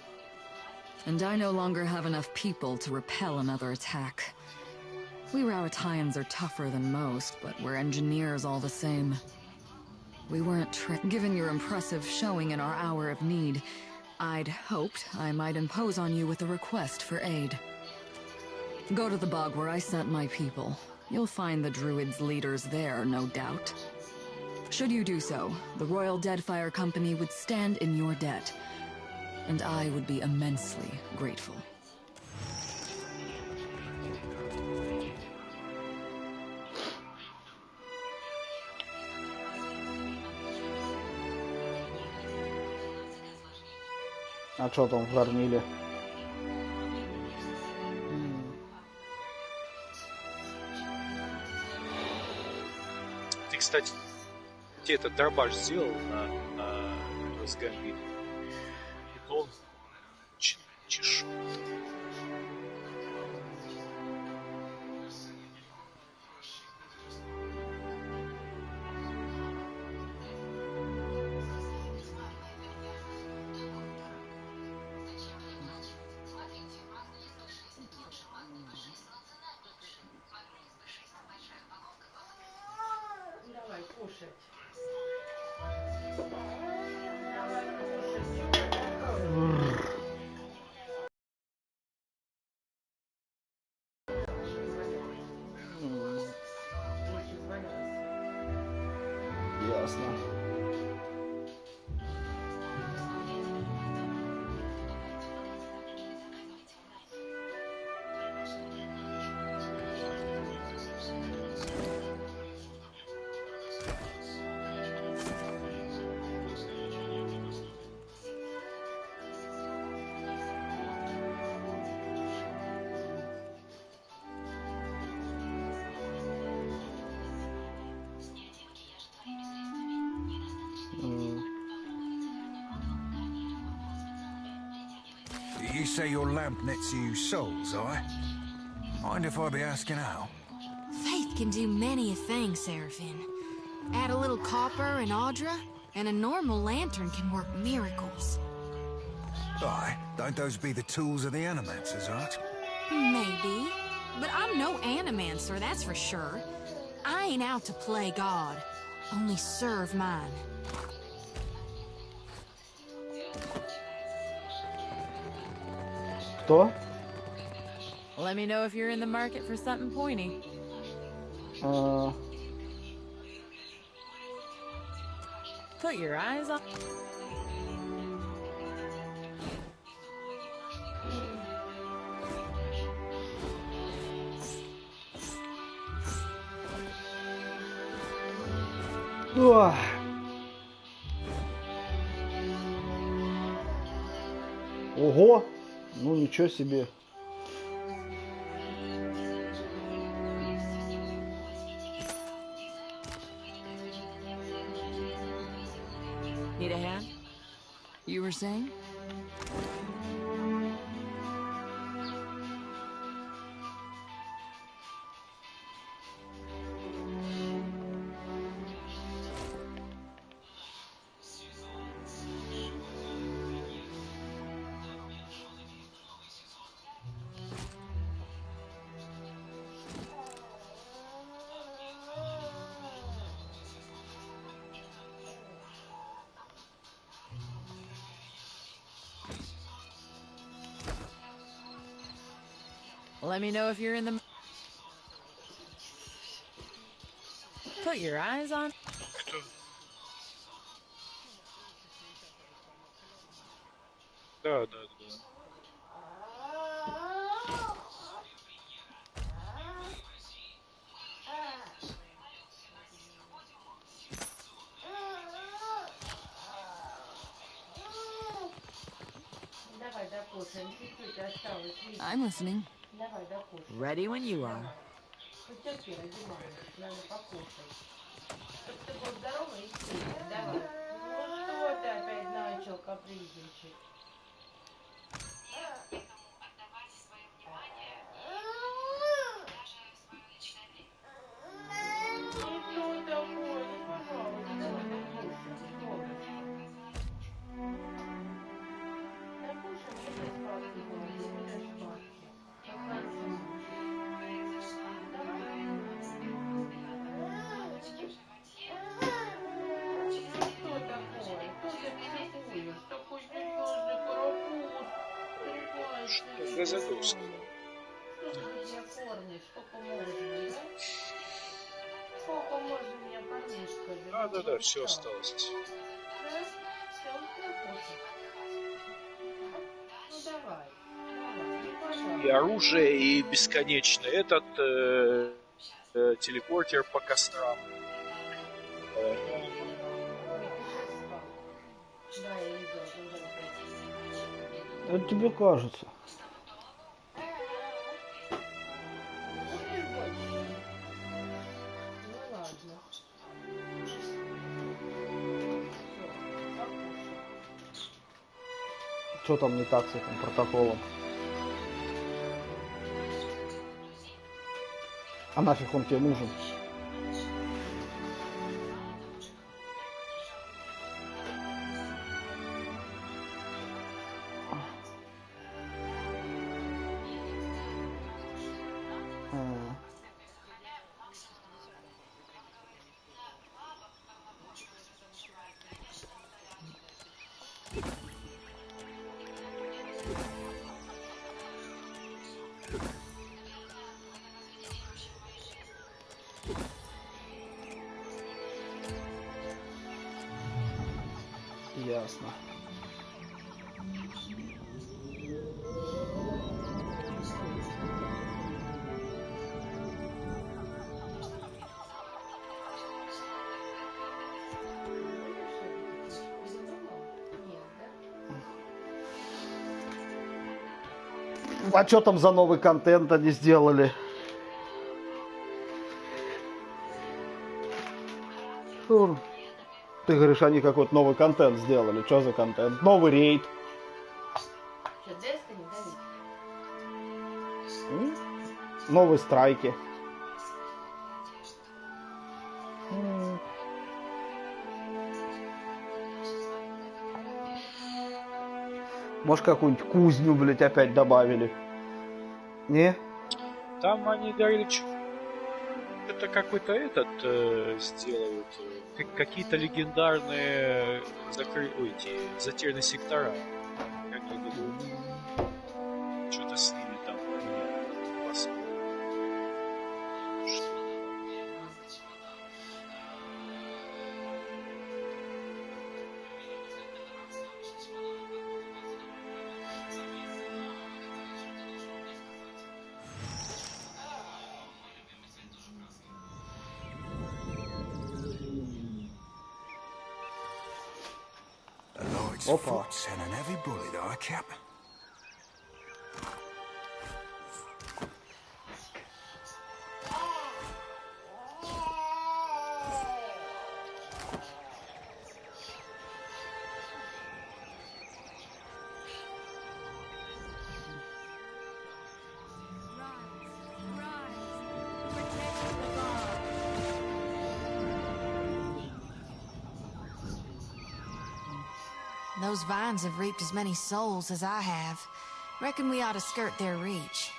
And I no longer have enough people to repel another attack. We Rowattians are tougher than most, but we're engineers all the same. We weren't tricked. Given your impressive showing in our hour of need, I'd hoped I might impose on you with a request for aid. Go to the bog where I sent my people. You'll find the Druids' leaders there, no doubt. Should you do so, the Royal Deadfire Company would stand in your debt, and I would be immensely grateful. А что там в Гарниле? Ты, кстати, этот дробаш сделал на с гамбитом. И то он очень тяжелый. Давай кушать. Давай кушать. Ясно. You say your lamp nets you souls, I? Mind if I be asking how? Faith can do many a thing, Seraphine. Add a little copper and Audra, and a normal lantern can work miracles. Aye, don't those be the tools of the Animancer's art? Maybe. But I'm no animancer, that's for sure. I ain't out to play God. Only serve mine. Кто? Let me know if you're in the market for something pointy. Put your eyes on... Ох. Ого! Ну ничего себе. Need a hand? You were saying? Let me know if you're in the... Put your eyes on... Кто? Да. Давай докушаем, чуть-чуть осталось. I'm listening. Давай докушаем. Ready when you are. Потерпи, Радимович, надо покушать. Чтоб ты был здоровый и сильный. Давай. Ну что ты опять начал капризничать? Что газодовский. Сколько можно меня кормить, скажи? Да, все осталось. Ну давай, пожалуйста. И оружие, и бесконечно этот телепортер по кострам. Да, я видела, Это тебе кажется. Ну ладно. Что там не так с этим протоколом? А нафиг он тебе нужен? Ясно. А что там за новый контент они сделали? Ты говоришь, они какой-то новый контент сделали. Что за контент? Новый рейд. Что, Destiny, Давид? Новые страйки. Может, какую-нибудь кузню, блядь, опять добавили? Не? Там они говорили, что это какой-то этот сделают. Какие-то легендарные эти затерянные сектора. Как я думаю, что-то с ними там. Посмотрим. Oppa. And an heavy bullet, I cap. Those vines have reaped as many souls as I have. Reckon we ought to skirt their reach.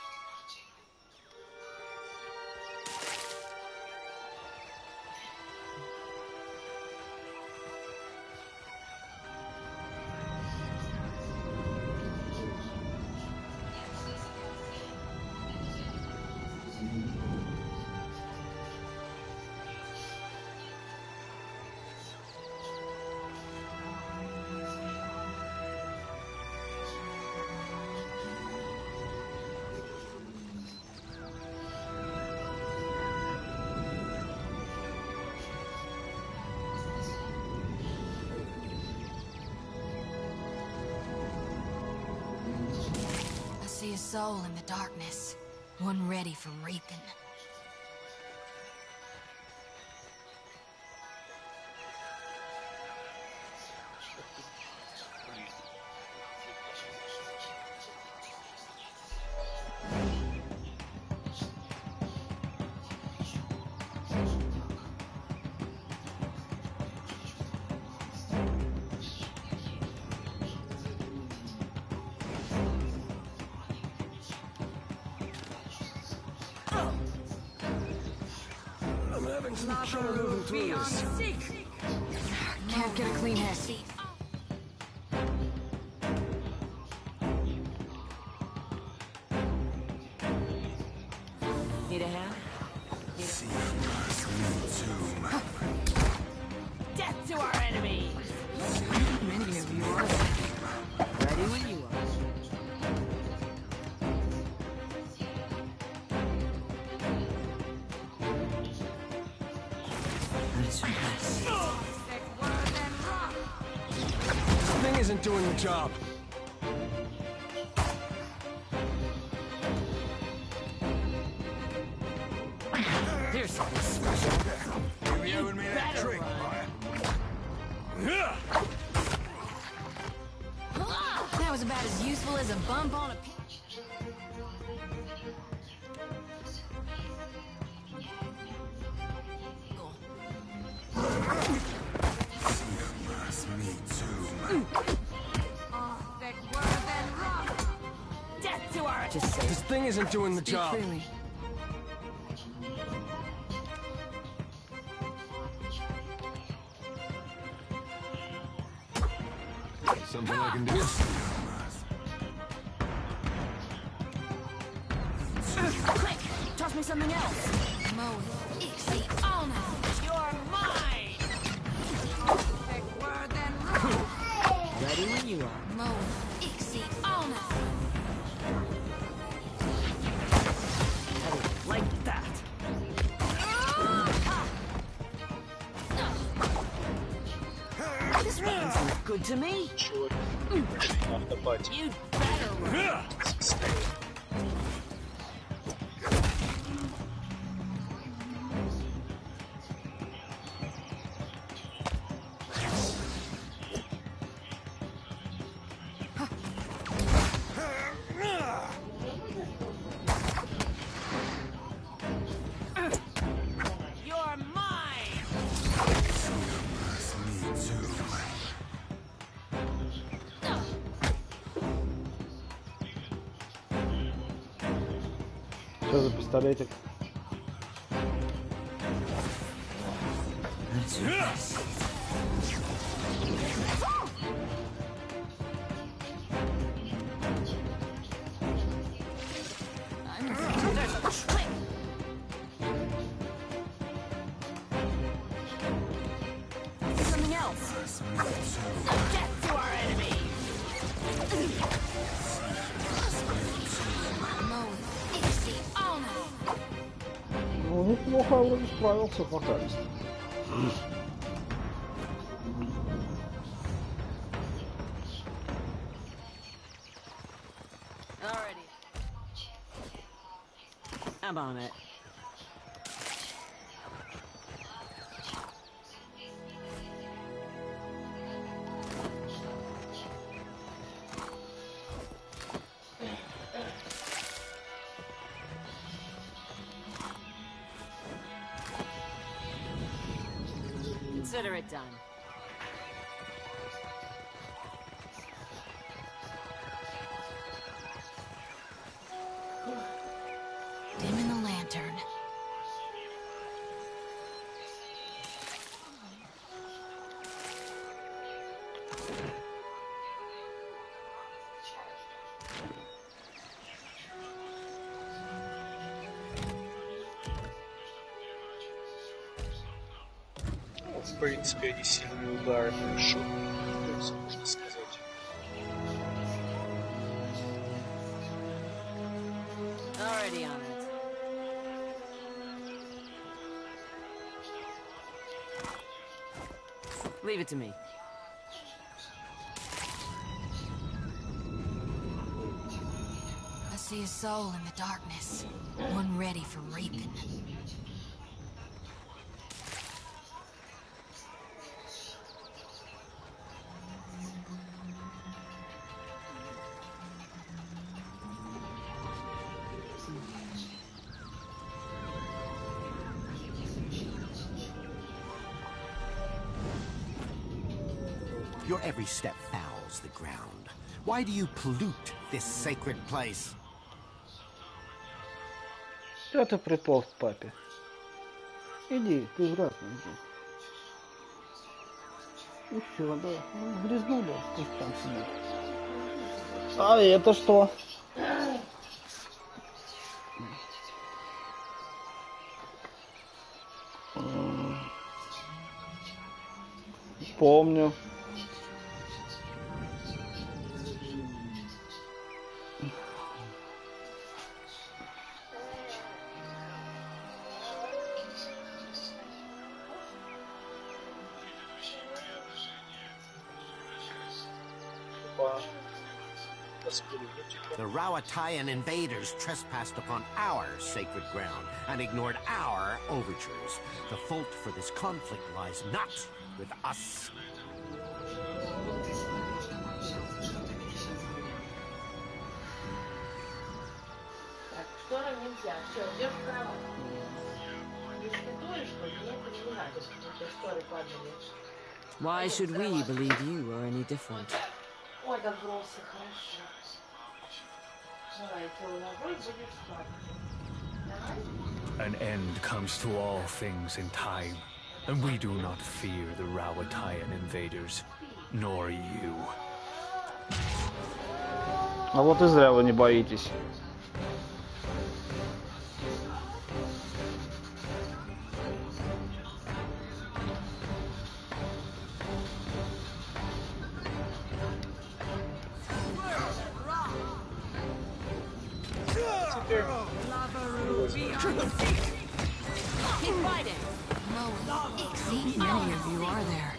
I see a soul in the darkness, one ready for reaping. Can't get a clean head. Need a hand? Death to our enemies! Many of you are ready when you are. This thing isn't doing the job. Here's something special. You'll be owing me that trick, Brian. That was about as useful as a bump on a pin. Me too. Death to our... Just say This thing isn't doing the job. Clearly. Something I can do. Quick! Toss me something else! Moe, Ixie, all now. You're mine! ready when you are. Moe, Ixie, all now. Like that! This weapon seems good to me. You'd better run! You're mine! Me too. Что за пистолетик? Something else! Death to our enemies! Moe, Ixie, all now. Ну, неплохо вроде справился пока. Alrighty. I'm on it. Consider it done. Dimming the lantern. В принципе, они сильные удары хорошо, можно сказать. Already on it. Leave it to me. I see a soul in the darkness, one ready for reaping. Your every step fouls the ground. Why do you pollute this sacred place? Что ты приполз к папе? Иди, ты взрослый, иди. И все, да. Грязнули, пусть там сидит. А это что? Помню. The Rawatayan invaders trespassed upon our sacred ground and ignored our overtures. The fault for this conflict lies not with us. Так, шторы нельзя. Все, идешь в кровать. Если ты дуешь, то мне это не надо, чтобы у тебя шторы падали. Why should we believe you are any different? Ой, да бросай, хорошо. Давай, твой ногой будешь спать. Давай. An end comes to all things in time, and we do not fear the Rawatayan invaders, nor you. А вот и зря вы не боитесь. Keep fighting. Many of you are there.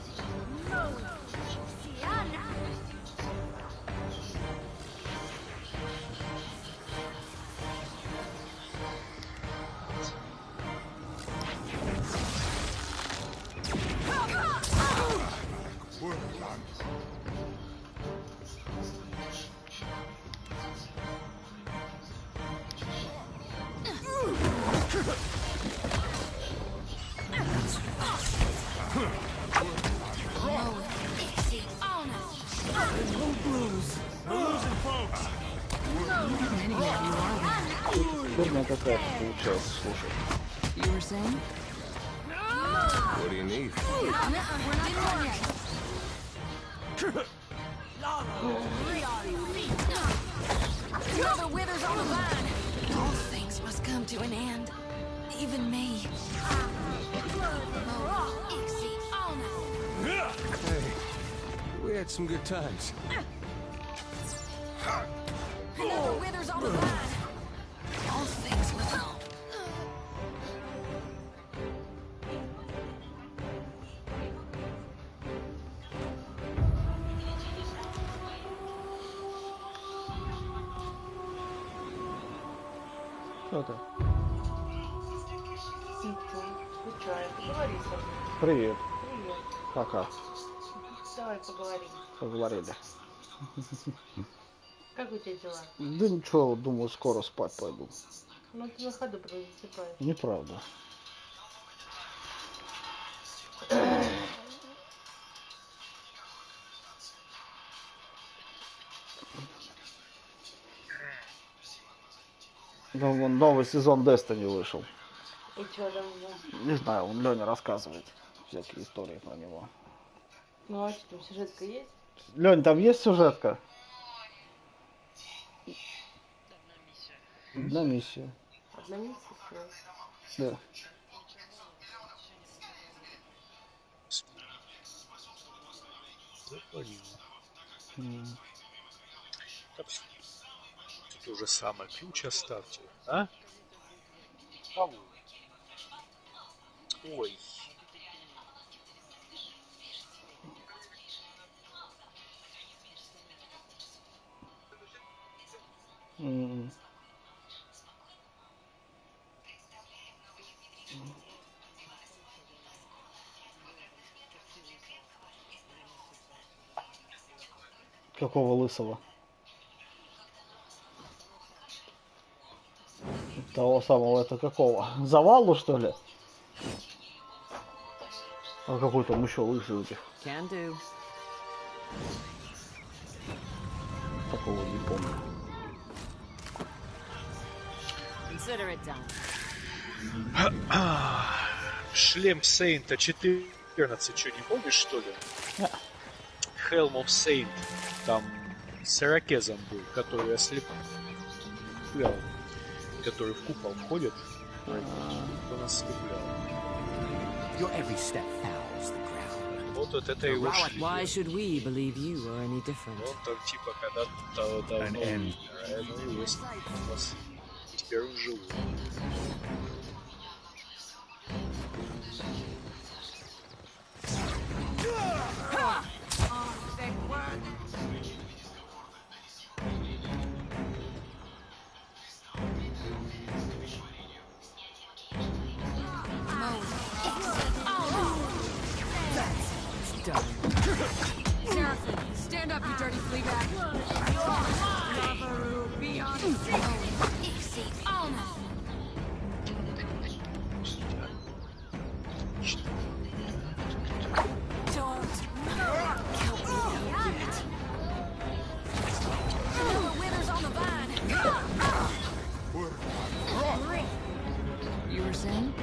Какая-то получается, слушай. You were saying? What do you need? Another withers on the vine. All things must come to an end. Even me. Hey, we had some good times. Another withers on the vine. All things must come. Кто это? Включай, поговори со мной. Привет. Привет. Пока. Давай поговорим. Поговорили. Как у тебя дела? Да ничего, думаю, скоро спать пойду. Ну ты на ходу засыпаешь. Неправда. Ну, новый сезон Destiny вышел. И что там было? Не знаю, он Леня рассказывает всякие истории про него. Ну а что, там сюжетка есть? Лень, там есть сюжетка? Одна миссия. Одна миссия? Да. Так, тут уже самое ключ оставьте, а? Ой. Какого лысого? Того самого, это какого? Завалу, что ли? А какой там еще лысый у этих? Can do. Такого не помню. Consider it done. Шлем Сейнта 14, что, не помнишь, что ли? Helm of Saint. Там с ирокезом был, который ослеплял. Который в купол входит. Он ослеплял. Your every step fouls the ground. Вот это и ушли. Why should we believe you are any different? Вот там типа когда-то давно умер. Ну, есть у вас теперь он живой. Seraphim, stand up, you dirty fleabag. You were saying?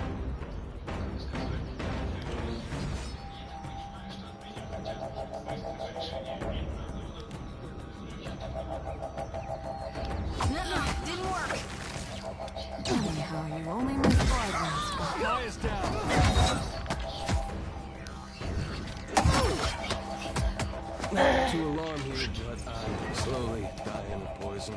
Didn't work. Anyhow, you only missed five. Guy is down. Not too alarmed here, but I'm slowly dying of poison.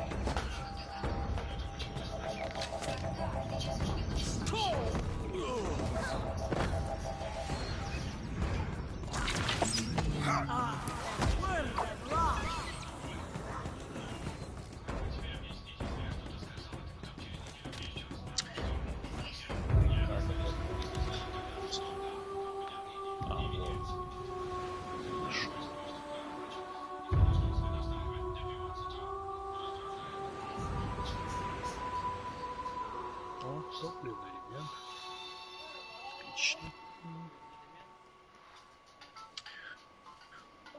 Топливный ремень. Отлично.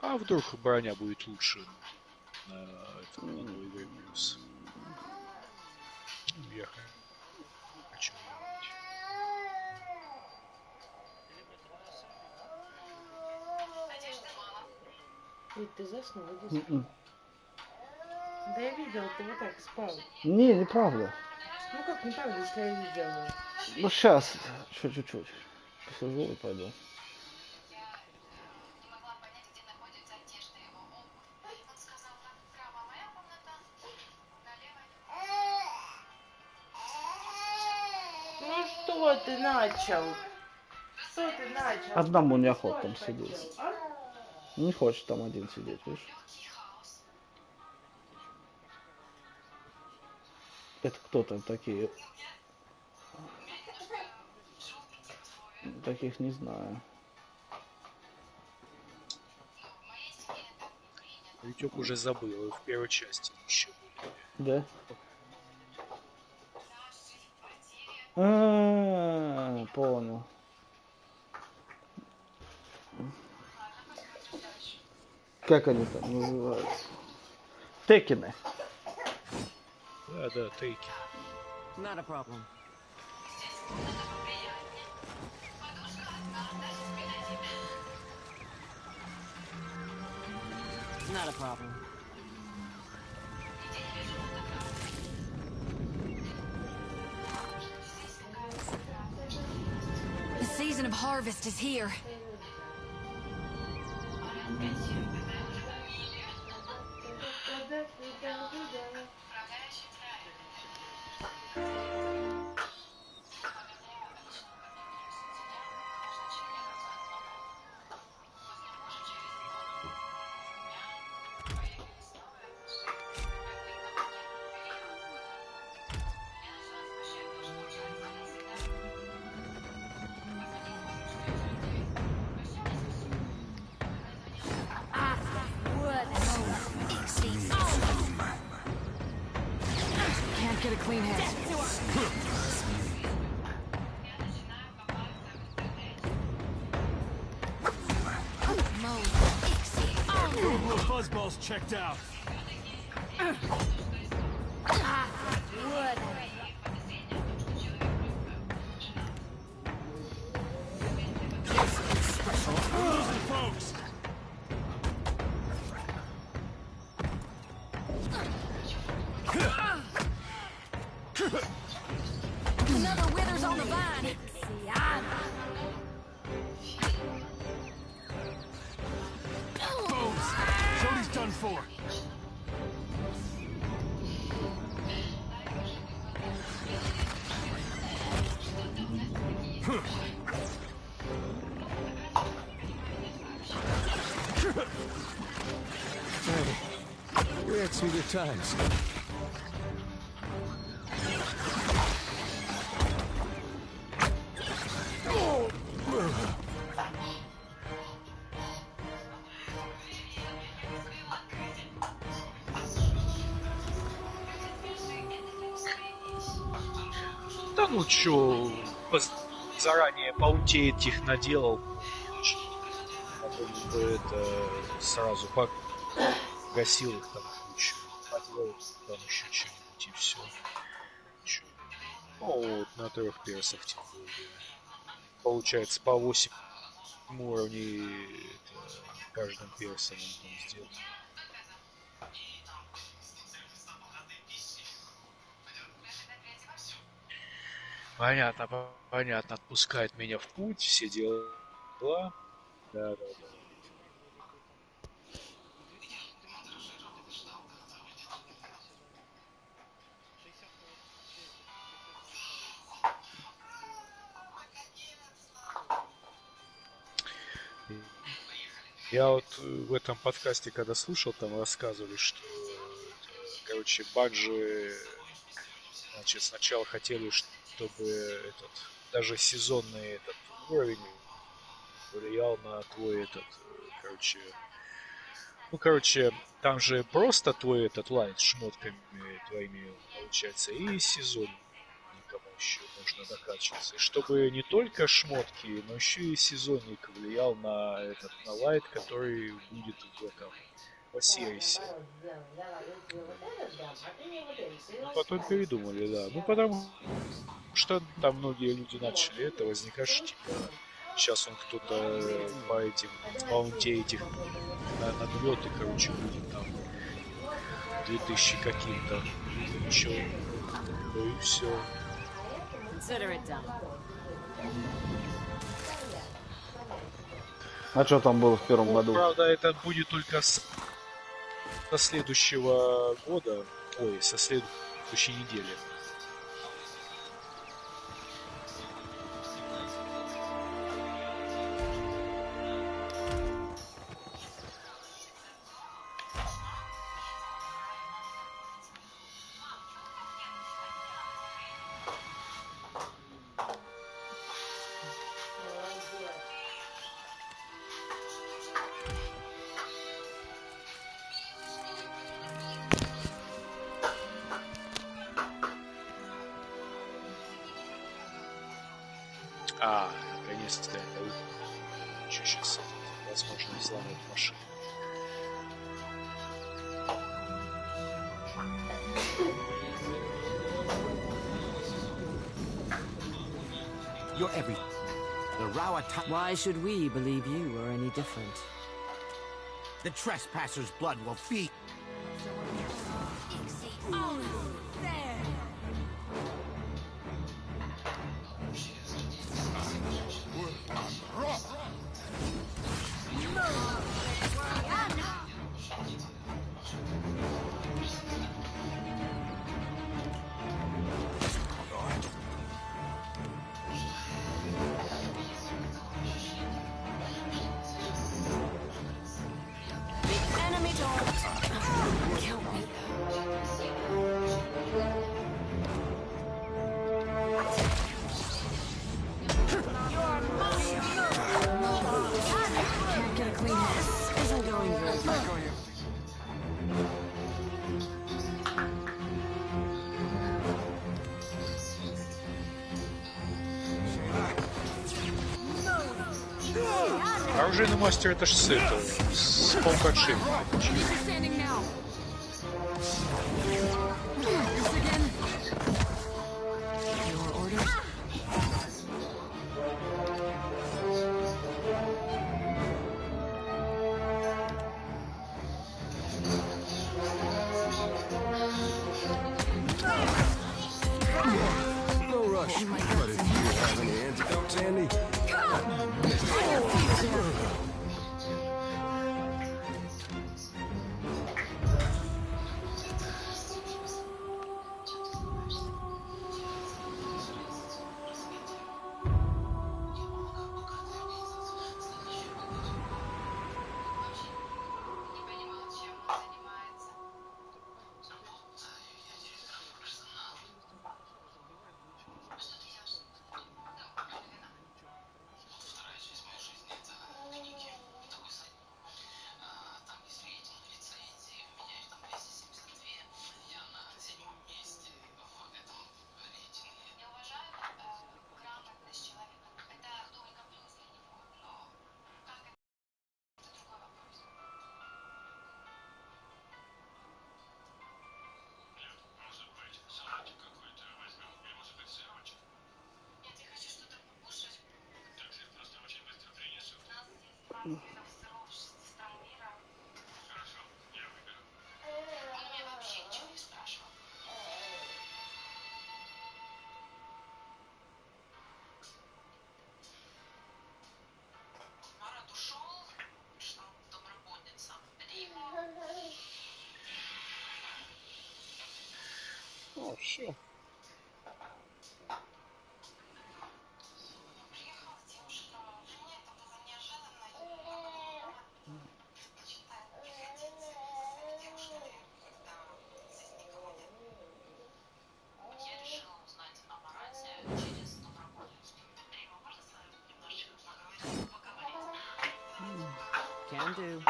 А вдруг броня будет лучше на новый игры плюс? Я хочу делать. Ведь ты заснул, иди спать. Да я видел, ты вот так спал. Не, неправда. Ну как неправда, если я видела? Ну сейчас, еще чуть-чуть. Посижу и пойду. Ну что ты начал? Что ты начал? Одному неохота там сидеть. Не хочет там один сидеть, видишь? Это кто там такие? Таких не знаю. Витек уже забыл, в первой части еще Да? были. Понял. Как они там называются? Текины. Да, тейки. Not a problem. Not a problem. The season of harvest is here. Can't get a clean head. Google Fuzzball's checked out. Folks. Another withers on the vine. done for. Hey, we had some good times. Да ну чё, заранее паунтеет их наделал, потом бы это сразу погасил их там кучу, поделал там еще что-нибудь и все. Ну вот на 3 персах тем более. Получается по 8 уровней каждым персом он там сделал. Понятно, понятно. Отпускает меня в путь, все дела. Да. Я вот в этом подкасте, когда слушал, там рассказывали, что, короче, Банжи, значит, сначала хотели, чтобы даже сезонный этот уровень влиял на твой короче, там же просто твой этот лайн с шмотками твоими получается, и сезонником еще можно докачиваться. И чтобы не только шмотки, но еще и сезонник влиял на на лайт, который будет в Осирисе. Ну, потом передумали, да. Ну, потому что там многие люди начали это возникать, что типа сейчас он кто-то по аунте этих набьет и, короче, будет там 2000 каким-то. Ничего. И все. А что там было в первом году? Правда, это будет только со следующего года. Ой, со следующей недели. Наконец-то это выключу сейчас. Возможно, взломать машину. You're everything. The Rawataya... Why should we believe you are any different? The trespasser's blood will feed... Oh, there! Оружейный мастер это ж с этого, с полподшипника. No rush, but if you have any antidotes handy... О, все. Can do.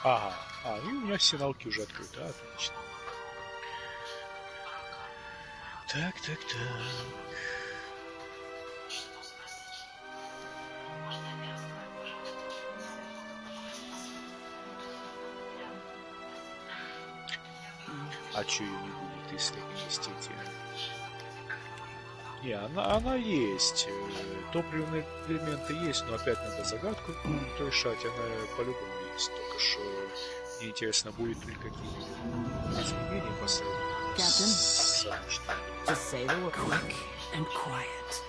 Ага. И у меня все налки уже открыты. Отлично. Так. А чё ее не будет, если есть эти? Не, она есть. Топливные элементы есть, но опять надо загадку решать. Она по-любому есть. Только что мне интересно, будет ли какие-нибудь изменения по сравнению с обычным. Just say the word quick and quiet.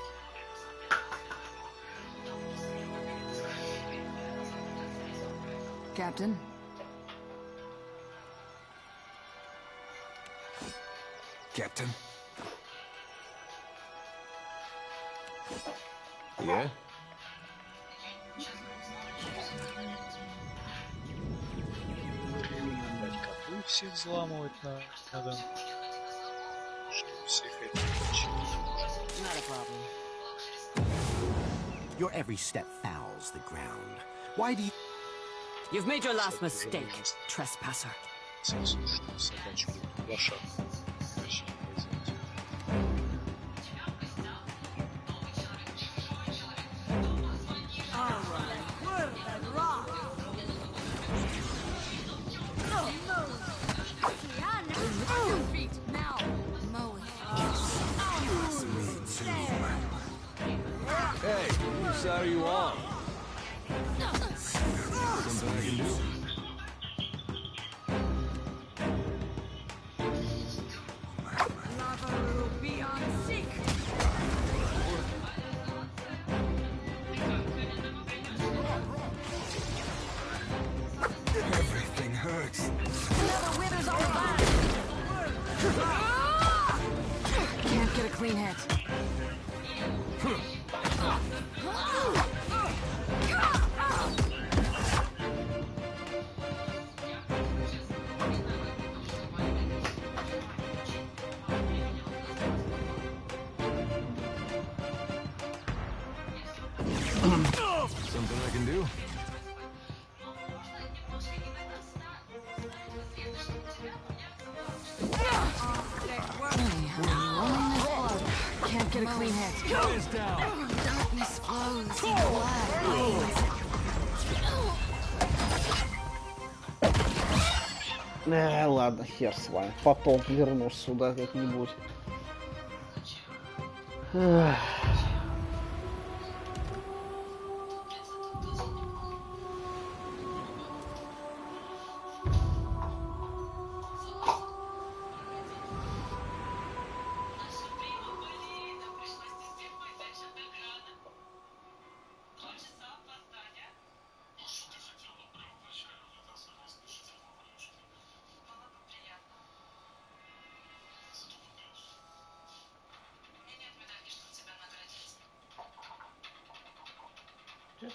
Captain? Captain? Yeah? Опять котлы все взламывать надо. Чтобы всех этих починить. Not a problem. Your every step fouls the ground. Why do you... You've made your last mistake, trespasser. Задачу будет лошадку. Hey, whose side are you on? Something I can do? Everything hurts. Can't get a clean hit. Something I can do? Can't get a clean hit. Guys down! Darkness flows in blood. Ладно, хер с вами. Потом вернусь сюда как-нибудь.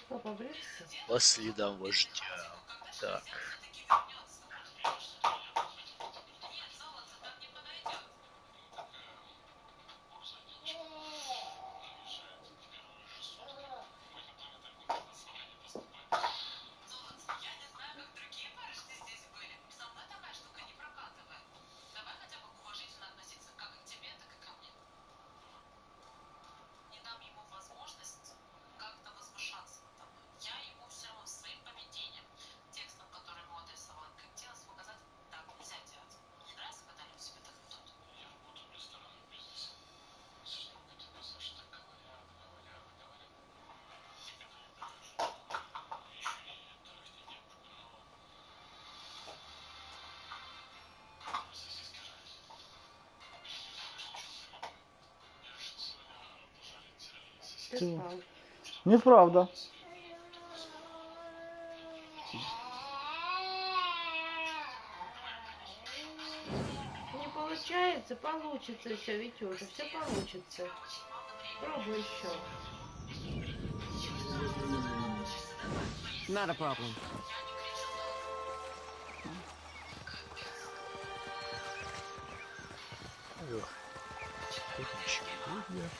Что, побриться? По следам вождя. Так. Ты... Неправда. Не получается, получится все, Витюша, все получится. Пробуй еще. Not a problem. Тут ничего нет.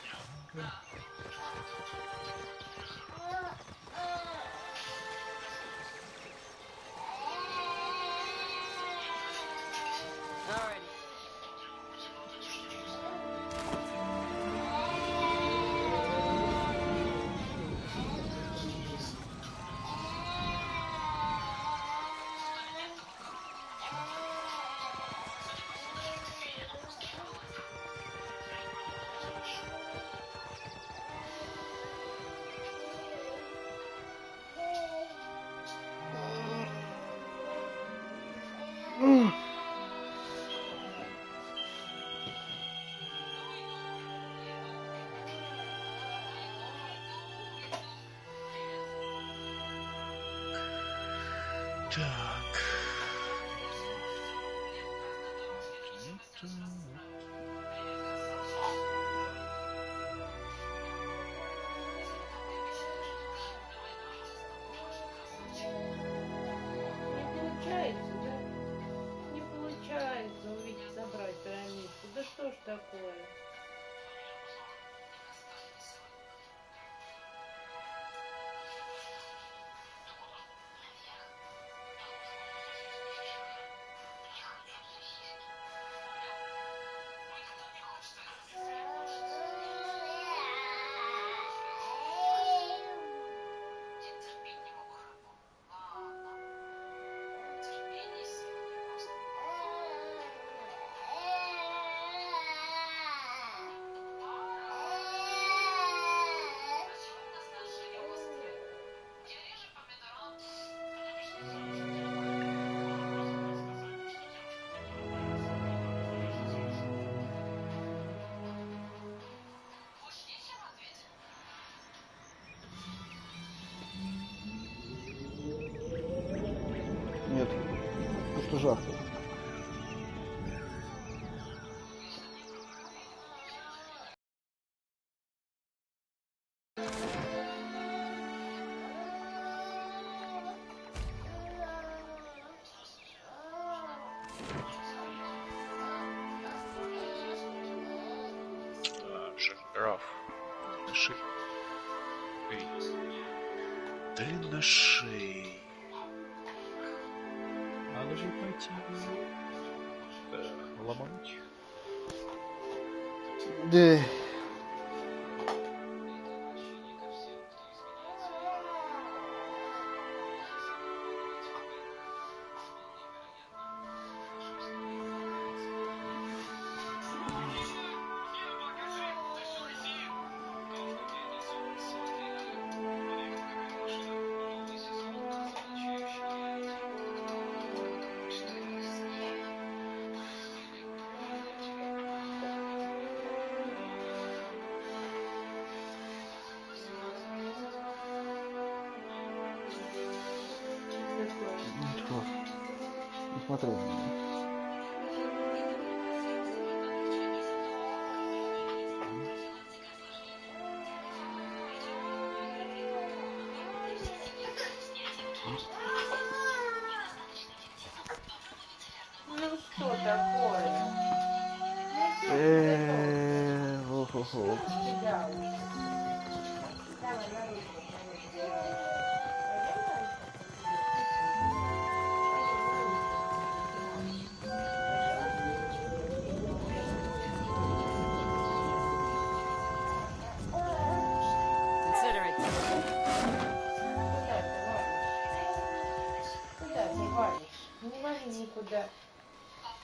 Так. Не получается увидеть, собрать пирамидку. Да что ж такое? Нет, просто жарко. Жираф. На шее. Эй. Ты на шее. Надо же пойти ломануть. Да. Не смотри на меня. Ну что такое? Хо-хо-хо. Давай на руку. Consider it. Куда ты валишь? Не вали никуда.